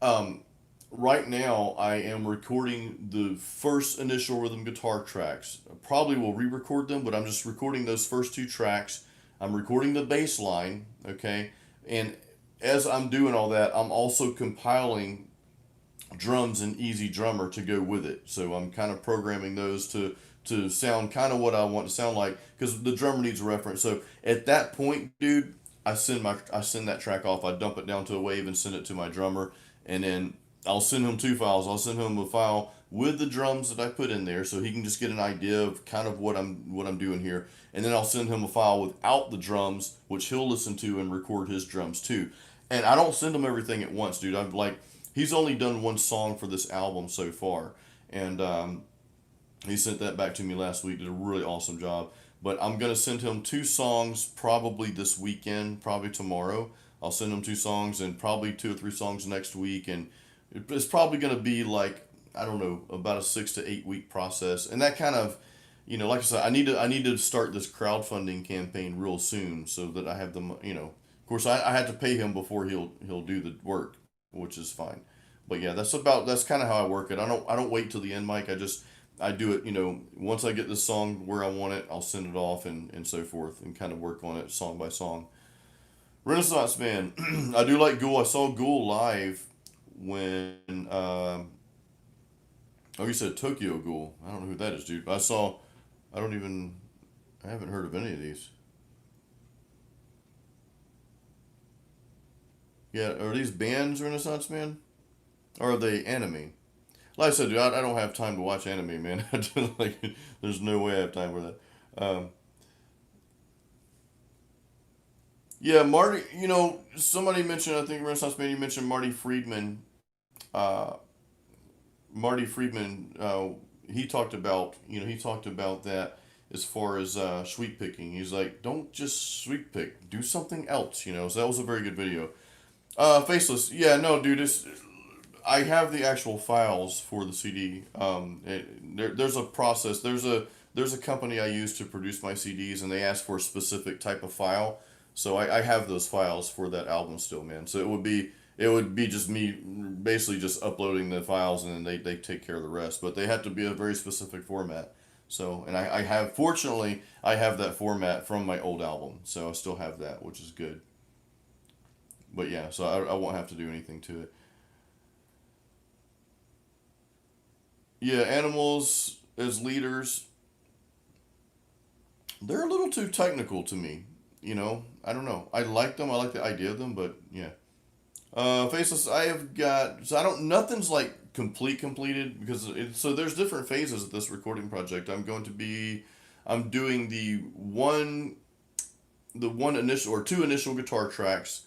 um, right now I am recording the first initial rhythm guitar tracks. I probably will re-record them, but I'm just recording those first two tracks. I'm recording the bass line, okay? And as I'm doing all that, I'm also compiling drums and Easy Drummer to go with it. So I'm kind of programming those to sound kind of what I want to sound like because the drummer needs a reference. So at that point, dude, I send that track off. I dump it down to a wave and send it to my drummer, and then I'll send him two files. I'll send him a file with the drums that I put in there, so he can just get an idea of kind of what I'm doing here. And then I'll send him a file without the drums, which he'll listen to and record his drums too. And I don't send him everything at once, dude. I'm like, he's only done one song for this album so far, and he sent that back to me last week. Did a really awesome job. But I'm gonna send him two songs probably this weekend, probably tomorrow. I'll send him two songs and probably two or three songs next week, and it's probably gonna be like I don't know about a 6 to 8 week process. And that kind of, like I said, I need to start this crowdfunding campaign real soon so that I have them. Of course, I had to pay him before he'll do the work, which is fine. But yeah, that's kind of how I work it. I don't wait till the end, Mike. I do it, once I get the song where I want it, I'll send it off and so forth and kind of work on it song by song. Renaissance Man, I do like Ghoul. I saw Ghoul live when, oh, you said Tokyo Ghoul. I don't know who that is, dude. I don't even, I haven't heard of any of these. Yeah, are these bands, Renaissance Man? Or are they anime? Like I said, dude, I don't have time to watch anime, man. Like, there's no way I have time for that. Um, yeah, Marty. Somebody mentioned. I think Renaissance Man. You mentioned Marty Friedman. Uh, Marty Friedman, he talked about, he talked about that as far as sweep picking. He's like, don't just sweep pick, do something else, So that was a very good video. Faceless, yeah, no, dude, I have the actual files for the CD. There's a process. There's a company I use to produce my CDs, and they ask for a specific type of file. So I have those files for that album still, man. So it would be just me basically just uploading the files, and then they take care of the rest. But they have to be a very specific format. So, and I have, fortunately, I have that format from my old album. So I still have that, which is good. But yeah, so I won't have to do anything to it. Yeah, animals as leaders, they're a little too technical to me. I don't know. I like them. I like the idea of them, but yeah. Faceless, I have got, so I don't, nothing's like completed because so there's different phases of this recording project. I'm doing the one initial or two initial guitar tracks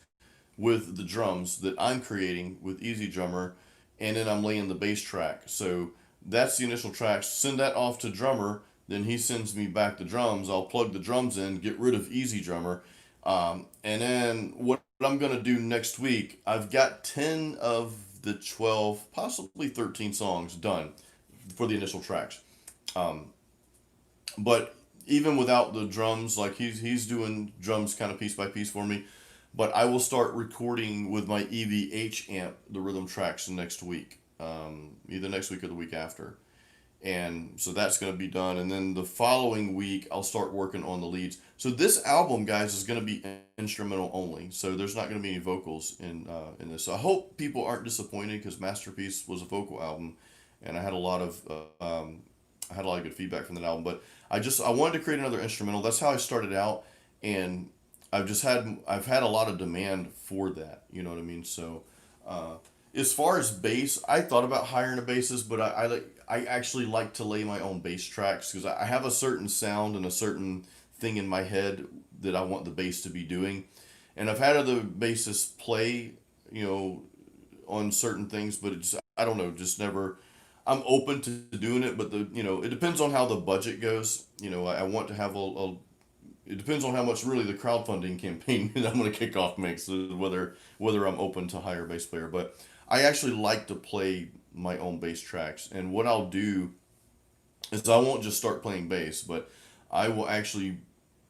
with the drums that I'm creating with Easy Drummer, and then I'm laying the bass track. So that's the initial tracks. Send that off to drummer. Then he sends me back the drums. I'll plug the drums in, get rid of Easy Drummer, and then what I'm gonna do next week. I've got 10 of the 12, possibly 13 songs done for the initial tracks. Um, but even without the drums, like he's doing drums kind of piece by piece for me. But I will start recording with my EVH amp the rhythm tracks next week, either next week or the week after. And so that's going to be done. And then the following week, I'll start working on the leads. So this album, guys, is going to be instrumental only. So there's not going to be any vocals in this. So I hope people aren't disappointed because Masterpiece was a vocal album, and I had a lot of good feedback from that album. But I wanted to create another instrumental. That's how I started out, and I've had a lot of demand for that. You know what I mean? So, as far as bass, I thought about hiring a bassist, but I actually like to lay my own bass tracks because I have a certain sound and a certain thing in my head that I want the bass to be doing, and I've had other bassists play, you know, on certain things, but it's I don't know, just never. I'm open to doing it, but it depends on how the budget goes. I want to have it depends on how much really the crowdfunding campaign that I'm going to kick off makes, whether I'm open to hire a bass player. But I actually like to play my own bass tracks, and what I'll do is I won't just start playing bass, but I will actually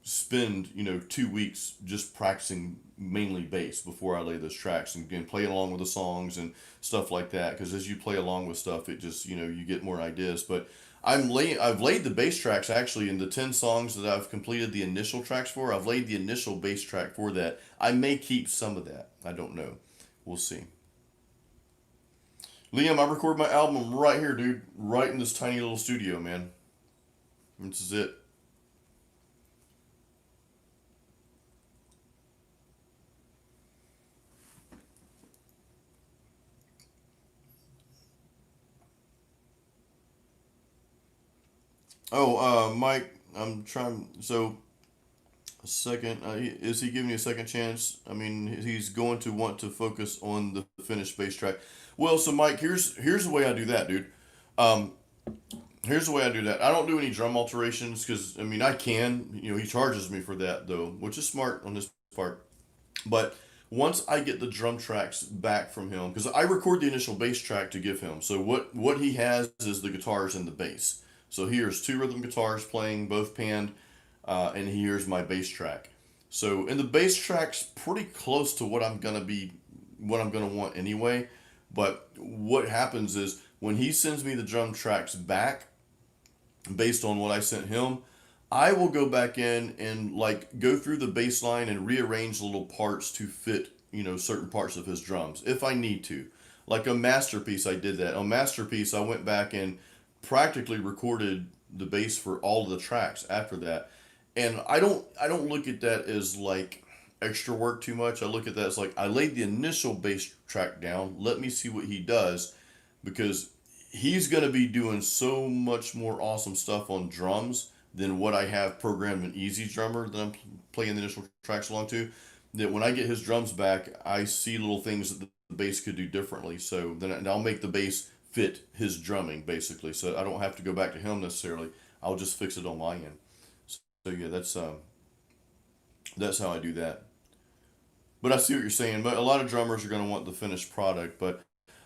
spend 2 weeks just practicing mainly bass before I lay those tracks and playing along with the songs and stuff like that. Because as you play along with stuff, it just you get more ideas. But I've laid the bass tracks actually in the 10 songs that I've completed the initial tracks for. I've laid the initial bass track for that. I may keep some of that. I don't know. We'll see. Liam, I record my album right here, dude. Right in this tiny little studio, man. This is it. Oh, Mike, I'm trying. So, a second. Is he giving you a second chance? I mean, he's going to want to focus on the finished bass track. Well, so Mike, here's the way I do that, dude. Um, Here's the way I do that. I don't do any drum alterations because I mean I can. He charges me for that though, which is smart on his part. But once I get the drum tracks back from him, because I record the initial bass track to give him. So what he has is the guitars and the bass. So here's two rhythm guitars playing both panned, and here's my bass track. So and the bass track's pretty close to what I'm gonna want anyway. But what happens is when he sends me the drum tracks back, based on what I sent him, I will go back in and like go through the bass line and rearrange the little parts to fit, certain parts of his drums if I need to. Like a masterpiece, I did that. On masterpiece, I went back and practically recorded the bass for all of the tracks after that. And I don't look at that as like extra work too much. I look at that as like I laid the initial bass track down. Let me see what he does because he's going to be doing so much more awesome stuff on drums than what I have programmed in Easy Drummer that I'm playing the initial tracks along to. That when I get his drums back, I see little things that the bass could do differently. So then I'll make the bass fit his drumming basically, so I don't have to go back to him necessarily. I'll just fix it on my end. So yeah, that's how I do that. But I see what you're saying. But a lot of drummers are going to want the finished product. But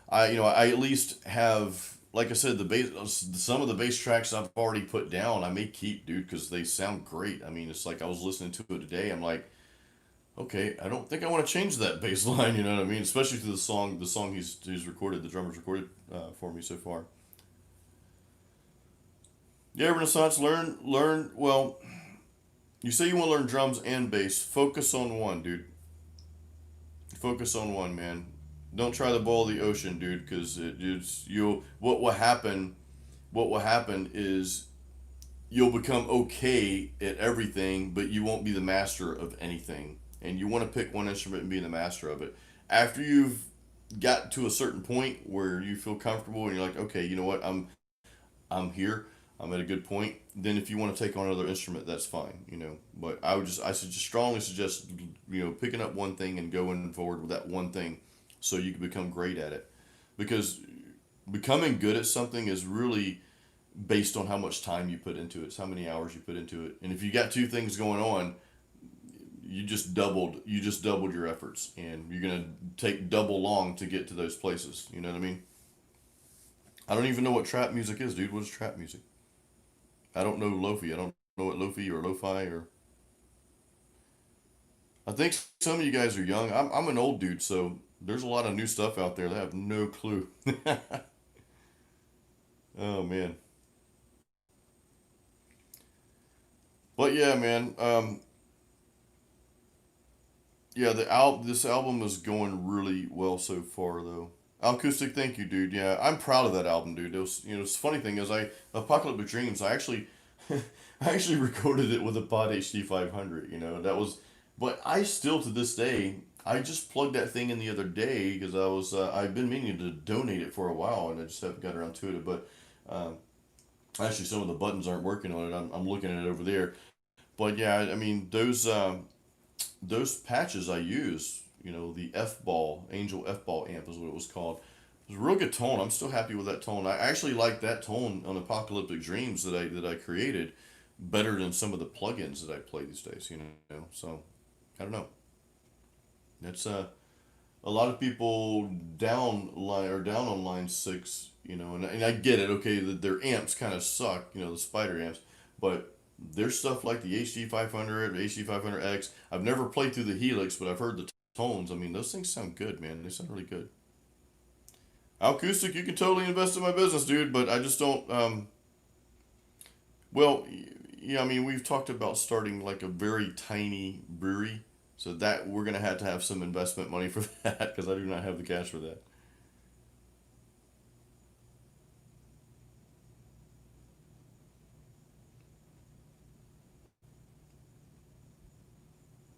I at least have, like I said, the bass. Some of the bass tracks I've already put down, I may keep, dude, because they sound great. I mean, it's like I was listening to it today. I'm like, okay, I don't think I want to change that bass line. You know what I mean? Especially to the song he's recorded, the drummer's recorded for me so far. Yeah, Renaissance, learn. Well, you say you want to learn drums and bass. Focus on one, dude. Focus on one, man. Don't try to boil the ocean, dude, because it's you'll what will happen. What will happen is you'll become okay at everything, but you won't be the master of anything. And you want to pick one instrument and be the master of it. After you've got to a certain point where you feel comfortable and you're like, okay, you know what, I'm here. I'm at a good point. Then if you want to take on another instrument, that's fine, you know. But I should just strongly suggest, picking up one thing and going forward with that one thing, so you can become great at it. Because becoming good at something is really based on how much time you put into it, it's how many hours you put into it. And if you got two things going on, you just doubled your efforts, and you're gonna take double long to get to those places. You know what I mean? I don't even know what trap music is, dude. What is trap music? I don't know lofi. I don't know what lofi or lo-fi or. I think some of you guys are young. I'm an old dude, so there's a lot of new stuff out there that I have no clue. Oh man. But yeah, man. Yeah, this album is going really well so far, though. Acoustic, thank you, dude. Yeah, I'm proud of that album, dude. It was, the funny thing is, Apocalyptic Dreams. I actually, I actually recorded it with a Pod HD 500. That was, but I still to this day, I just plugged that thing in the other day because I've been meaning to donate it for a while, and I just haven't got around to it. But um, actually, some of the buttons aren't working on it. I'm looking at it over there. But yeah, I mean those patches I use, the F ball, Angel F ball amp is what it was called. It was a real good tone. I'm still happy with that tone. I actually like that tone on Apocalyptic Dreams that I created better than some of the plugins that I play these days. So I don't know. That's a lot of people down on line six. And I get it. Okay, their amps kind of suck. The spider amps, but there's stuff like the HD 500, HD 500X. I've never played through the Helix, but I've heard the tones. I mean, those things sound good, man. They sound really good. Acoustic, you can totally invest in my business, dude, but I just don't. Well, yeah, I mean, we've talked about starting like a very tiny brewery, so that we're gonna have to have some investment money for that because I do not have the cash for that.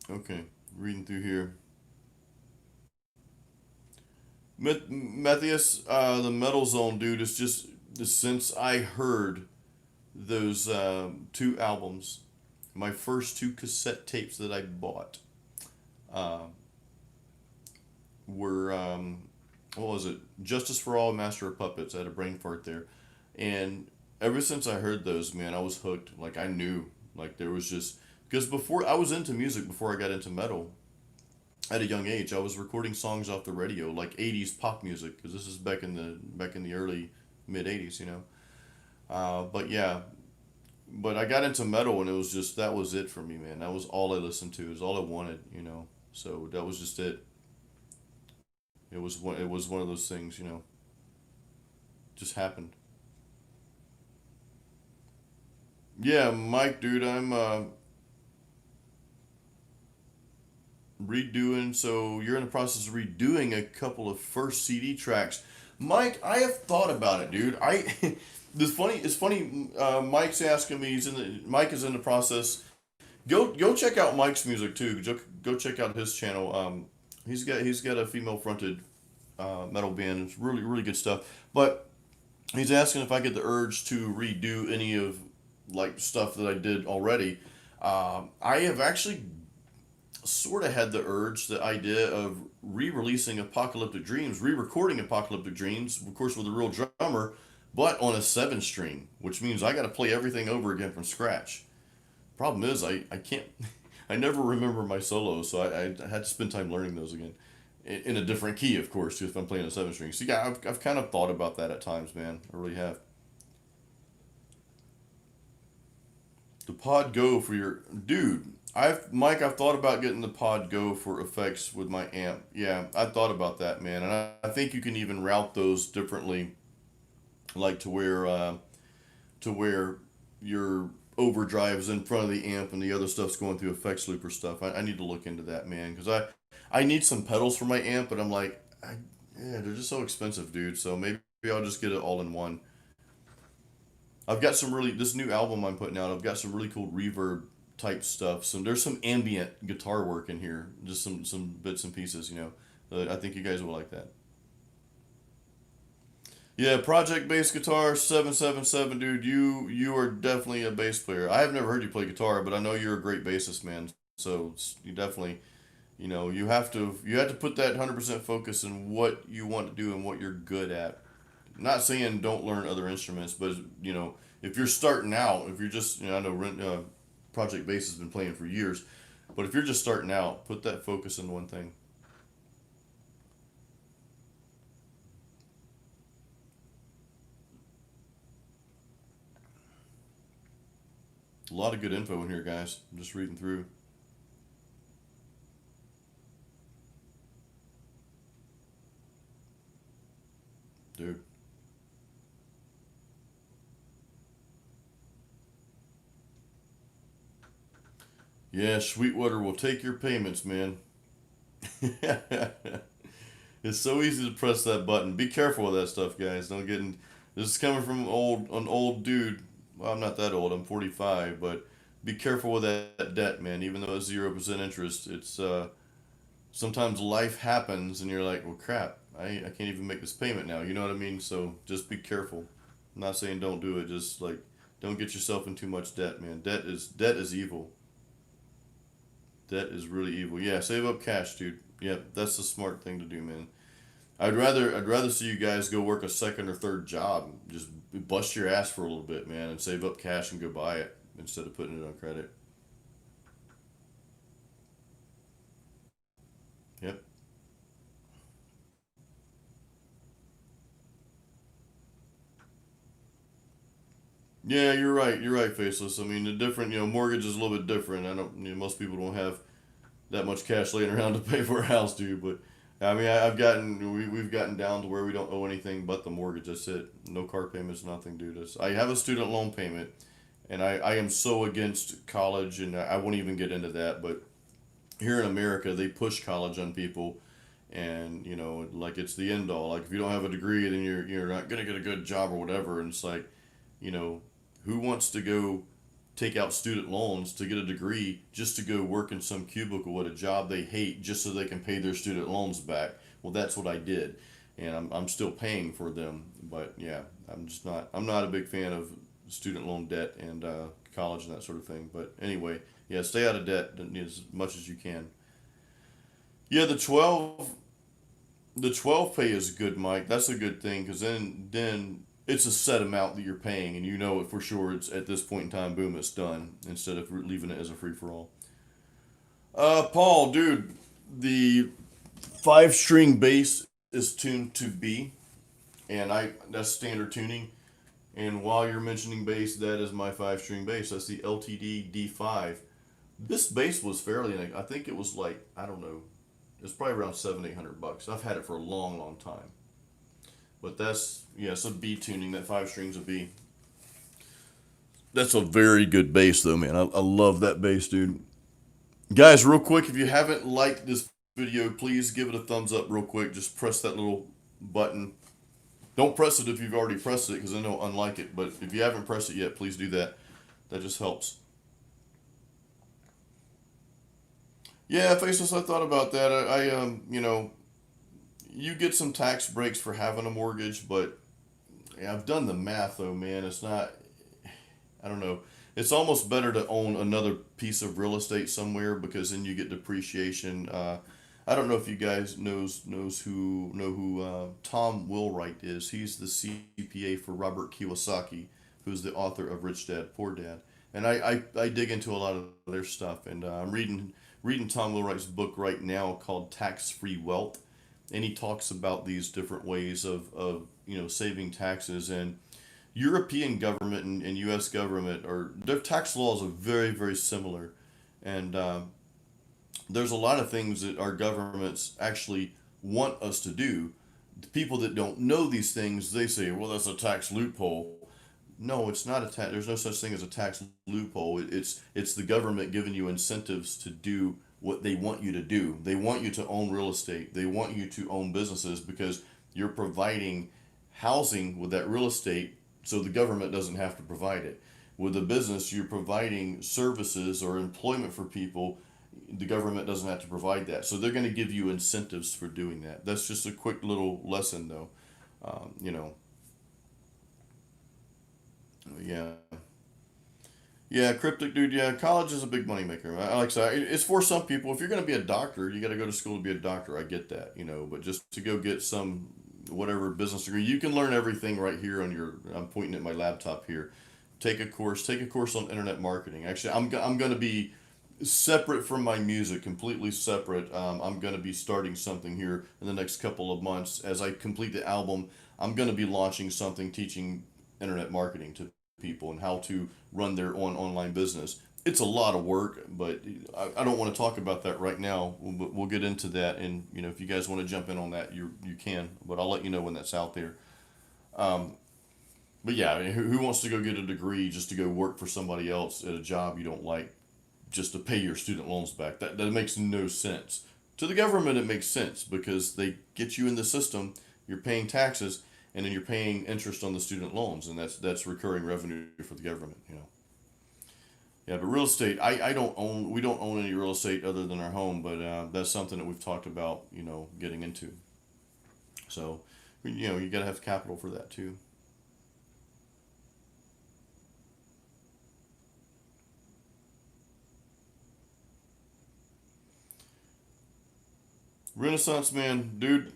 Okay, reading through here. Matthias, the Metal Zone dude is just since I heard those two albums, my first two cassette tapes that I bought uh, were what was it? Justice for All, Master of Puppets. I had a brain fart there, and ever since I heard those, man, I was hooked. Like I knew, like there was just because before I was into music before I got into metal, at a young age. I was recording songs off the radio, like '80s pop music, because this is back in the early mid '80s, But yeah, but I got into metal, and it was just that was it for me, man. That was all I listened to. It was all I wanted. So that was just it. It was one of those things. Just happened. Yeah, Mike, dude, I'm redoing. So you're in the process of redoing a couple of first CD tracks. Mike, I have thought about it, dude. This funny. It's funny. Mike's asking me. Mike is in the process. Go check out Mike's music too. Go check out his channel. He's got a female fronted metal band. It's really really good stuff. But he's asking if I get the urge to redo any of like stuff that I did already. I have actually sort of had the urge, the idea of re-releasing Apocalyptic Dreams, re-recording Apocalyptic Dreams, of course with a real drummer, but on a 7 string, which means I got to play everything over again from scratch. Problem is, I can't, I never remember my solos, so I had to spend time learning those again. In a different key, of course, if I'm playing a 7 string. So yeah, I've kind of thought about that at times, man. I really have. The Pod Go for your dude. I've thought about getting the Pod Go for effects with my amp. Yeah, I thought about that, man, and I think you can even route those differently, like to where your overdrive is in front of the amp and the other stuff's going through effects looper stuff. I need to look into that, man, because I need some pedals for my amp, but I'm like, yeah, they're just so expensive, dude. So maybe I'll just get it all in one. I've got some really this new album I'm putting out. I've got some really cool reverb type stuff. So there's some ambient guitar work in here, just some bits and pieces, you know. I think you guys will like that. Yeah, project bass guitar 777, dude. You are definitely a bass player. I have never heard you play guitar, but I know you're a great bassist, man. So you definitely, you have to put that 100% focus in what you want to do and what you're good at. Not saying don't learn other instruments, but if you're starting out, if you're just, I know project bass has been playing for years, but if you're just starting out, put that focus in one thing. A lot of good info in here, guys. I'm just reading through. Dude. Yeah, Sweetwater will take your payments, man. It's so easy to press that button. Be careful with that stuff, guys. Don't get in. This is coming from an old dude. Well, I'm not that old. I'm 45, but be careful with that debt, man. Even though it's 0% interest, it's sometimes life happens, and you're like, well, crap. I can't even make this payment now. You know what I mean? So just be careful. I'm not saying don't do it. Just like don't get yourself in too much debt, man. Debt is evil. Debt is really evil. Yeah, save up cash, dude. Yep, that's the smart thing to do, man. I'd rather see you guys go work a second or third job. Just bust your ass for a little bit, man, and save up cash and go buy it instead of putting it on credit. Yep. Yeah, you're right. You're right, Faceless. I mean, the different, mortgage is a little bit different. I don't, most people don't have that much cash laying around to pay for a house, dude. But I mean, we've gotten down to where we don't owe anything but the mortgage. That's it. No car payments, nothing, dude. I have a student loan payment, and I am so against college, and I won't even get into that. But here in America, they push college on people, and like it's the end all. Like if you don't have a degree, then you're not gonna get a good job or whatever. And it's like, you know, who wants to go take out student loans to get a degree just to go work in some cubicle at a job they hate just so they can pay their student loans back? Well, that's what I did, and I'm still paying for them. But yeah, I'm not a big fan of student loan debt and college and that sort of thing. But anyway, yeah, stay out of debt as much as you can. Yeah, the 12 pay is good, Mike. That's a good thing because then it's a set amount that you're paying, and you know it for sure. It's at this point in time, boom, it's done. Instead of leaving it as a free for all. Paul, dude, the 5 string bass is tuned to B, and I that's standard tuning. And while you're mentioning bass, that is my 5 string bass. That's the LTD D5. This bass was fairly, I think it was like, I don't know, it's probably around 700-800 bucks. I've had it for a long, long time. But that's, yeah, it's a B tuning. That 5 strings of B. That's a very good bass, though, man. I love that bass, dude. Guys, real quick, if you haven't liked this video, please give it a thumbs up real quick. Just press that little button. Don't press it if you've already pressed it, because I know unlike it. But if you haven't pressed it yet, please do that. That just helps. Yeah, Faceless, I thought about that. You get some tax breaks for having a mortgage, but yeah, I've done the math though, man. It's not. I don't know. It's almost better to own another piece of real estate somewhere because then you get depreciation. I don't know if you guys know who Tom Wilwright is. He's the CPA for Robert Kiyosaki, who's the author of Rich Dad Poor Dad. And I dig into a lot of their stuff. And I'm reading Tom Wilwright's book right now called Tax Free Wealth, and he talks about these different ways of saving taxes. And European government and U.S. government, or their tax laws are very, very similar, and there's a lot of things that our governments actually want us to do. The people that don't know these things, they say, "Well, that's a tax loophole." No, it's not a tax. There's no such thing as a tax loophole. It's the government giving you incentives to do what they want you to do. They want you to own real estate. They want you to own businesses because you're providing housing with that real estate, so the government doesn't have to provide it. With a business, you're providing services or employment for people. The government doesn't have to provide that. So they're going to give you incentives for doing that. That's just a quick little lesson, though. Um, you know, yeah. Yeah, cryptic dude. Yeah, college is a big moneymaker. Like I said, it's for some people. If you're going to be a doctor, you got to go to school to be a doctor. I get that, but just to go get some whatever business degree, you can learn everything right here on your. I'm pointing at my laptop here. Take a course. Take a course on internet marketing. Actually, I'm going to be separate from my music, completely separate. I'm going to be starting something here in the next couple of months as I complete the album. I'm going to be launching something teaching internet marketing to people and how to run their own online business. It's a lot of work, but I don't want to talk about that right now. We'll get into that, and if you guys want to jump in on that, you can. But I'll let you know when that's out there. Um, but yeah, I mean, who wants to go get a degree just to go work for somebody else at a job you don't like, just to pay your student loans back? That makes no sense. To the government, it makes sense because they get you in the system. You're paying taxes, and then you're paying interest on the student loans, and that's recurring revenue for the government. Yeah, but real estate, I don't own. We don't own any real estate other than our home, but that's something that we've talked about, getting into. So, you got to have capital for that too. Renaissance man, dude,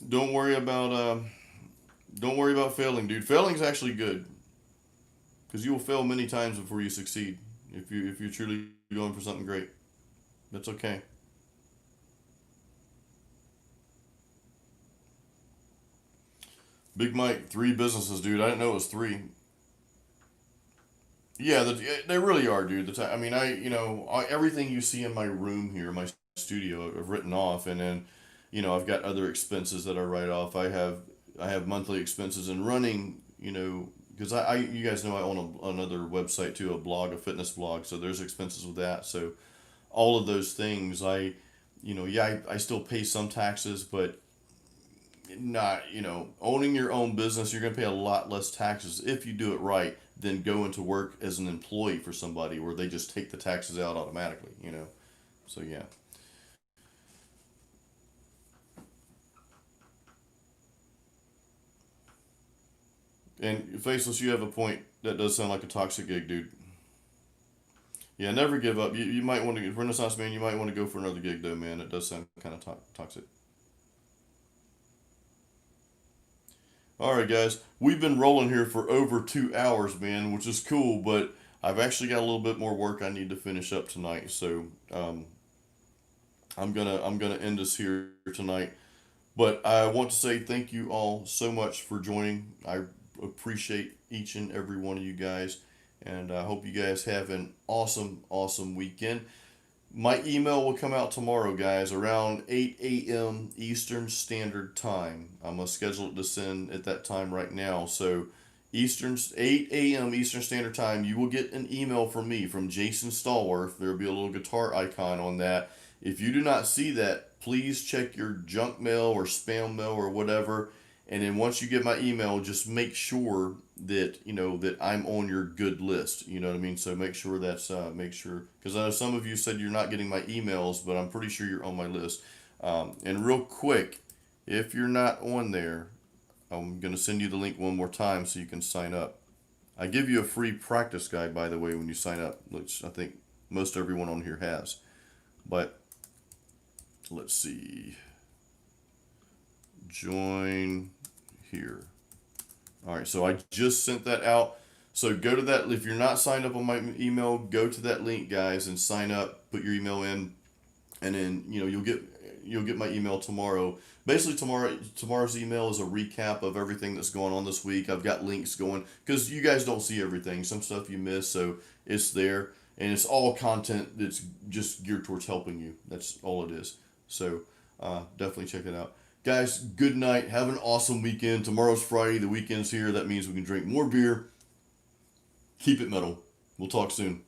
don't worry about don't worry about failing, dude. Failing's actually good because you will fail many times before you succeed. If you're truly going for something great, that's okay. Big Mike, three businesses, dude. I didn't know it was three. Yeah, they really are, dude. I mean, everything you see in my room here, my studio, I've written off, and then, I've got other expenses that I write off. I have monthly expenses and running, because you guys know I own another website too, a blog, a fitness blog. So there's expenses with that. So all of those things, yeah, I still pay some taxes, but not, owning your own business, you're going to pay a lot less taxes if you do it right than going to work as an employee for somebody where they just take the taxes out automatically. So yeah. And Faceless, you have a point. That does sound like a toxic gig, dude. Yeah, never give up. You might want to, Renaissance man, you might want to go for another gig though, man. It does sound kind of toxic. All right, guys, we've been rolling here for over 2 hours, man, which is cool. But I've actually got a little bit more work I need to finish up tonight, so I'm gonna end this here tonight. But I want to say thank you all so much for joining. I appreciate each and every one of you guys, and I hope you guys have an awesome, awesome weekend. My email will come out tomorrow, guys, around 8 a.m. Eastern Standard Time. I'm going to schedule it to send at that time right now. So, 8 a.m. Eastern Standard Time, you will get an email from me, from Jason Stallworth. There will be a little guitar icon on that. If you do not see that, please check your junk mail or spam mail or whatever. And then once you get my email, just make sure that that I'm on your good list. You know what I mean? So make sure, because I know some of you said you're not getting my emails, but I'm pretty sure you're on my list. And real quick, if you're not on there, I'm gonna send you the link one more time so you can sign up. I give you a free practice guide, by the way, when you sign up, which I think most everyone on here has. But let's see. Join here. All right, so I just sent that out. So go to that. If you're not signed up on my email, go to that link, guys, and sign up. Put your email in, and then you'll get my email tomorrow. Basically, tomorrow's email is a recap of everything that's going on this week. I've got links going because you guys don't see everything. Some stuff you miss, so it's there, and it's all content that's just geared towards helping you. That's all it is. So definitely check it out. Guys, good night. Have an awesome weekend. Tomorrow's Friday. The weekend's here. That means we can drink more beer. Keep it metal. We'll talk soon.